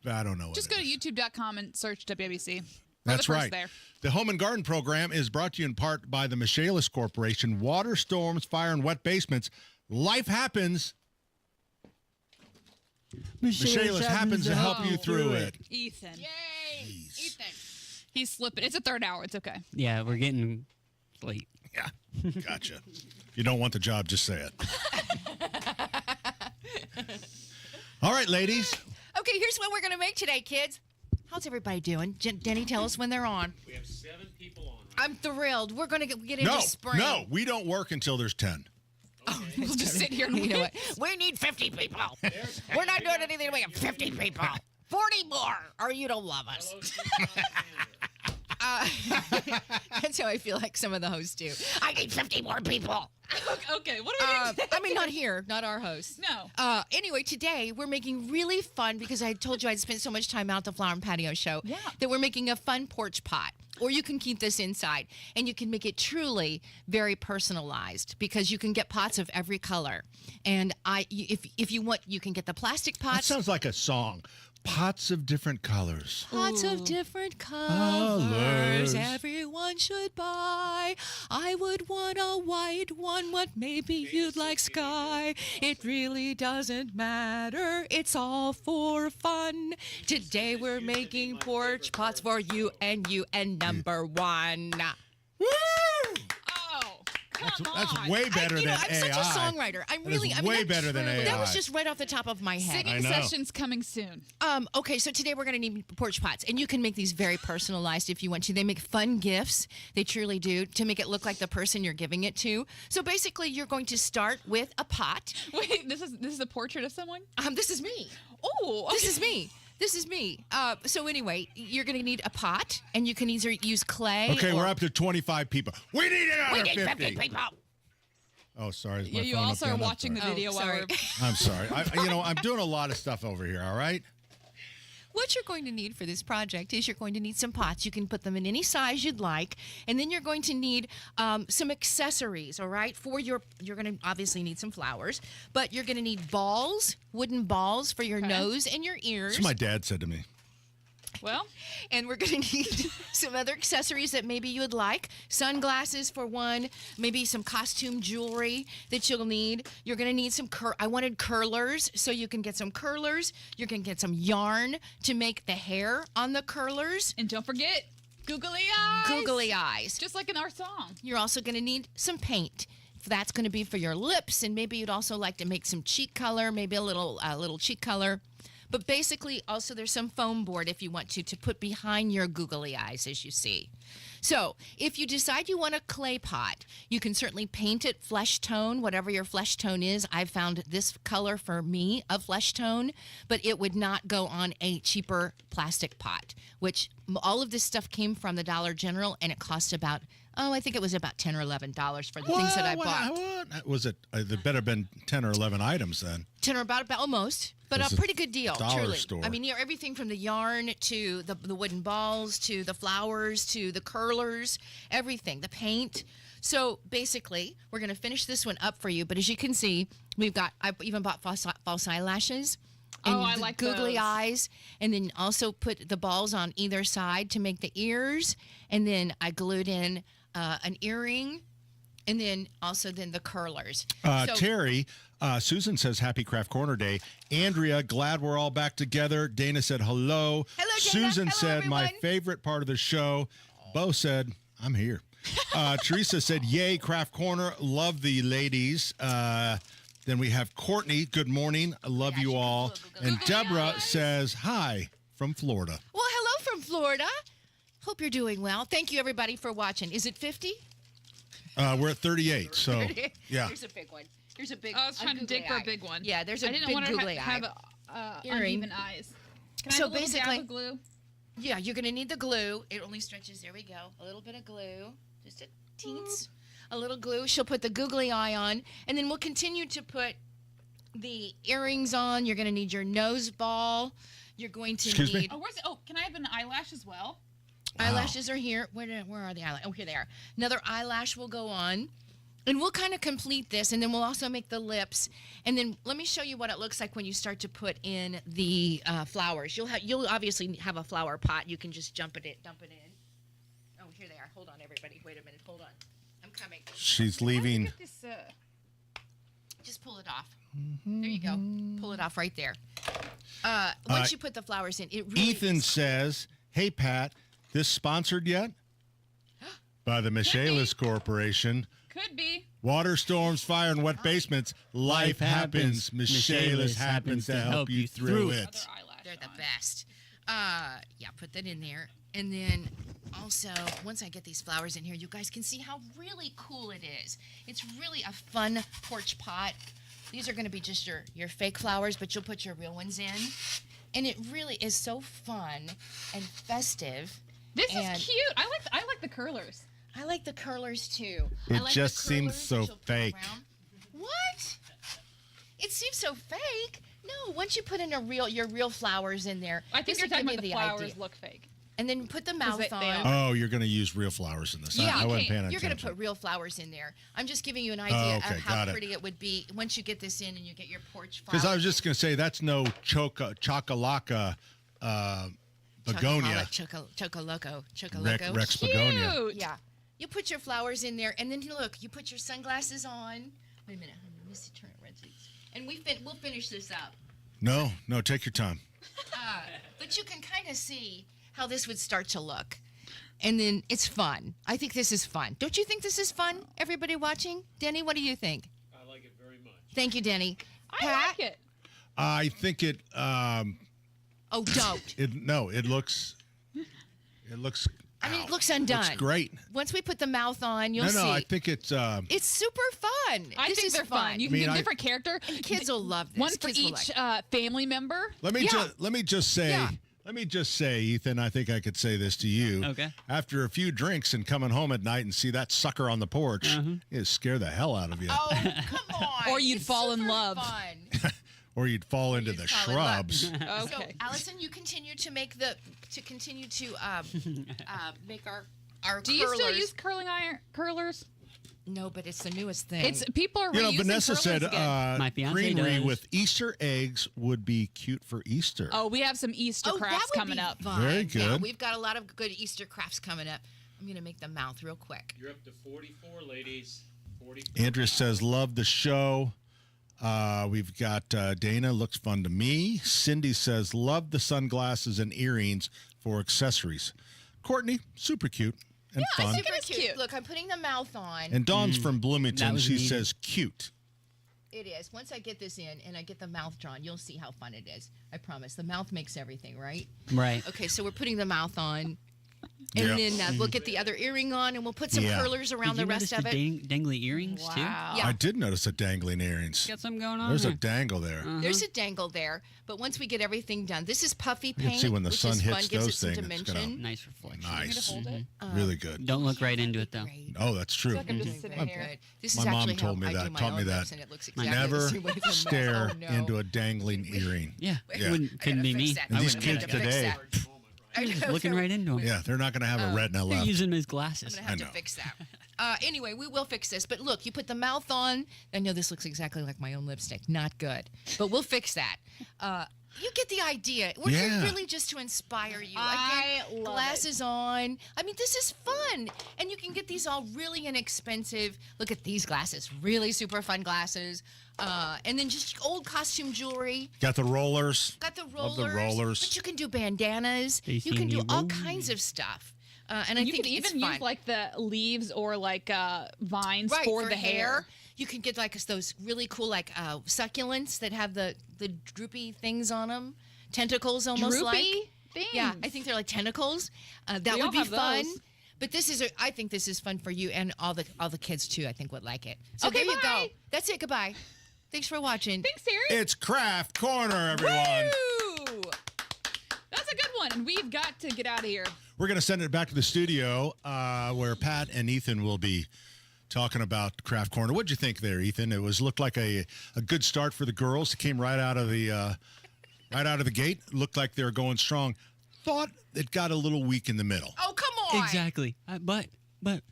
I don't know. Just go to youtube.com and search WIBC. That's right. There. The Home and Garden program is brought to you in part by the Michaelis Corporation. Water, storms, fire, and wet basements. Life happens. Michaelis happens to help you through it. Ethan. Yay! Ethan. He's slipping. It's a third hour. It's okay. Yeah, we're getting late. Yeah, gotcha. You don't want the job, just say it. All right, ladies. Okay, here's what we're going to make today, kids. How's everybody doing? Denny, tell us when they're on. We have 7 people on. I'm thrilled. We're going to get into spring. No, we don't work until there's 10. Oh, we'll just sit here and you know what? We need 50 people. We're not doing anything to make 50 people. 40 more, or you don't love us. That's how I feel like some of the hosts do. I need 50 more people. Okay, what are we doing? I mean, not here, not our hosts. No. Anyway, today we're making really fun, because I told you I'd spent so much time out at the Flower and Patio Show, that we're making a fun porch pot. Or you can keep this inside, and you can make it truly very personalized, because you can get pots of every color. And if you want, you can get the plastic pots. That sounds like a song. Pots of different colors. Pots of different colors. Everyone should buy. I would want a white one. What maybe you'd like sky. It really doesn't matter. It's all for fun. Today we're making porch pots for you and number one. Woo! Come on. That's way better than AI. I'm such a songwriter. I'm way better than AI. That was just right off the top of my head. Singing sessions coming soon. Okay, so today we're going to need porch pots, and you can make these very personalized if you want to. They make fun gifts. They truly do, to make it look like the person you're giving it to. So basically, you're going to start with a pot. Wait, this is a portrait of someone? This is me. Oh, okay. This is me. So anyway, you're going to need a pot, and you can either use clay. Okay, we're up to 25 people. We need another 50 people. Oh, sorry. Yeah, you also are watching the video while we're... I'm sorry. I'm doing a lot of stuff over here, all right? What you're going to need for this project is you're going to need some pots. You can put them in any size you'd like. And then you're going to need some accessories, all right? You're going to obviously need some flowers. But you're going to need balls, wooden balls for your nose and your ears. That's what my dad said to me. Well, and we're going to need some other accessories that maybe you would like. Sunglasses for one, maybe some costume jewelry that you'll need. You're going to need some I wanted curlers, so you can get some curlers. You're going to get some yarn to make the hair on the curlers. And don't forget, googly eyes. Googly eyes. Just like in our song. You're also going to need some paint. That's going to be for your lips, and maybe you'd also like to make some cheek color, maybe a little cheek color. But basically, also there's some foam board if you want to put behind your googly eyes, as you see. So if you decide you want a clay pot, you can certainly paint it flesh tone, whatever your flesh tone is. I found this color for me, a flesh tone, but it would not go on a cheaper plastic pot, which all of this stuff came from the Dollar General, and it cost about, I think it was about $10 or $11 for the things that I bought. What? Was it? There better have been 10 or 11 items then. 10 or about almost. But a pretty good deal, truly. Store. I mean, everything from the yarn to the wooden balls to the flowers to the curlers, everything, the paint. So basically, we're going to finish this one up for you. But as you can see, I've even bought false eyelashes. And I like googly those. eyes, and then also put the balls on either side to make the ears. And then I glued in an earring, and then also the curlers. Terry, Susan says Happy Craft Corner Day. Andrea, glad we're all back together. Dana said hello. Hello, Dana. Susan Hello, said everyone. my favorite part of the show. Bo said I'm here. Teresa said yay Craft Corner. Love the ladies. Then we have Courtney. Good morning. I love you all. And Deborah says hi from Florida. Well, hello from Florida. Hope you're doing well. Thank you, everybody, for watching. Is it 50? We're at 38, so yeah. Here's a big one. Here's a big. I was trying to dig for a big one. Yeah, there's a I didn't big want googly to eye. have Earring. uneven eyes. Can I So have a little basically- dab of glue? Yeah, you're gonna need the glue. It only stretches. There we go. A little bit of glue, just a teens, a little glue. She'll put the googly eye on, and then we'll continue to put the earrings on. You're gonna need your nose ball. You're going to Excuse me? need Oh, where's it? Oh, can I have an eyelash as well? eyelashes are here. Where are the eyelashes? Oh, here they are. Another eyelash will go on. And we'll kind of complete this, and then we'll also make the lips. And then let me show you what it looks like when you start to put in the flowers. You'll obviously have a flower pot. You can just dump it in. Oh, here they are. Hold on, everybody. Wait a minute. Hold on. I'm coming. She's leaving. This, Just pull it off. There you go. Pull it off right there. Once you put the flowers in, it really Ethan is- says, "Hey Pat, this sponsored yet?" By the Michaelis Corporation. Could be. Water storms, fire, and wet basements. Life happens. Michaelis happens to help you through it. They're the best. Yeah, put that in there. And then also, once I get these flowers in here, you guys can see how really cool it is. It's really a fun porch pot. These are going to be just your fake flowers, but you'll put your real ones in. And it really is so fun and festive. This is cute. I like the curlers. I like the curlers too. It I like just the seems curlers so that you'll put fake. around. What? It seems so fake. No, once you put in your real flowers in there, I think this you're will talking give about you the flowers idea. look fake. And then put the mouth they on. are. Oh, you're going to use real flowers in this. Yeah, I wasn't paying you're going to attention. put real flowers in there. I'm just giving you an idea okay, of how got it. pretty it would be once you get this in and you get your porch flowers. Because I was just going to say, that's no chocolaka begonia. Chocoloco. Rex begonia. Cute. Yeah. You put your flowers in there, and then look, you put your sunglasses on. Wait a minute. Let me see, turn it red. And we'll finish this up. No, take your time. But you can kind of see how this would start to look. And then it's fun. I think this is fun. Don't you think this is fun, everybody watching? Denny, what do you think? I like it very much. Thank you, Denny. I like it. I think it. Oh, don't. It looks. I mean, it looks undone. Looks great. Once we put the mouth on, you'll see. No, I think it's. It's super fun. I This think is they're fun. You can I mean, do different character. And kids will love this. One for Kids will each like family member. Let me just say. Yeah. Let me just say, Ethan, I think I could say this to you. Okay. After a few drinks and coming home at night and see that sucker on the porch, it'd scare the hell out of you. Oh, come on. Or you'd It's fall in super love. Or Fun. you'd fall into the fall in love. shrubs. Okay. So, Allison, you continue to make make our Do you curlers. still use curling iron curlers? No, but it's the newest thing. It's people are reusing Vanessa curlers said again. My fiance greenery does. with Easter eggs would be cute for Easter. Oh, we have some Easter that crafts would coming be up. fun. Very Yeah, good. we've got a lot of good Easter crafts coming up. I'm going to make the mouth real quick. You're up to 44, ladies. 44. Andrew says, love the show. We've got Dana, looks fun to me. Cindy says, love the sunglasses and earrings for accessories. Courtney, super cute and fun. Super It is cute. Look, I'm putting the mouth on. And Dawn's from That Bloomington. was She needed. says, cute. It is. Once I get this in and I get the mouth drawn, you'll see how fun it is. I promise. The mouth makes everything, right? Right. Okay, so we're putting the mouth on. And Yeah. then we'll get the other earring on, and we'll put some Yeah. curlers around Did the you rest of notice it. the dangly earrings too? Wow. Yeah. I did notice a dangling earrings. Got something going on There's a there. dangle there. There's a dangle there, but once we get everything done, this is puffy You paint. can see when the which sun is hits fun, gives those it some things, it's gonna- dimension. Nice reflection. Nice. Hold it. Really good. Don't look right into it though. Oh, that's true. Like I'm just sitting Very here. good. This My is mom actually told how me I that, do my taught me own that. lips, and it looks exactly Never the same way as a stare mouth. Oh, no. into a dangling earring. Yeah. Yeah. Couldn't be me. And I these wouldn't kids have done it. today, Just looking right into them. yeah, they're not going to have a retina They're left. using them as glasses. I'm gonna have to fix that. Anyway, we will fix this. But look, you put the mouth on. I know this looks exactly like my own lipstick. Not good, but we'll fix that. You get the idea. We're here Yeah. really just to inspire you. I Again, love glasses on. I mean, this is fun, and you can get these all really inexpensive. Look at these glasses, really super fun glasses. And then just old costume jewelry. Got the rollers. Got the Love rollers. the rollers. But you can do bandanas. They You can see do me all roll. kinds of stuff. And I You think can it's even fun. use like the leaves or like vines Right, for the hair. You can get like those really cool like succulents that have the droopy things on them, tentacles almost Droopy like. things. Yeah, I think they're like tentacles. That We would all be have fun. those. But I think this is fun for you and all the kids too. I think would like it. So Okay, there you bye. go. That's it. Goodbye. Thanks for watching. Thanks, Terry. It's Craft Corner, everyone. Woo! That's a good one, and we've got to get out of here. We're going to send it back to the studio where Pat and Ethan will be talking about Craft Corner. What'd you think there, Ethan? It looked like a good start for the girls. It came right out of the gate. Looked like they were going strong. Thought it got a little weak in the middle. Oh, come on. Exactly. But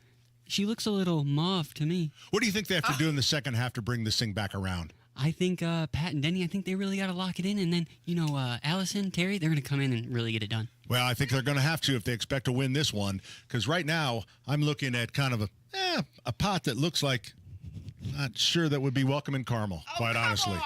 she looks a little mauve to me. What do you think they have to do in the second half to bring this thing back around? I think Pat and Denny, I think they really got to lock it in. And then, Allison, Terry, they're going to come in and really get it done. Well, I think they're going to have to if they expect to win this one. Because right now, I'm looking at kind of a pot that looks like not sure that would be welcome in Carmel, quite honestly.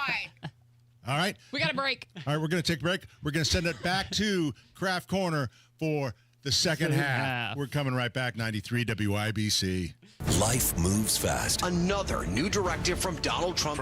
All right. We got a break. All right, we're going to take a break. We're going to send it back to Craft Corner for the second half. We're coming right back, 93 WIBC. Life moves fast. Another new directive from Donald Trump.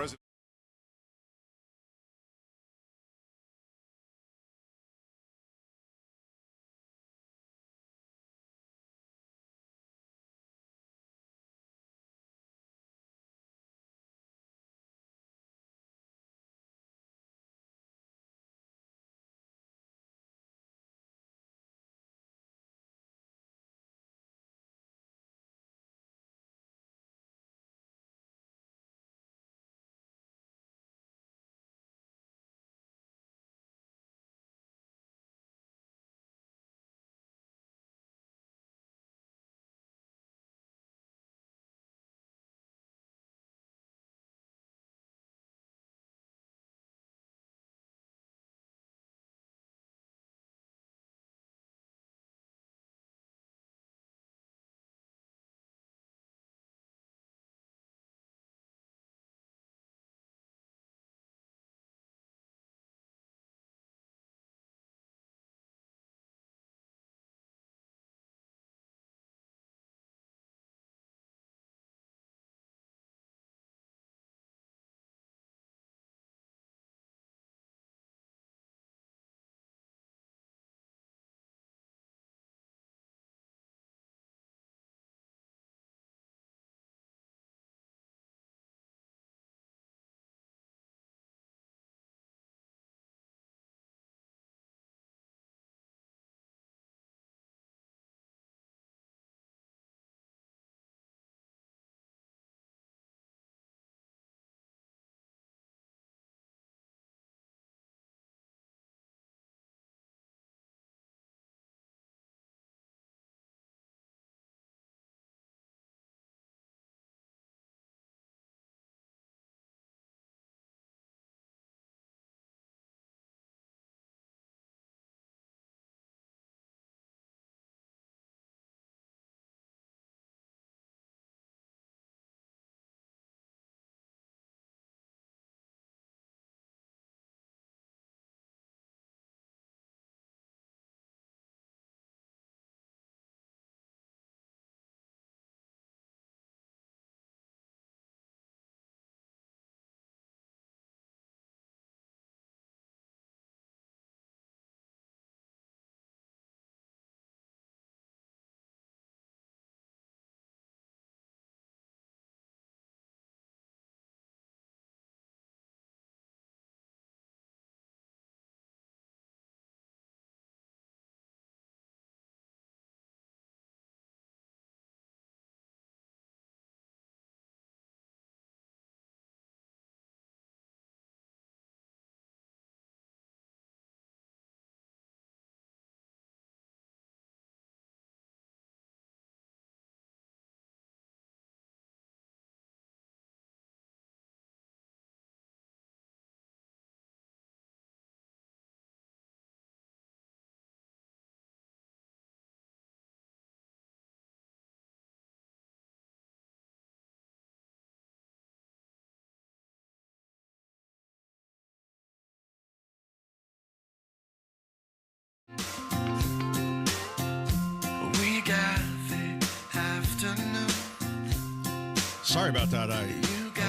Sorry about that. I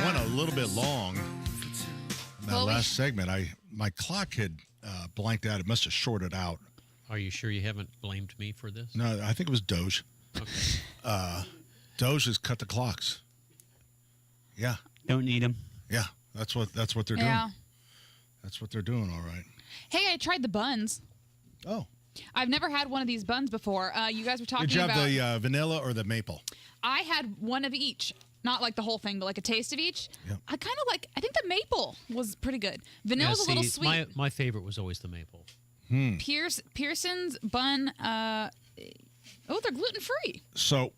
went a little bit long in that last segment. My clock had blanked out. It must have shorted out. Are you sure you haven't blamed me for this? No, I think it was Doge. Doge has cut the clocks. Yeah. Don't need them. Yeah, that's what they're doing. Yeah. That's what they're doing, all right. Hey, I tried the buns. Oh. I've never had one of these buns before. You guys were talking Did you have about... the vanilla or the maple? I had one of each. Not like the whole thing, but like a taste of each. Yep. I kind of like... I think the maple was pretty good. Vanilla's a little sweet. My favorite was always the maple. Pearson's bun... they're gluten-free. So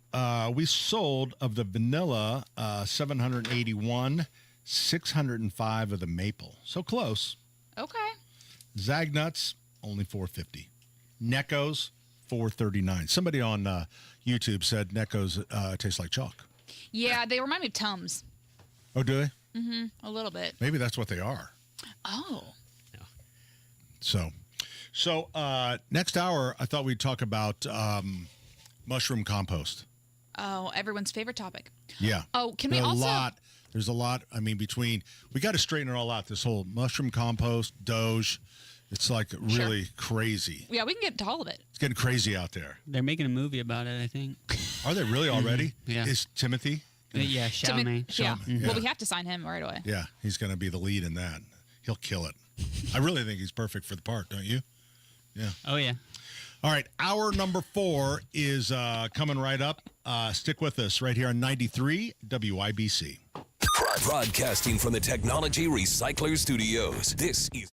we sold of the vanilla 781, 605 of the maple. So close. Okay. Zagnuts, only 450. Necco's, 439. Somebody on YouTube said Necco's taste like chalk. Yeah, they remind me of Tums. Oh, do they? Mm-hmm. A little bit. Maybe that's what they are. Oh. So next hour, I thought we'd talk about mushroom compost. Oh, everyone's favorite topic. Yeah. Oh, can we also... There's a lot. I mean, we got to straighten it all out. This whole mushroom compost, Doge, it's like really crazy. Yeah, we can get to all of it. It's getting crazy out there. They're making a movie about it, I think. Are they really already? Yeah. Is Timothy? Yeah, Chalamet. Yeah. Yeah. Well, we have to sign him right away. Yeah, he's going to be the lead in that. He'll kill it. I really think he's perfect for the part, don't you? Yeah. Oh, yeah. All right, hour number 4 is coming right up. Stick with us right here on 93 WIBC. Broadcasting from the Technology Recycler Studios, this is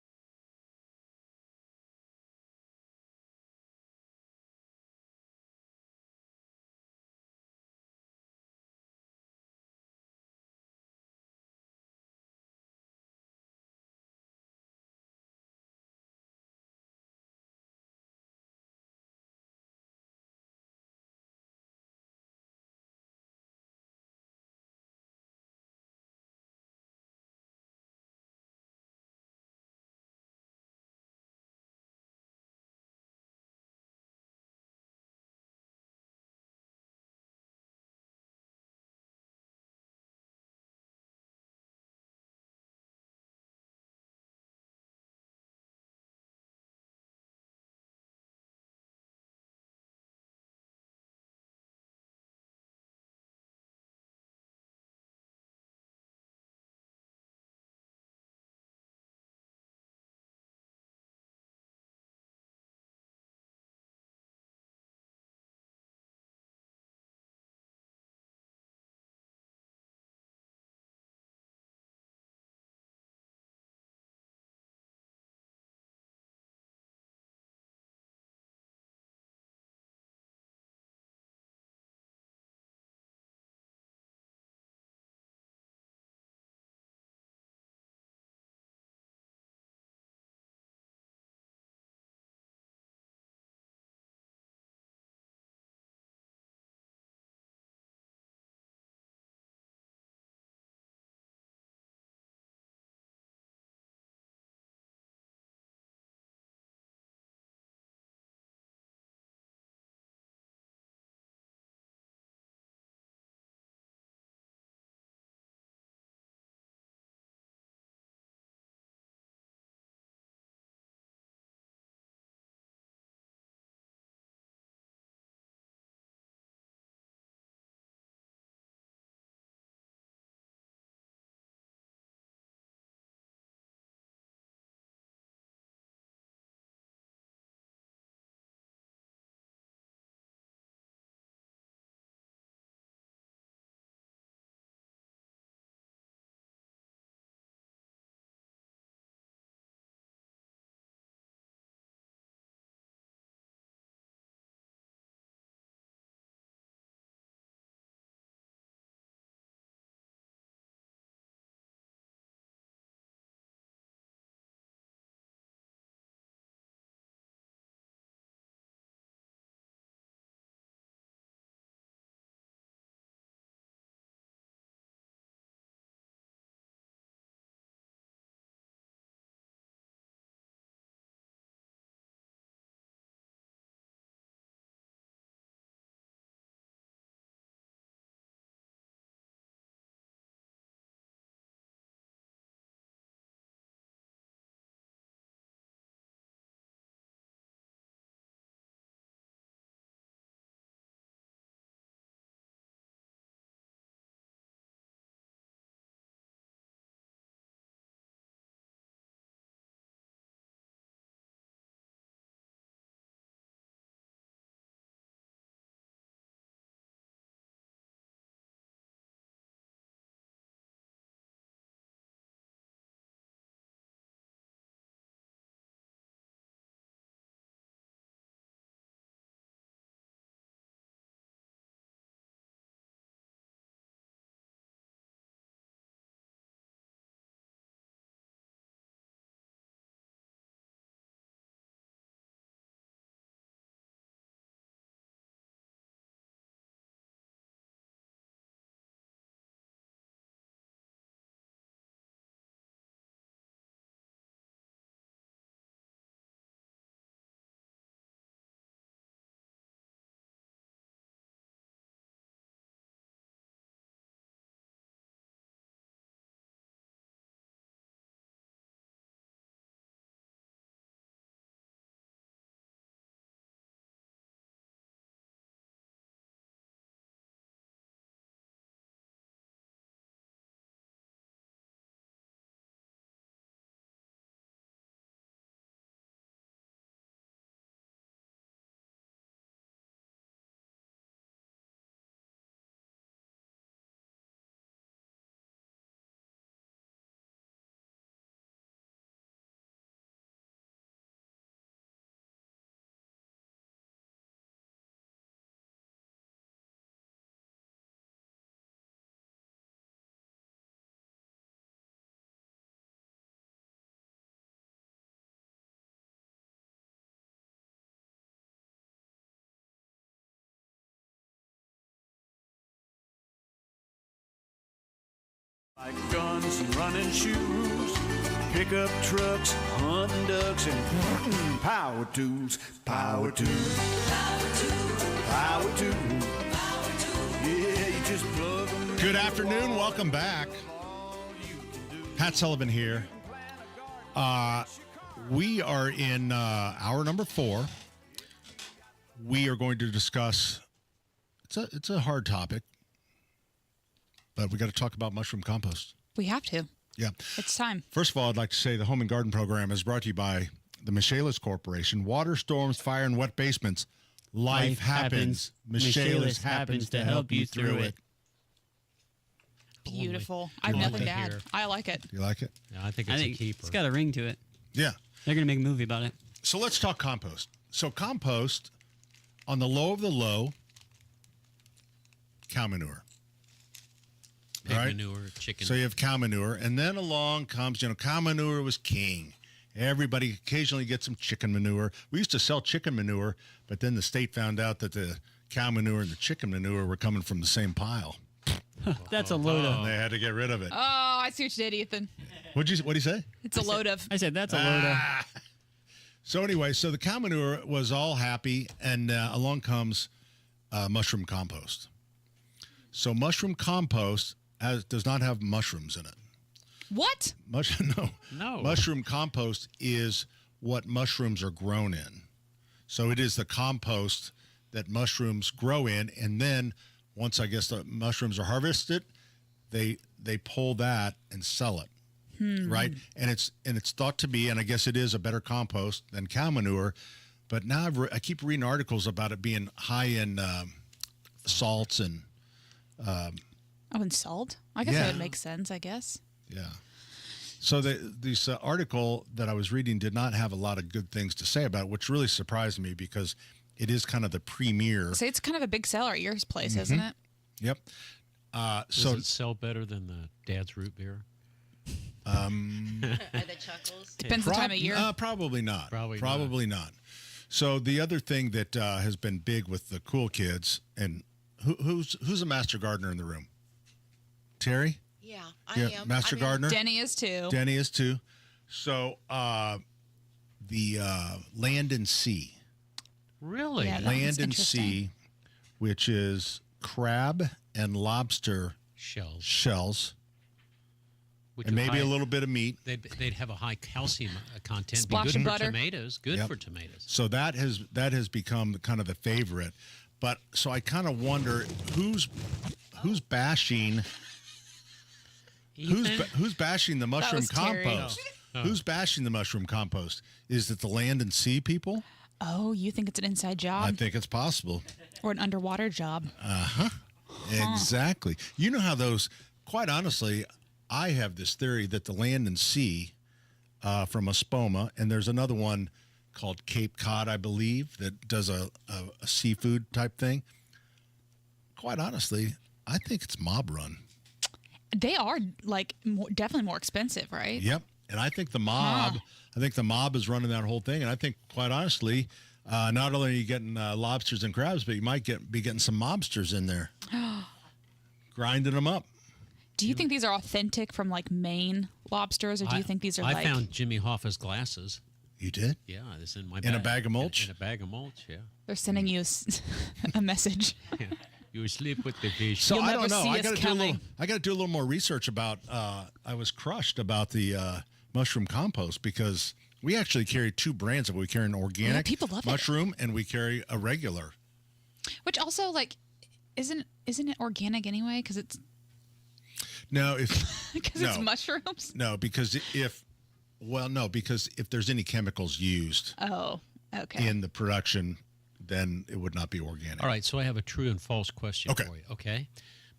Like guns and running shoes, pickup trucks, hunting ducks, and power tools, power tools, power tools, power tools. Yeah, you just plug them. Good afternoon. Welcome back. Pat Sullivan here. We are in hour number 4. We are going to discuss, it's a hard topic, but we got to talk about mushroom compost. We have to. Yeah. It's time. First of all, I'd like to say the Home and Garden Program is brought to you by the Michaelis Corporation. Water, storms, fire, and wet basements. Life happens. Michaelis happens to help you through it. Beautiful. I have nothing to add. I like it. Do you like it? Yeah, I think it's a keeper. It's got a ring to it. Yeah. They're going to make a movie about it. So let's talk compost. So compost, on the low of the low, cow manure. Pig manure, chicken. So you have cow manure, and then along comes, cow manure was king. Everybody occasionally gets some chicken manure. We used to sell chicken manure, but then the state found out that the cow manure and the chicken manure were coming from the same pile. That's a load of. And they had to get rid of it. Oh, I see what you did, Ethan. What'd you say? It's a load of. I said that's a load of. So anyway, so the cow manure was all happy, and along comes mushroom compost. So mushroom compost does not have mushrooms in it. What? No. Mushroom compost is what mushrooms are grown in. So it is the compost that mushrooms grow in, and then once I guess the mushrooms are harvested, they pull that and sell it. Right? And it's thought to be, and I guess it is, a better compost than cow manure. But now I keep reading articles about it being high in salts and and salt? I guess that would make sense, I guess. Yeah. So this article that I was reading did not have a lot of good things to say about it, which really surprised me because it is kind of the premier. So it's kind of a big seller at your place, isn't it? Yep. Does it sell better than the Dad's root beer? Are the chuckles? Depends the time of year. Probably not. Probably not. So the other thing that has been big with the cool kids, and who's a master gardener in the room? Terry? Yeah, I am. Master gardener? Denny is too. Denny is too. So the Land and Sea. Really? Yeah, Land and Sea, which is crab and lobster shells. And maybe a little bit of meat. They'd have a high calcium content. Splash be good of for butter. Tomatoes. Good for tomatoes. So that has become kind of the favorite. But so I kind of wonder who's bashing who's bashing the mushroom compost. Who's bashing the mushroom compost? Is it the Land and Sea people? Oh, you think it's an inside job? I think it's possible. Or an underwater job. Exactly. You know how those, quite honestly, I have this theory that the Land and Sea from Espoma, and there's another one called Cape Cod, I believe, that does a seafood type thing. Quite honestly, I think it's mob run. They are definitely more expensive, right? Yep. And I think the mob, is running that whole thing. And I think, quite honestly, not only are you getting lobsters and crabs, but you might be getting some mobsters in there, grinding them up. Do you think these are authentic from Maine lobsters, or do you think these are I found Jimmy Hoffa's glasses. You did? Yeah, it's in my bag. In a bag of mulch? In a bag of mulch, yeah. They're sending you a message. Yeah. You sleep with the fish. So You'll I never don't know. see us coming. I got to do a little more research about. I was crushed about the mushroom compost because we actually carry two brands of it. We carry an organic people love mushroom, and we carry a regular. Which also isn't it organic anyway? Because it's no, it's mushrooms. No, because if there's any chemicals used. Oh, okay. In the production, then it would not be organic. All right, so I have a true and false question for you. Okay,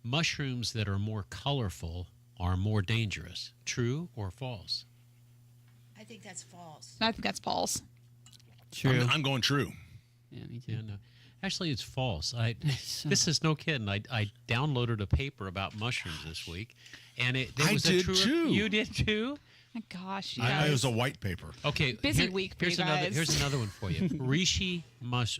mushrooms that are more colorful are more dangerous. True or false? I think that's false. I think that's false. True. I'm going true. Yeah, me too. Yeah, no. Actually, it's false. This is no kidding. I downloaded a paper about mushrooms this week, and it was I a did true. too. You did too. My gosh, you I know it was guys. a white paper. Okay, Busy week for here's you another. guys. Here's another one for you. Reishi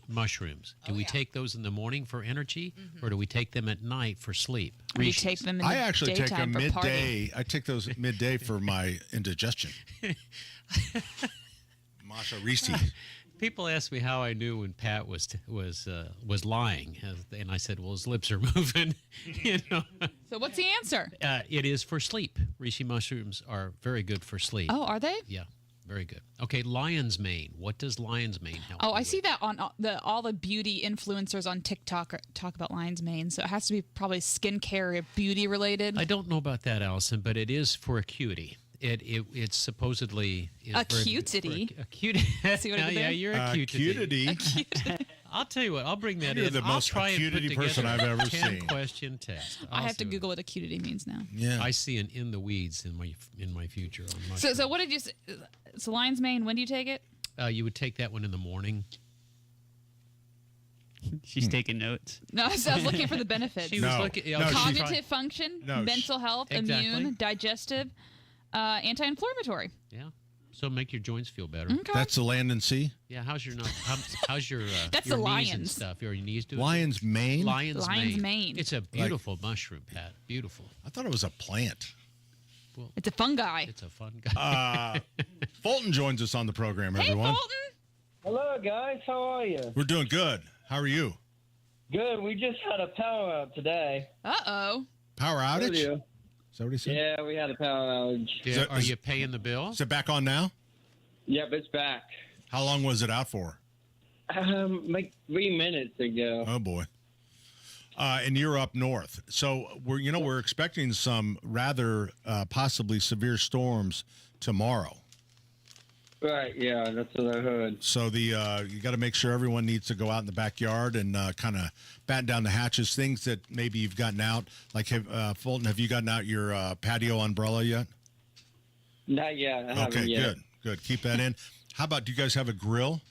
mushrooms. Do we take those in the morning for energy, or do we take them at night for sleep? We Rishis. take them in I the actually take daytime them for party. midday. I take those midday for my indigestion. Masha Reese. People ask me how I knew when Pat was lying, and I said, "Well, his lips are moving." You know. So what's the answer? It is for sleep. Reishi mushrooms are very good for sleep. Oh, are they? Yeah, very good. Okay, lion's mane. What does lion's mane help? Oh, you I with? see that on all the beauty influencers on TikTok talk about lion's mane. So it has to be probably skincare or beauty related. I don't know about that, Allison, but it is for acuity. It's supposedly Acutity. Acuity. See what I did Yeah, there? you're acutity. I'll tell you what. I'll bring that You're in. the I'll most try and put acutity person together I've ever a 10 seen. question test. I have to Google what acutity means now. Yeah. I see an in the weeds in my future. On So what did you say? So lion's mane, when do you take it? you would take that one in the morning. She's taking notes. No, so I was looking for the benefits. She was looking. Yeah, she's Cognitive trying- function, No, mental health, exactly. immune, digestive, anti-inflammatory. Yeah. So make your joints feel better. Okay. That's the land and sea. Yeah. How's your how's your That's your the knees and lions. stuff? Are your knees doing Lion's mane. Lion's mane. mane. It's a beautiful mushroom, Pat. Beautiful. I thought it was a plant. It's a fungi. It's a fun guy. Fulton joins us on the program. Hey, Everyone, Fulton. Hello, guys. How are you? we're doing good. How are you? Good. We just had a power out today. Uh-oh. Power outage. Yeah. Is that what he said? Yeah, we had a power outage. Yeah, are you paying the bill? Is it back on now? Yep, it's back. How long was it out for? Like 3 minutes ago. Oh boy. And you're up north, so we're expecting some rather possibly severe storms tomorrow. Right. Yeah, that's what I heard. So you got to make sure everyone needs to go out in the backyard and kind of batten down the hatches. Things that maybe you've gotten out, like Fulton, have you gotten out your patio umbrella yet? Not yet. I haven't Okay, yet. good. Keep that in. How about, do you guys have a grill?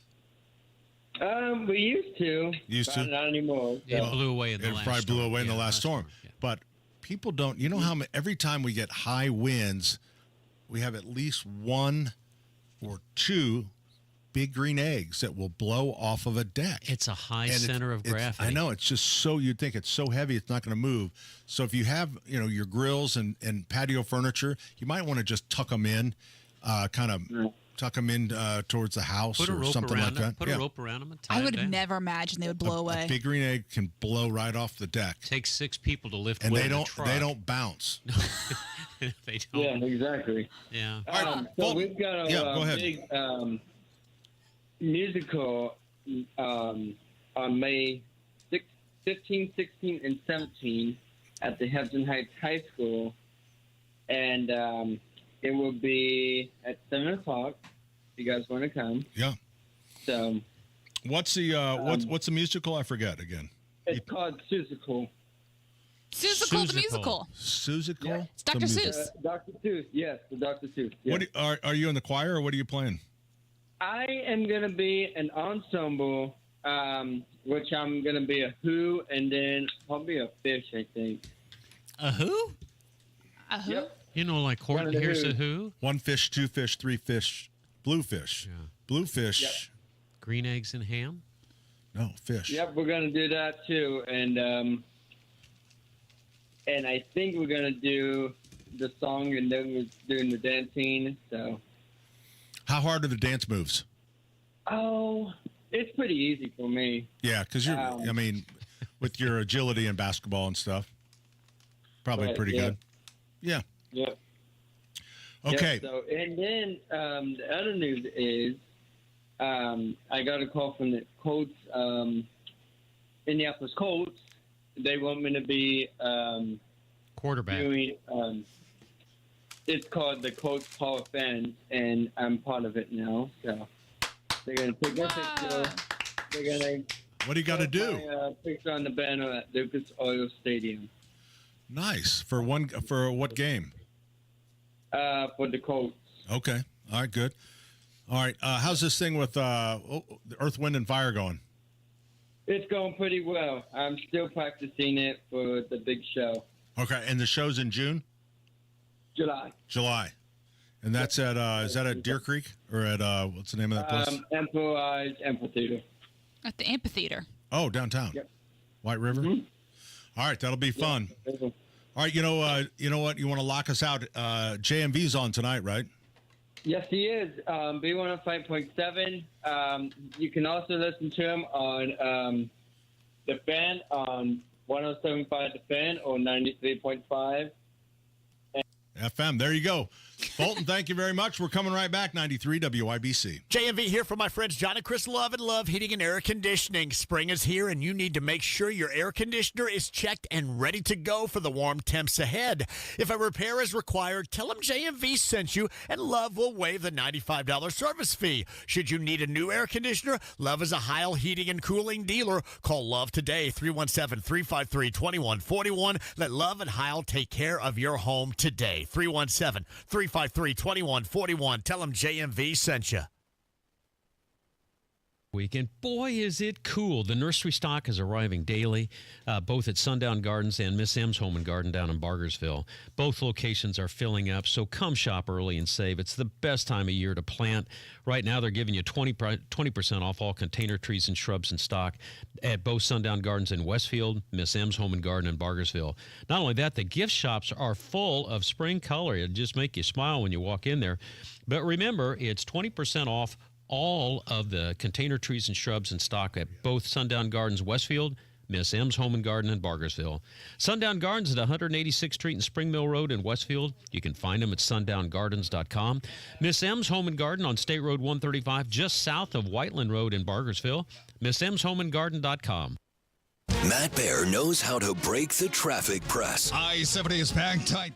We used to. Used but to? Not anymore. It so. blew away in the It last probably storm. blew away in Yeah, the last storm. But people don't, you know how every time we get high winds, we have at least one or two big green eggs that will blow off of a deck. It's a high And center of gravity. I know. It's just so, you'd think it's so heavy, it's not going to move. So if you have, your grills and patio furniture, you might want to just tuck them in, tuck them in towards the house Put a or rope something around like them. that. Put a rope around them and tie I them would down. never imagine they would blow away. A big green egg can blow right off the deck. Takes 6 people to lift And wood they in a don't truck. they don't bounce. They don't. Yeah, exactly. Yeah. So we've got a go ahead. big musical on May 15, 16, and 17 at the Hampton Heights High School. And it will be at 7 o'clock if you guys want to come. Yeah. So What's the what's the musical? I forget again. it's called Seussical. Seussical the musical. Seussical? It's Dr. Seuss. Dr. Seuss, yes, the Dr. Seuss. Yes. What are you in the choir or what are you playing? I am going to be an ensemble, which I'm going to be a who and then probably a fish, I think. A who? A who? Yep. Like Horton Hears a Who? 1 fish, 2 fish, 3 fish, bluefish. Yeah. Bluefish. Yep. Green eggs and ham? No, fish. Yep, we're going to do that too. And I think we're going to do the song and then we're doing the dancing. So. How hard are the dance moves? Oh, it's pretty easy for me. Yeah, because with your agility in basketball and stuff, probably Right, pretty yeah. good. Yeah. Yep. Okay. Yep, so, and then the other news is I got a call from the Colts, Indianapolis Colts. They want me to be quarterback. Doing, it's called the Colts Hall of Fame, and I'm part of it now. So they're going to take my picture. They're going to. What do you got to do? My picture on the banner at Lucas Oil Stadium. Nice. For what game? For the Colts. Okay. All right, good. All right. How's this thing with Earth, Wind, and Fire going? It's going pretty well. I'm still practicing it for the big show. Okay. And the show's in June? July. July. And that's at, is that at Deer Creek or at, what's the name of that place? Amphitheater. At the amphitheater. Oh, downtown. Yep. White River? All right, that'll be fun. All right, you know what? You want to lock us out? JMV's on tonight, right? Yes, he is. B105.7. You can also listen to him on The Fan on 107.5 The Fan or 93.5. FM. There you go. Bolton, thank you very much. We're coming right back. 93 WIBC. JMV here for my friends John and Chris Love and Love Heating and Air Conditioning. Spring is here, and you need to make sure your air conditioner is checked and ready to go for the warm temps ahead. If a repair is required, tell them JMV sent you, and Love will waive the $95 service fee. Should you need a new air conditioner, Love is a Heil Heating and Cooling dealer. Call Love today, 317-353-2141. Let Love and Heil take care of your home today. 317-353-2141. Tell them JMV sent you. Weekend. Boy, is it cool. The nursery stock is arriving daily, both at Sundown Gardens and Miss M's Home and Garden down in Bargersville. Both locations are filling up, so come shop early and save. It's the best time of year to plant. Right now, they're giving you 20% off all container trees and shrubs in stock at both Sundown Gardens in Westfield, Miss M's Home and Garden in Bargersville. Not only that, the gift shops are full of spring color. It'll just make you smile when you walk in there. But remember, it's 20% off all of the container trees and shrubs in stock at both Sundown Gardens Westfield, Miss M's Home and Garden in Bargersville. Sundown Gardens at 186th Street and Spring Mill Road in Westfield. You can find them at sundowngardens.com. Miss M's Home and Garden on State Road 135 just south of Whiteland Road in Bargersville. MissM'sHomeandGarden.com. Matt Bear knows how to break the traffic press. I-70 is packed tight.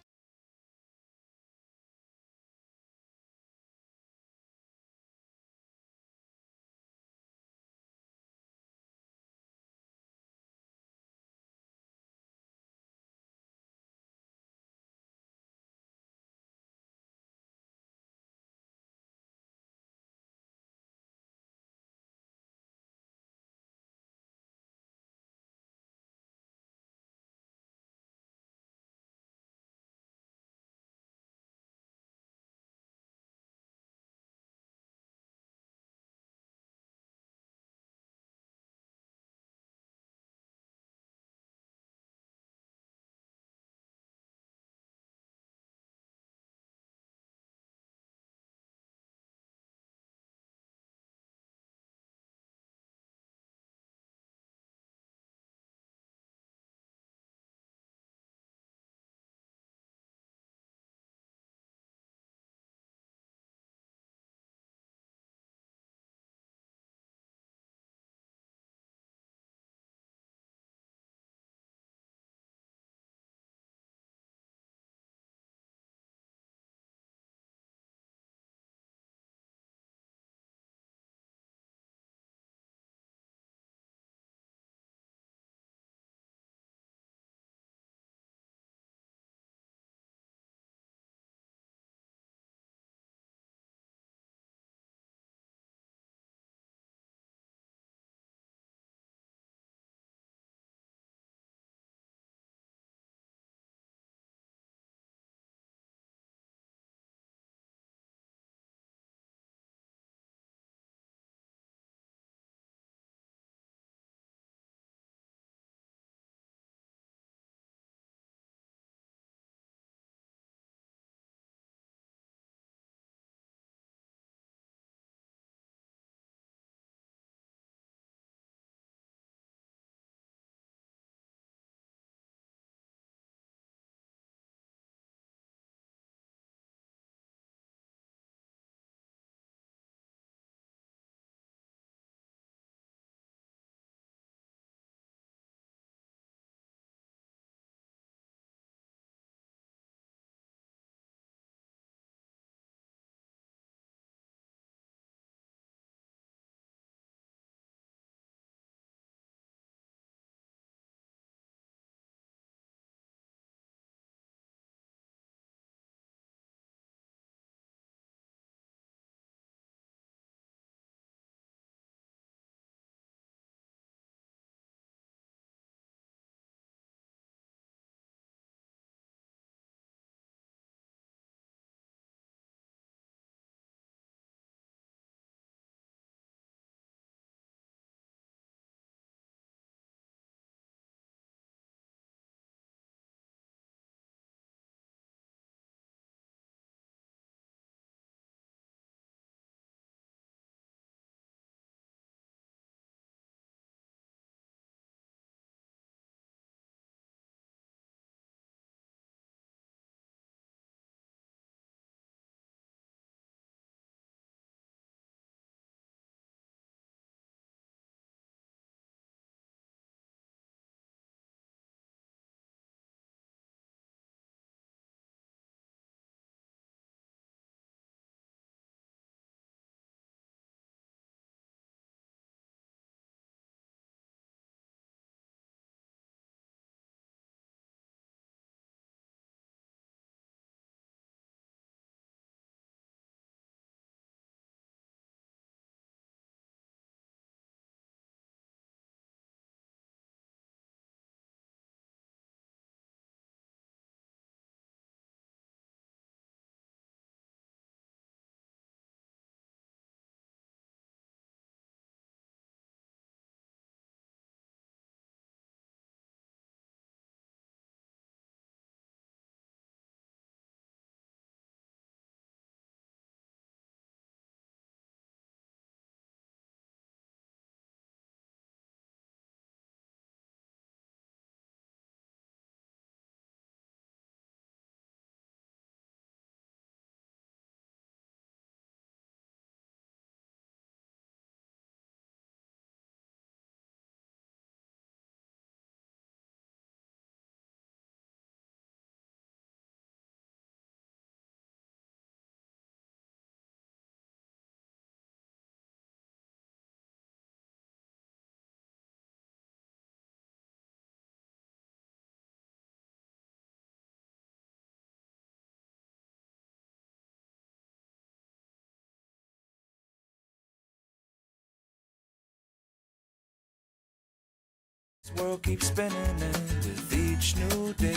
world keeps spinning, and with each new day,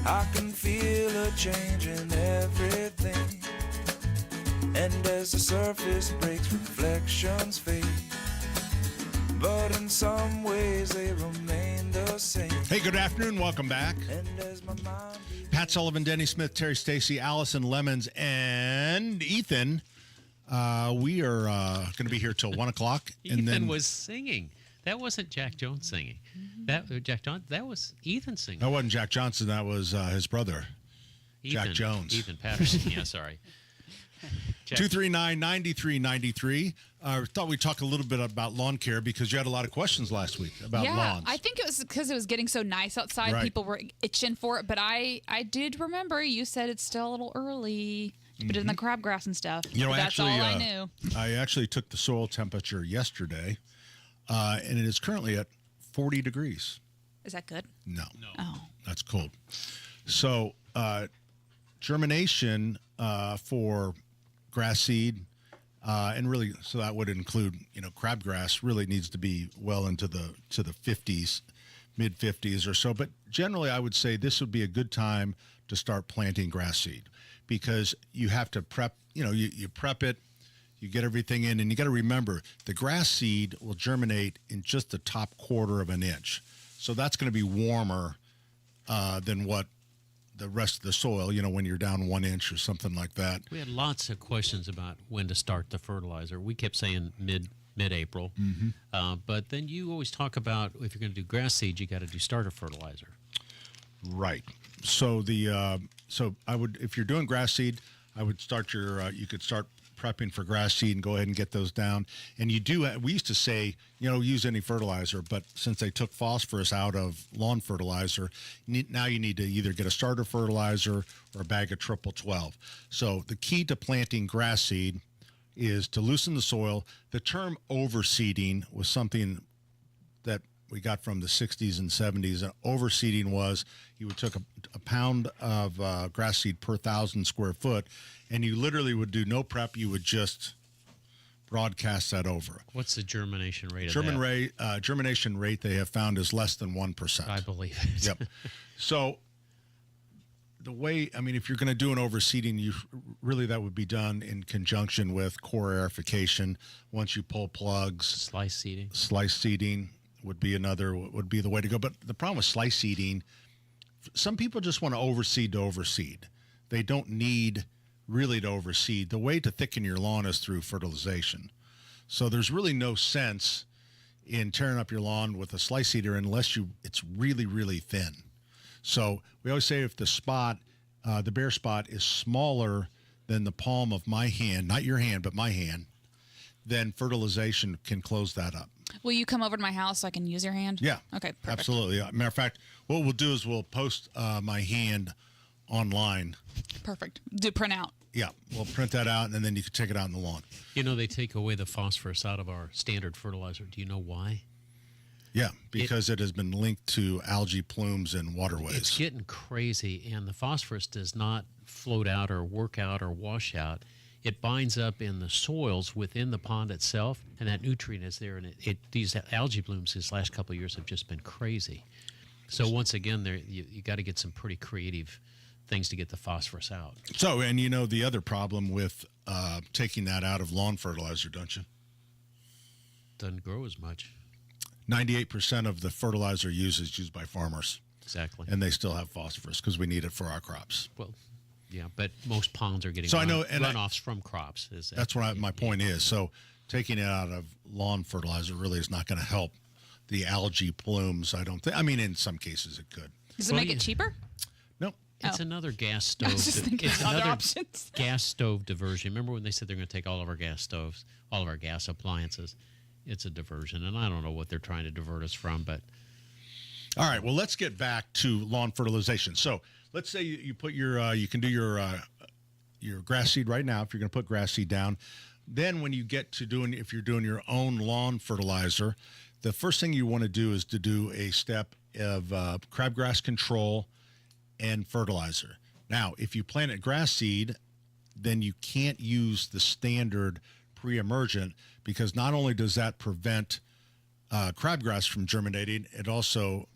I can feel a change in everything. And as the surface breaks, reflections fade. But in some ways, they remain the same. Hey, good afternoon. Welcome back. And as my mind Pat Sullivan, Denny Smith, Terry Stacy, Allison Lemons, and Ethan. We are going to be here till 1 o'clock. Ethan was singing. That wasn't Jack Jones singing. That was Ethan singing. That wasn't Jack Johnson. That was his brother, Jack Jones. Ethan Patterson. Yeah, sorry. 239-9393. Thought we'd talk a little bit about lawn care because you had a lot of questions last week about lawns. I think it was because it was getting so nice outside. Right. People were itching for it. But I did remember you said it's still a little early to put it in the crabgrass and stuff. You know, But that's all actually, I knew. I actually took the soil temperature yesterday, and it is currently at 40 degrees. Is that good? No. Oh. That's cold. So germination for grass seed, and really, so that would include, crabgrass really needs to be well into the 50s, mid 50s or so. But generally, I would say this would be a good time to start planting grass seed because you have to prep, you prep it, you get everything in, and you got to remember the grass seed will germinate in just the top quarter of an inch. So that's going to be warmer than what the rest of the soil, when you're down 1 inch or something like that. We had lots of questions about when to start the fertilizer. We kept saying mid-April, but then you always talk about if you're going to do grass seed, you got to do starter fertilizer. Right. So so I would, if you're doing grass seed, I would start you could start prepping for grass seed and go ahead and get those down. And we used to say, use any fertilizer, but since they took phosphorus out of lawn fertilizer, now you need to either get a starter fertilizer or a bag of triple 12. So the key to planting grass seed is to loosen the soil. The term overseeding was something that we got from the 60s and 70s. And overseeding was you would took a pound of grass seed per 1,000 square foot, and you literally would do no prep. You would just broadcast that over. What's the germination rate of that? Germination rate they have found is less than 1%. I believe it. Yep. So the way, if you're going to do an overseeding, that would be done in conjunction with core aerification. Once you pull plugs. Slice seeding. Slice seeding would be the way to go. But the problem with slice seeding, some people just want to overseed. They don't need really to overseed. The way to thicken your lawn is through fertilization. So there's really no sense in tearing up your lawn with a slice seeder unless it's really, really thin. So we always say if the bare spot is smaller than the palm of my hand, not your hand, but my hand, then fertilization can close that up. Will you come over to my house so I can use your hand? Yeah. Okay, perfect. Absolutely. Matter of fact, what we'll do is we'll post my hand online. Perfect. Do print out. Yeah, we'll print that out, and then you can take it out in the lawn. They take away the phosphorus out of our standard fertilizer. Do you know why? Yeah, because it has been linked to algae plumes and waterways. It's getting crazy, and the phosphorus does not float out or work out or wash out. It binds up in the soils within the pond itself, and that nutrient is there. And these algae blooms these last couple of years have just been crazy. So once again, you got to get some pretty creative things to get the phosphorus out. So, and the other problem with taking that out of lawn fertilizer, don't you? Doesn't grow as much. 98% of the fertilizer used by farmers. Exactly. And they still have phosphorus because we need it for our crops. Well, yeah, but most ponds are getting runoffs from crops. That's what my point is. So taking it out of lawn fertilizer really is not going to help the algae plumes, I don't think. In some cases it could. Does it make it cheaper? No. It's another gas stove. I was just thinking it's other another options. gas stove diversion. Remember when they said they're going to take all of our gas stoves, all of our gas appliances? It's a diversion, and I don't know what they're trying to divert us from, but... All right, well, let's get back to lawn fertilization. So let's say you put you can do your grass seed right now if you're going to put grass seed down. Then when you get to if you're doing your own lawn fertilizer, the first thing you want to do is to do a step of crabgrass control and fertilizer. Now, if you plant a grass seed, then you can't use the standard pre-emergent because not only does that prevent crabgrass from germinating. It also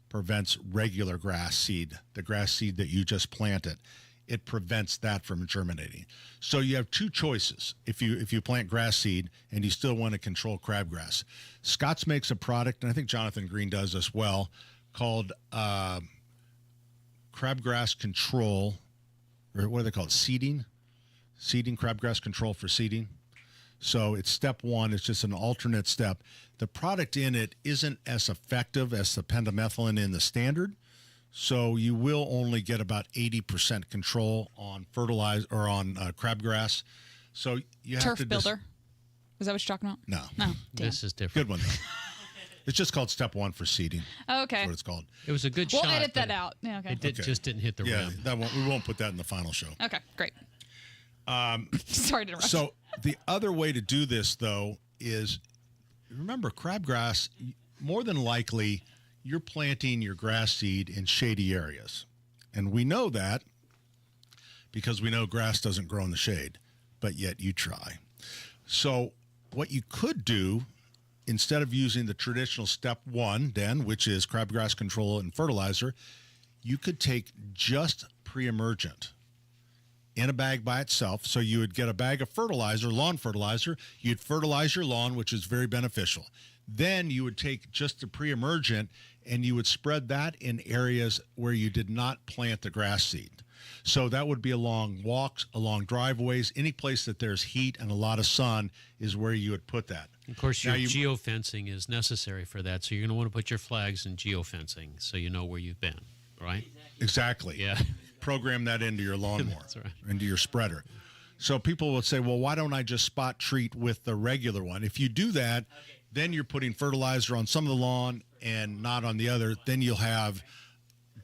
prevents regular grass seed, the grass seed that you just planted. It prevents that from germinating. So you have two choices if you plant grass seed and you still want to control crabgrass. Scott's makes a product, and I think Jonathan Green does as well, called crabgrass control, or what do they call it? Seeding crabgrass control for seeding. So it's step one. It's just an alternate step. The product in it isn't as effective as the pendimethalin in the standard. So you will only get about 80% control on fertilizer or on crabgrass. So you have Turf to builder. Is that what you're talking about? No. No. Damn. This is different. Good one, though. It's just called step one for seeding. Oh, okay. That's what it's called. It was a good We'll shot. edit that but out. Yeah, okay. It just didn't hit the rim. We won't put that in the final show. Okay, great. Sorry to interrupt. So the other way to do this, though, is remember crabgrass, more than likely, you're planting your grass seed in shady areas. And we know that because we know grass doesn't grow in the shade, but yet you try. So what you could do, instead of using the traditional step one, then, which is crabgrass control and fertilizer, you could take just pre-emergent in a bag by itself. So you would get a bag of fertilizer, lawn fertilizer. You'd fertilize your lawn, which is very beneficial. Then you would take just the pre-emergent and you would spread that in areas where you did not plant the grass seed. So that would be along walks, along driveways, any place that there's heat and a lot of sun is where you would put that. Of course, Now your geofencing is necessary for that. So you're going to want to put your flags in geofencing so you know where you've been, right? Exactly. Yeah. Program that into your lawnmower, That's right. into your spreader. So people will say, well, why don't I just spot treat with the regular one? If you do that, then you're putting fertilizer on some of the lawn and not on the other. Then you'll have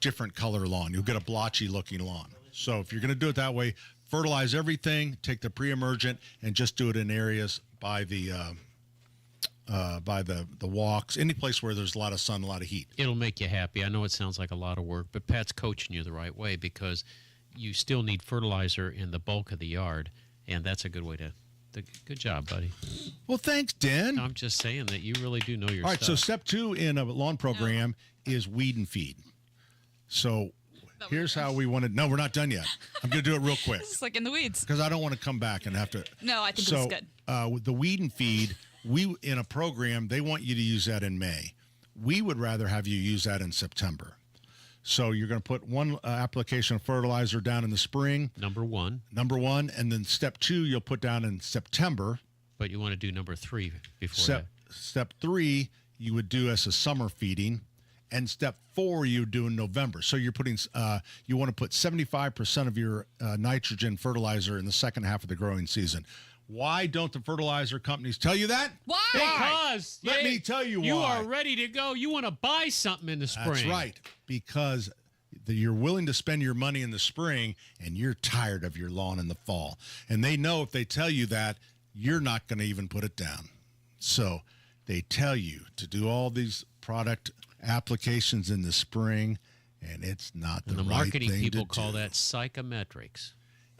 different color lawn. You'll get a blotchy looking lawn. So if you're going to do it that way, fertilize everything, take the pre-emergent, and just do it in areas by the walks, any place where there's a lot of sun, a lot of heat. It'll make you happy. I know it sounds like a lot of work, but Pat's coaching you the right way because you still need fertilizer in the bulk of the yard, and that's a good way to. Good job, buddy. Well, thanks, Dan. I'm just saying that you really do know your All right, stuff. so step two in a lawn program is weed and feed. So here's how we want to. No, we're not done yet. I'm going to do it real quick. It's like in the weeds. Because I don't want to come back and have to. No, I think this is good. With the weed and feed, in a program, they want you to use that in May. We would rather have you use that in September. So you're going to put one application of fertilizer down in the spring. Number one. And then step two, you'll put down in September. But you want to do number three before that. Step three, you would do as a summer feeding. And step four, you do in November. So you're putting, you want to put 75% of your nitrogen fertilizer in the second half of the growing season. Why don't the fertilizer companies tell you that? Why? Because Let me tell you why. You are ready to go. You want to buy something in the spring. That's right. Because you're willing to spend your money in the spring and you're tired of your lawn in the fall. And they know if they tell you that, you're not going to even put it down. So they tell you to do all these product applications in the spring, and it's not the right thing to do. And the marketing people call that psychometrics.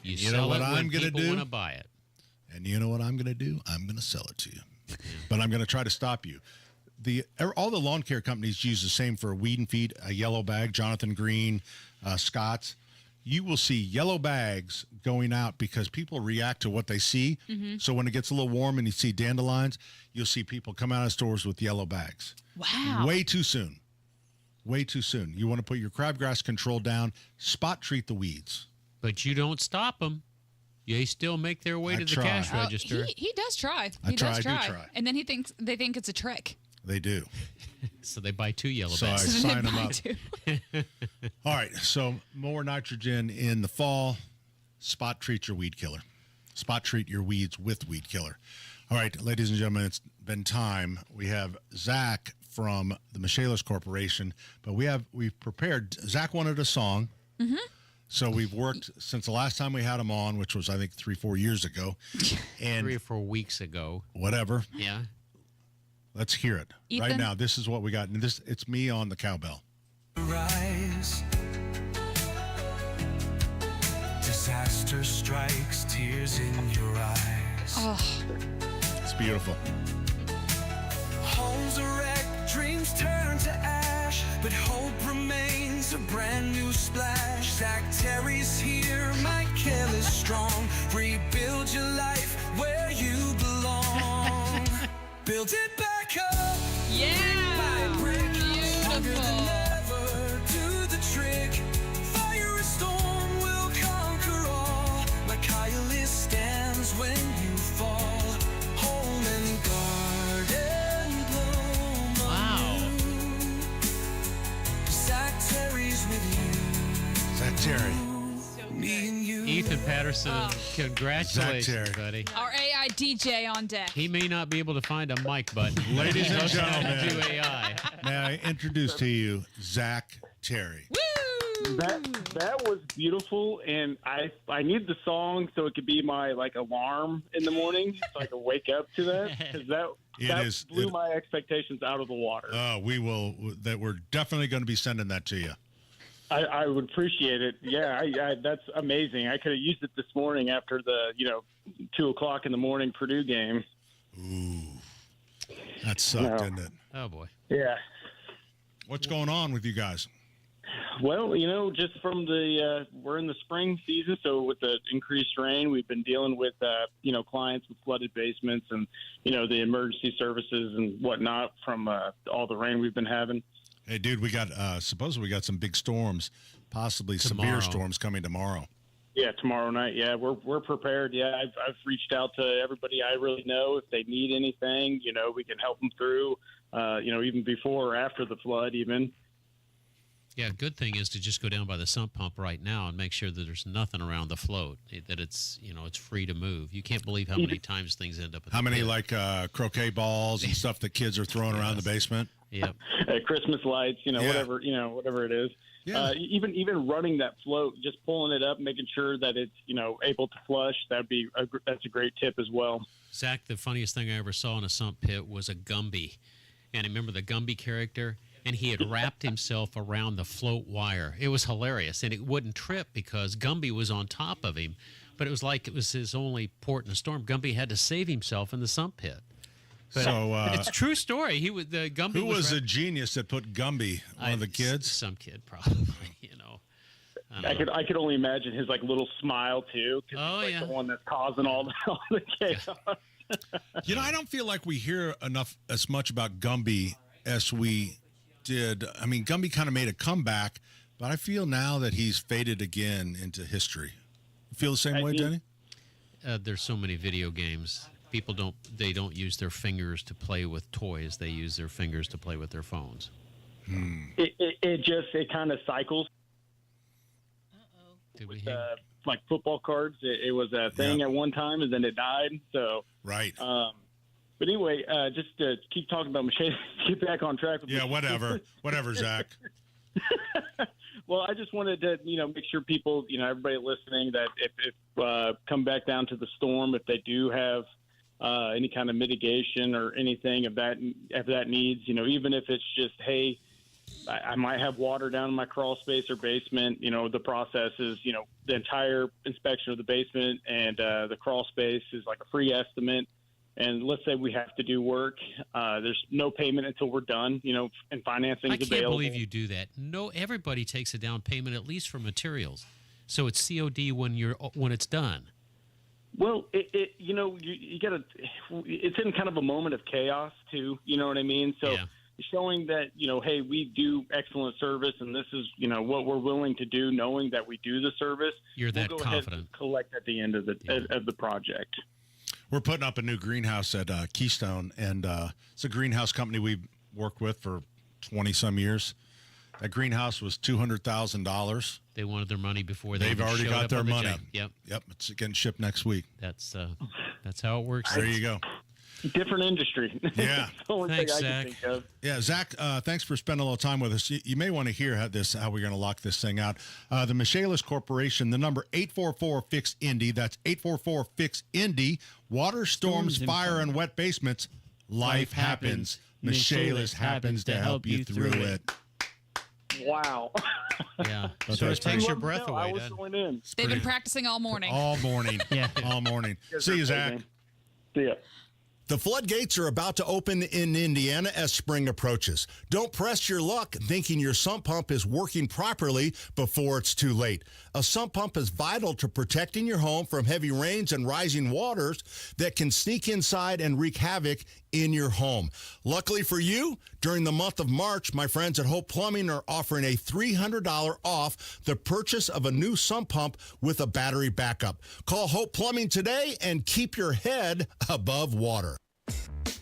You know sell what it I'm when going to people do? want to buy it. And you know what I'm going to do? I'm going to sell it to you. But I'm going to try to stop you. All the lawn care companies use the same for weed and feed, a yellow bag, Jonathan Green, Scott's. You will see yellow bags going out because people react to what they see. Mm-hmm. So when it gets a little warm and you see dandelions, you'll see people come out of stores with yellow bags. Wow. Way too soon. Way too soon. You want to put your crabgrass control down, spot treat the weeds. But you don't stop them. They still make their way to the cash register. He does try. I do try. And then they think it's a trick. They do. So they buy two yellow So I bags. sign them up. All right. So more nitrogen in the fall. Spot treat your weed killer. Spot treat your weeds with weed killer. All right, ladies and gentlemen, it's been time. We have Zach from the Michaelis Corporation, but we've prepared. Zach wanted a song. Mm-hmm. So we've worked since the last time we had him on, which was, I think, 3-4 years ago. And 3 or 4 weeks ago. Whatever. Yeah. Let's hear it. Ethan? Right now. This is what we got. And it's me on the cowbell. Rise. Disaster strikes, tears in your eyes. Oh. It's beautiful. homes are wrecked, dreams turn to ash, but hope remains a brand new splash. Zach Terry's here, Michael is strong. Rebuild your life where you belong. Build it back up. Yeah. Beautiful. Do the trick. Fire and storm will conquer all. Like Kylie stands when you fall. Home and garden bloom. Wow. Zach Terry's with you. Zach Terry. Me and you. Ethan Patterson, congratulations, Zach Terry. buddy. Our AI DJ on deck. He may not be able to find a mic button. Ladies and He knows how to gentlemen. do AI. May I introduce to you Zach Terry? That was beautiful, and I need the song so it could be my alarm in the morning, so I can wake up to that, because that blew my expectations out of the water. We're definitely going to be sending that to you. I would appreciate it. Yeah, that's amazing. I could have used it this morning after the 2:00 in the morning Purdue game. Ooh, that sucked, didn't it? Oh boy. Yeah. What's going on with you guys? Well, just from we're in the spring season, so with the increased rain, we've been dealing with, clients with flooded basements and, the emergency services and whatnot from all the rain we've been having. Hey, dude, we got supposedly we got some big storms, possibly Tomorrow. severe storms coming tomorrow. Yeah, tomorrow night. Yeah, we're prepared. Yeah, I've reached out to everybody I really know. If they need anything, we can help them through. Even before or after the flood, even. Yeah, good thing is to just go down by the sump pump right now and make sure that there's nothing around the float, that it's it's free to move. You can't believe how many times things end up. How many croquet balls and stuff that kids are throwing around the basement? Yep. Christmas lights, whatever it is. Yeah. Even running that float, just pulling it up, making sure that it's able to flush. That's a great tip as well. Zach, the funniest thing I ever saw in a sump pit was a Gumby, and I remember the Gumby character, and he had wrapped himself around the float wire. It was hilarious, and it wouldn't trip because Gumby was on top of him, but it was like it was his only port in a storm. Gumby had to save himself in the sump pit. But it's a true story. He was the Gumby. Who was the genius that put Gumby? One of the kids? Some kid, probably. I could only imagine his little smile too. 'Cause he's the one that's causing all the chaos. I don't feel like we hear as much about Gumby as we did. I mean, Gumby kind of made a comeback, but I feel now that he's faded again into history. You feel the same way, Denny? There's so many video games. People don't use their fingers to play with toys. They use their fingers to play with their phones. It kind of cycles. Did we like football cards? It was a thing at one time, and then it died. So right. But anyway, just to keep talking about Michelle, get back on track. With whatever, Zach. Well, I just wanted to, make sure people, everybody listening, that if come back down to the storm, if they do have any kind of mitigation or anything if that needs, even if it's just, hey, I might have water down in my crawl space or basement. The process is, the entire inspection of the basement and the crawl space is like a free estimate. And let's say we have to do work. There's no payment until we're done, and financing is available. I can't believe you do that. No, everybody takes a down payment, at least for materials. So it's COD when it's done. Well, you got to. It's in kind of a moment of chaos too. You know what I mean? So showing that hey, we do excellent service, and this is what we're willing to do, knowing that we do the service. You're that we'll go confident. ahead and collect at the end of the project. We're putting up a new greenhouse at Keystone, and it's a greenhouse company we've worked with for 20-some years. That greenhouse was $200,000. They wanted their money before they've already showed got up their on the money. job. Yep. It's getting shipped next week. That's how it works. There you go. Different industry. Yeah. That's the only Thanks, thing I Zach. can think of. Yeah, Zach, thanks for spending a little time with us. You may want to hear how we're going to lock this thing out. The Michaelis Corporation, the number 844-FIX-INDY. That's 844-FIX-INDY. Water, storms, fire, and wet basements. Life happens. Michaelis happens to help you through it. Wow. Yeah. So it takes your breath away, I was doesn't it? going in. They've been practicing all morning. All morning. All morning. See you, Zach. See ya. The floodgates are about to open in Indiana as spring approaches. Don't press your luck thinking your sump pump is working properly before it's too late. A sump pump is vital to protecting your home from heavy rains and rising waters that can sneak inside and wreak havoc in your home. Luckily for you, during the month of March, my friends at Hope Plumbing are offering a $300 off the purchase of a new sump pump with a battery backup. Call Hope Plumbing today and keep your head above water.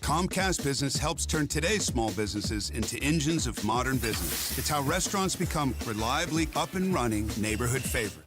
Comcast Business helps turn today's small businesses into engines of modern business. It's how restaurants become reliably up and running neighborhood favorites.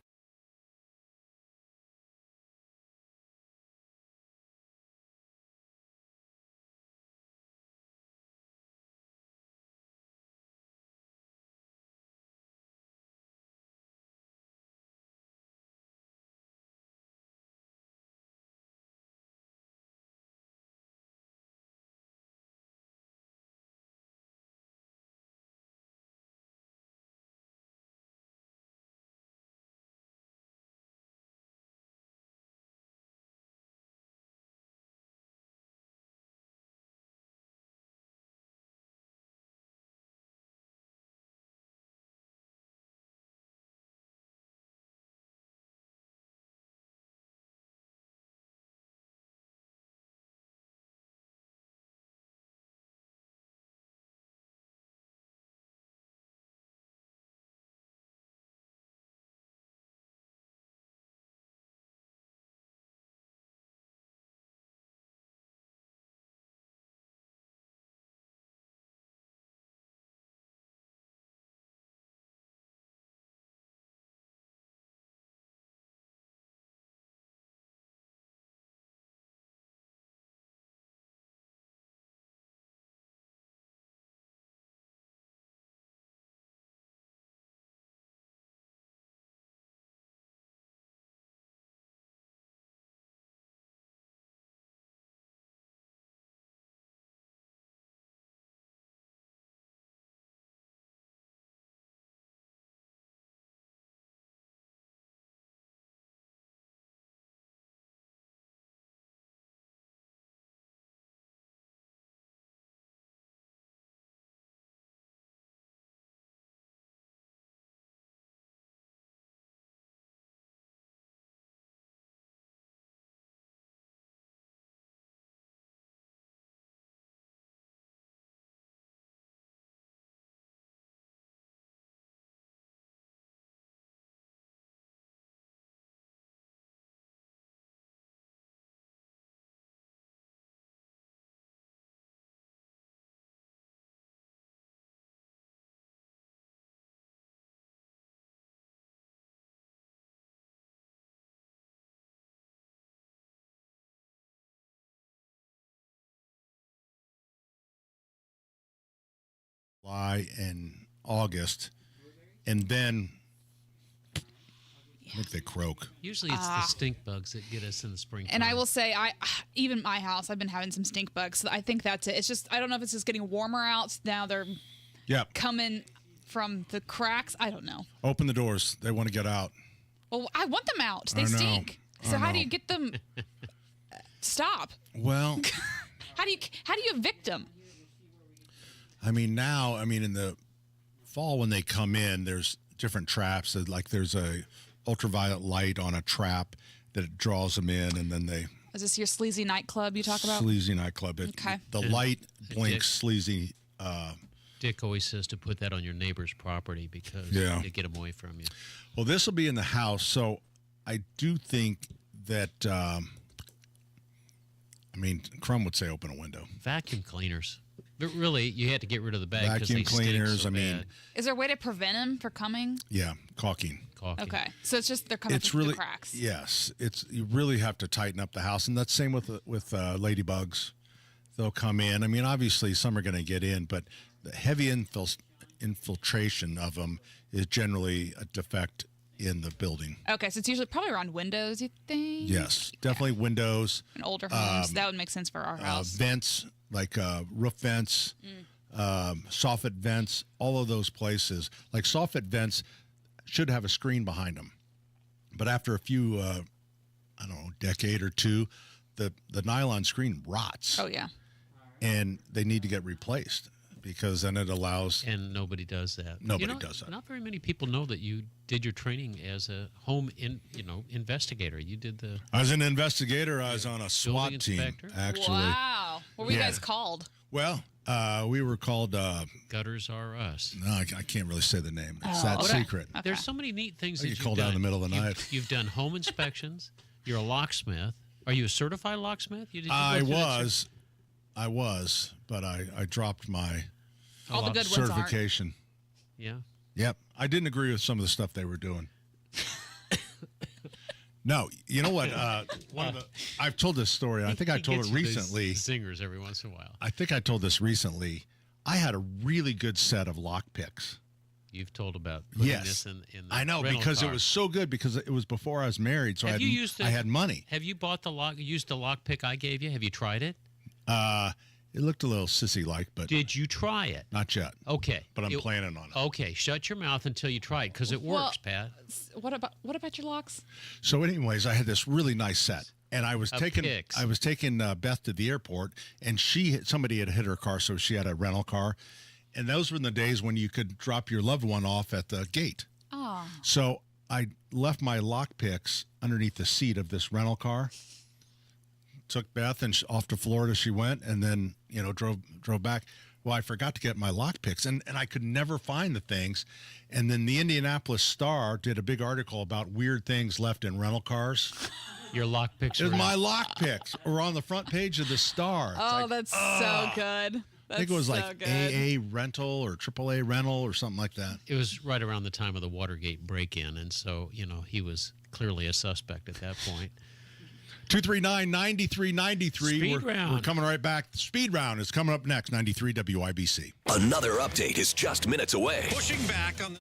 July and August, and then I think they croak. Usually it's the stink bugs that get us in the spring. And I will say, even my house, I've been having some stink bugs. So I think that's it. It's just, I don't know if it's just getting warmer out. Now they're coming from the cracks. I don't know. Open the doors. They want to get out. Well, I want them out. They stink. So how do you get them? Stop. Well, how do you evict them? I mean, now, in the fall when they come in, there's different traps. Like there's a ultraviolet light on a trap that draws them in, and then they... Is this your sleazy nightclub you talk about? Sleazy nightclub. Okay. The light blinks sleazy. Dick always says to put that on your neighbor's property because they get them away from you. Well, this will be in the house, so I do think that... Crum would say open a window. Vacuum cleaners. But really, you had to get rid of the bag because vacuum they cleaners. stink so bad. Is there a way to prevent them from coming? Yeah, caulking. Okay, so it's just they're coming through the cracks. Yes, you really have to tighten up the house, and that's same with ladybugs. They'll come in. Obviously some are going to get in, but the heavy infiltration of them is generally a defect in the building. Okay, so it's usually probably around windows, you think? Yes, definitely windows. In older homes, that would make sense for our house. Vents, like roof vents, soffit vents, all of those places. Like soffit vents should have a screen behind them. But after a few, decade or two, the nylon screen rots. Oh yeah. And they need to get replaced because then it allows. And nobody does that. Nobody does that. Not very many people know that you did your training as a home investigator. You did the. I was an investigator. I was on a SWAT team, inspector? actually. Wow. What were you guys called? Well, we were called. Gutters are us. No, I can't really say the name. It's that secret. There's so many neat things I that get you've called done. out in the middle of the night. You've done home inspections. You're a locksmith. Are you a certified locksmith? I was, but I dropped my All the good ones aren't. certification. Yeah. Yep. I didn't agree with some of the stuff they were doing. No, you know what? I've told this story. I think I told it recently. Singers every once in a while. I think I told this recently. I had a really good set of lock picks. You've told about putting this in the I know, rental because car. it was so good because it was before I was married, so I had money. Have you bought used the lock pick I gave you? Have you tried it? It looked a little sissy-like, but did you try it? Not yet. Okay, but I'm planning on it. Okay, shut your mouth until you try it because it works, Pat. What about your locks? So, anyways, I had this really nice set. And I was taking Beth to the airport, and somebody had hit her car, so she had a rental car. And those were in the days when you could drop your loved one off at the gate. Oh. So I left my lock picks underneath the seat of this rental car. Took Beth and off to Florida she went, and then drove back. Well, I forgot to get my lock picks, and I could never find the things. And then the Indianapolis Star did a big article about weird things left in rental cars. Your lock picks. My lock picks were on the front page of the Star. That's so good. I think it was like good. AA rental or AAA rental or something like that. It was right around the time of the Watergate break-in, and so he was clearly a suspect at that point. 239-9393. Speed round. We're coming right back. Speed round is coming up next. 93 WIBC. Another update is just minutes away. Pushing back on the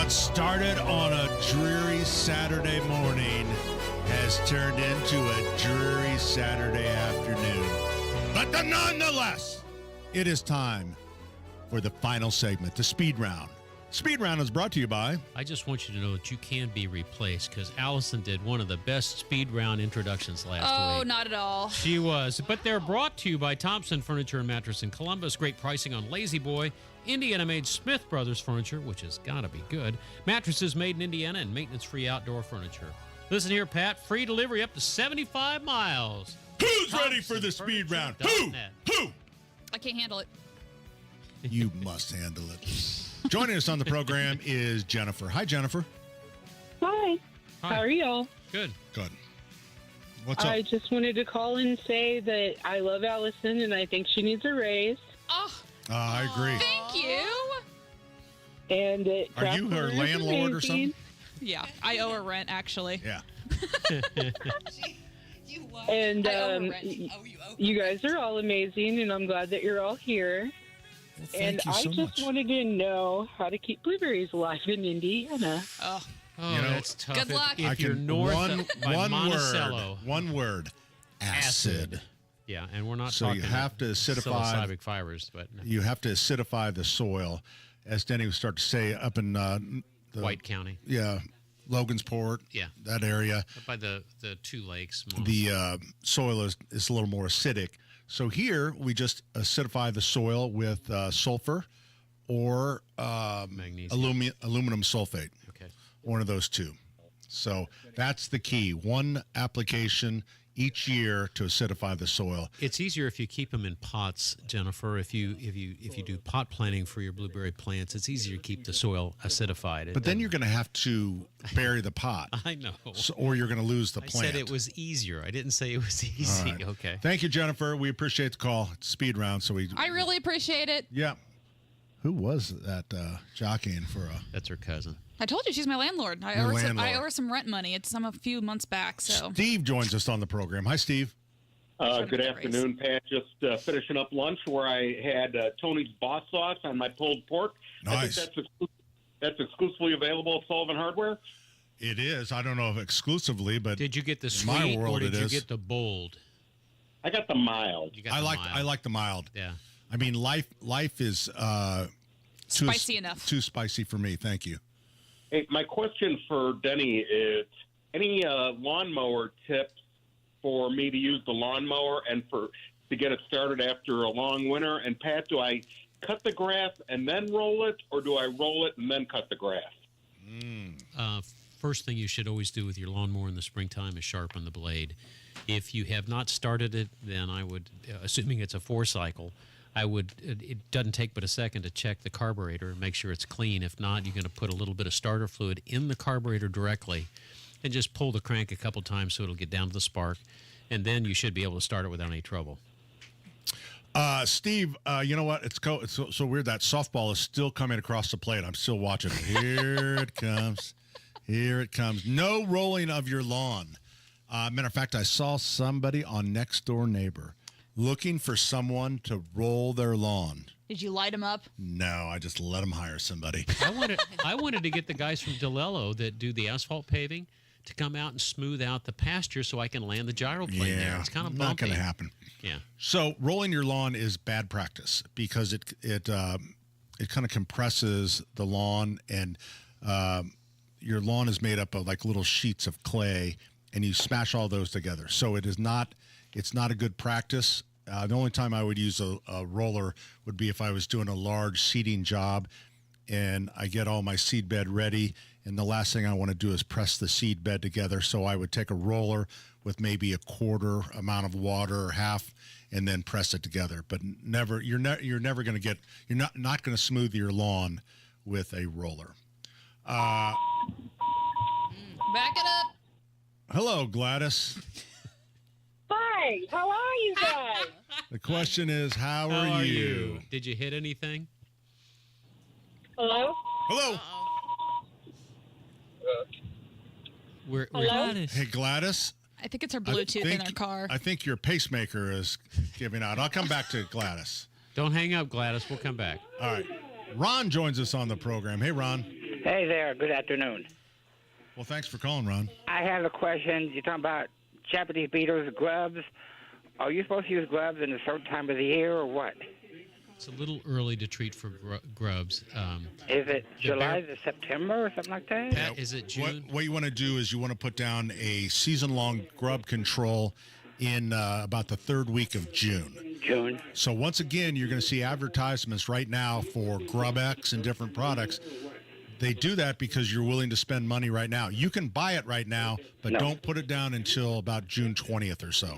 What started on a dreary Saturday morning has turned into a dreary Saturday afternoon. But nonetheless, it is time for the final segment, the speed round. Speed round is brought to you by... I just want you to know that you can be replaced because Allison did one of the best speed round introductions last week. Oh, not at all. She was. But they're brought to you by Thompson Furniture and Mattress in Columbus. Great pricing on Lazy Boy. Indiana-made Smith Brothers furniture, which has got to be good. Mattresses made in Indiana and maintenance-free outdoor furniture. Listen here, Pat. Free delivery up to 75 miles. Who's ready for the speed round? Who? I can't handle it. You must handle it. Joining us on the program is Jennifer. Hi, Jennifer. Hi. How are y'all? Good. Good. What's up? I just wanted to call and say that I love Allison and I think she needs a raise. Oh, I agree. thank you. And Are you her landlord or something? Yeah, I owe her rent, actually. Yeah. And I owe her rent. you guys are all amazing, and I'm glad that you're all here. thank you I so just much. wanted to know how to keep blueberries alive in Indiana. Oh, You know, that's tough. Good luck. If you're north by Monticello. One word. Acid. Yeah, and we're not So talking you have to acidify psilocybin fibers, but no. You have to acidify the soil, as Denny would start to say, up in the White County. Yeah, Logansport. Yeah. That area. Up by the two lakes. The soil is a little more acidic. So here we just acidify the soil with sulfur or aluminum sulfate. Okay. One of those two. So that's the key. One application each year to acidify the soil. It's easier if you keep them in pots, Jennifer. If you do pot planting for your blueberry plants, it's easier to keep the soil acidified. But then you're going to have to bury the pot. I know. Or you're going to lose the plant. I said it was easier. I didn't say it was easy. All right. Okay. Thank you, Jennifer. We appreciate the call. It's speed round, so we. I really appreciate it. Yeah. Who was that jockeying for a? That's her cousin. I told you she's my landlord. I owe her some rent money. It's a few months back. So Steve joins us on the program. Hi, Steve. Good afternoon, Pat. Just finishing up lunch where I had Tony's boss sauce on my pulled pork. Nice. I think that's exclusively available at Sullivan Hardware. It is. I don't know if exclusively, but did you get the in sweet my world or did it you is. get the bold? I got the mild. I like the mild. Yeah. I mean, life is spicy enough. Too spicy for me. Thank you. Hey, my question for Denny is: any lawnmower tips for me to use the lawnmower and to get it started after a long winter? And Pat, do I cut the grass and then roll it, or do I roll it and then cut the grass? First thing you should always do with your lawnmower in the springtime is sharpen the blade. If you have not started it, then I would, assuming it's a 4-cycle, it doesn't take but a second to check the carburetor and make sure it's clean. If not, you're going to put a little bit of starter fluid in the carburetor directly and just pull the crank a couple times so it'll get down to the spark, and then you should be able to start it without any trouble. Steve, you know what? It's so weird that softball is still coming across the plate. I'm still watching it. Here it comes. Here it comes. No rolling of your lawn. Matter of fact, I saw somebody on Next Door Neighbor looking for someone to roll their lawn. Did you light them up? No, I just let them hire somebody. I wanted to get the guys from DeLello that do the asphalt paving to come out and smooth out the pasture so I can land the gyroplane there. It's kind of bumpy. Not going to happen. Yeah. So rolling your lawn is bad practice because it kind of compresses the lawn, and your lawn is made up of like little sheets of clay, and you smash all those together. So it's not a good practice. The only time I would use a roller would be if I was doing a large seeding job and I get all my seed bed ready, and the last thing I want to do is press the seed bed together. So I would take a roller with maybe a quarter amount of water or half and then press it together. But you're not going to smooth your lawn with a roller. Back it up. Hello, Gladys. Hi, how are you guys? The question is, how are you? Did you hit anything? Hello? Hello. Hello? Hey, Gladys. I think it's her Bluetooth in her car. I think your pacemaker is giving out. I'll come back to Gladys. Don't hang up, Gladys. We'll come back. All right. Ron joins us on the program. Hey, Ron. Hey there. Good afternoon. Well, thanks for calling, Ron. I have a question. You're talking about Japanese beetles, grubs. Are you supposed to use grubs in a certain time of the year or what? It's a little early to treat for grubs. Is it July to September or something like that? Pat, is it June? What you want to do is you want to put down a season-long grub control in about the third week of June. June. So once again, you're going to see advertisements right now for GrubX and different products. They do that because you're willing to spend money right now. You can buy it right now, but don't put it down until about June 20th or so.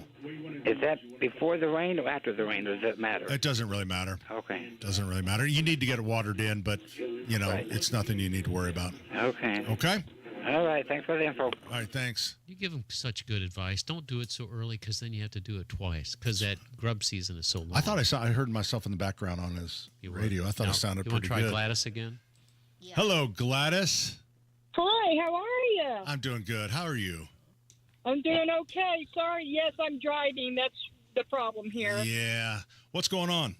Is that before the rain or after the rain? Does it matter? It doesn't really matter. Okay. Doesn't really matter. You need to get it watered in, but, it's nothing you need to worry about. Okay. Okay? All right. Thanks for the info. All right. Thanks. You give them such good advice. Don't do it so early because then you have to do it twice because that grub season is so long. I thought I heard myself in the background on his radio. I thought it sounded pretty good. You want to try Gladys again? Hello, Gladys. Hi, how are you? I'm doing good. How are you? I'm doing okay. Sorry, yes, I'm driving. That's the problem here. Yeah. What's going on?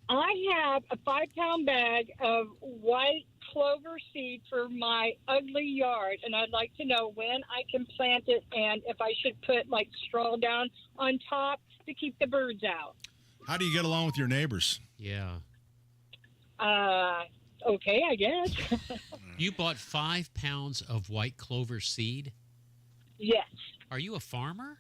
I have a 5-pound bag of white clover seed for my ugly yard, and I'd like to know when I can plant it and if I should put, straw down on top to keep the birds out. How do you get along with your neighbors? Yeah. Okay, I guess. You bought 5 pounds of white clover seed? Yes. Are you a farmer?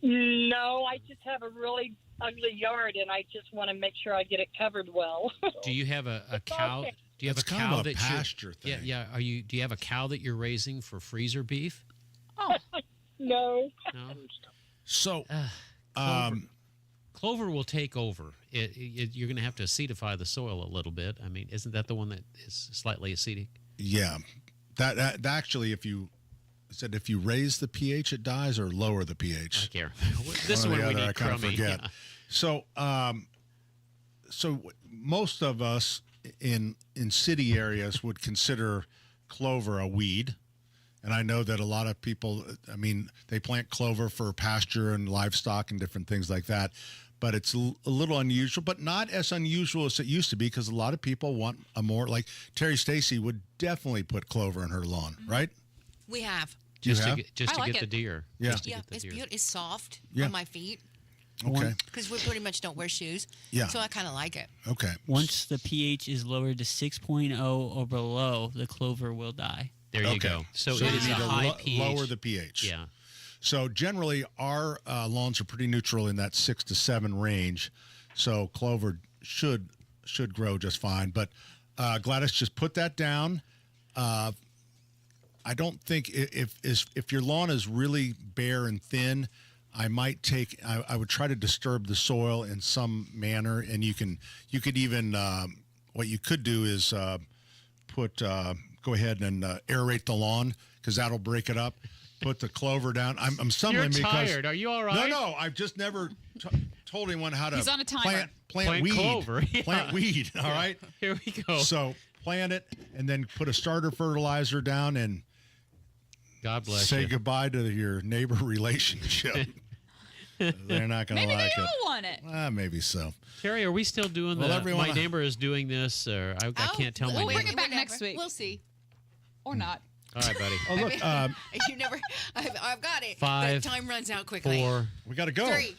No, I just have a really ugly yard, and I just want to make sure I get it covered well. Do you have a cow? Okay. Do you have It's a kind cow of a that pasture thing. Yeah. Do you have a cow that you're raising for freezer beef? No. No. So, Clover will take over. You're going to have to acidify the soil a little bit. I mean, isn't that the one that is slightly acidic? Yeah. That actually, if you raise the pH, it dies, or lower the pH. I care. This one we need I kind of crummy. forget. Yeah. So most of us in city areas would consider clover a weed. And I know that a lot of people, they plant clover for pasture and livestock and different things like that. But it's a little unusual, but not as unusual as it used to be because a lot of people want a more, like Terry Stacy would definitely put clover on her lawn, right? We have. Just You to I get like the it. deer. Yeah. Just to Yeah, get the it's deer. beautiful. It's soft Yeah. on my feet Okay. because we pretty much don't wear shoes. Yeah. So I kind of like it. Okay. Once the pH is lowered to 6.0 or below, the clover will die. There you go. So it you is a need to high pH. lower the pH. Yeah. So generally, our lawns are pretty neutral in that 6 to 7 range. So clover should grow just fine. But Gladys, just put that down. I don't think if your lawn is really bare and thin, I would try to disturb the soil in some manner, and you could even what you could do is go ahead and aerate the lawn because that'll break it up. Put the clover down. I'm stumbling You're because tired. Are you all right? No. I've just never told anyone how to He's on a timer. plant weed. clover. Yeah. Plant weed. All right. Here we go. So plant it and then put a starter fertilizer down and God bless say you. goodbye to your neighbor relationship. They're not going to Maybe like they it. all want it. Maybe so. Terry, are we still doing Well, the everyone- my neighbor is doing this, or I can't tell my We'll bring neighbor? it back next week. We'll see. Or not. All right, buddy. Oh, look. You never. I've got it. 5, The time runs out quickly. 4. We got to go. 3, 2,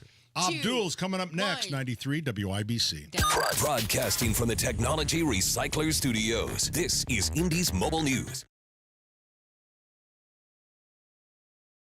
Abdul's coming up next, 93 WIBC. Broadcasting from the Technology Recycler Studios, this is Indy's Mobile News.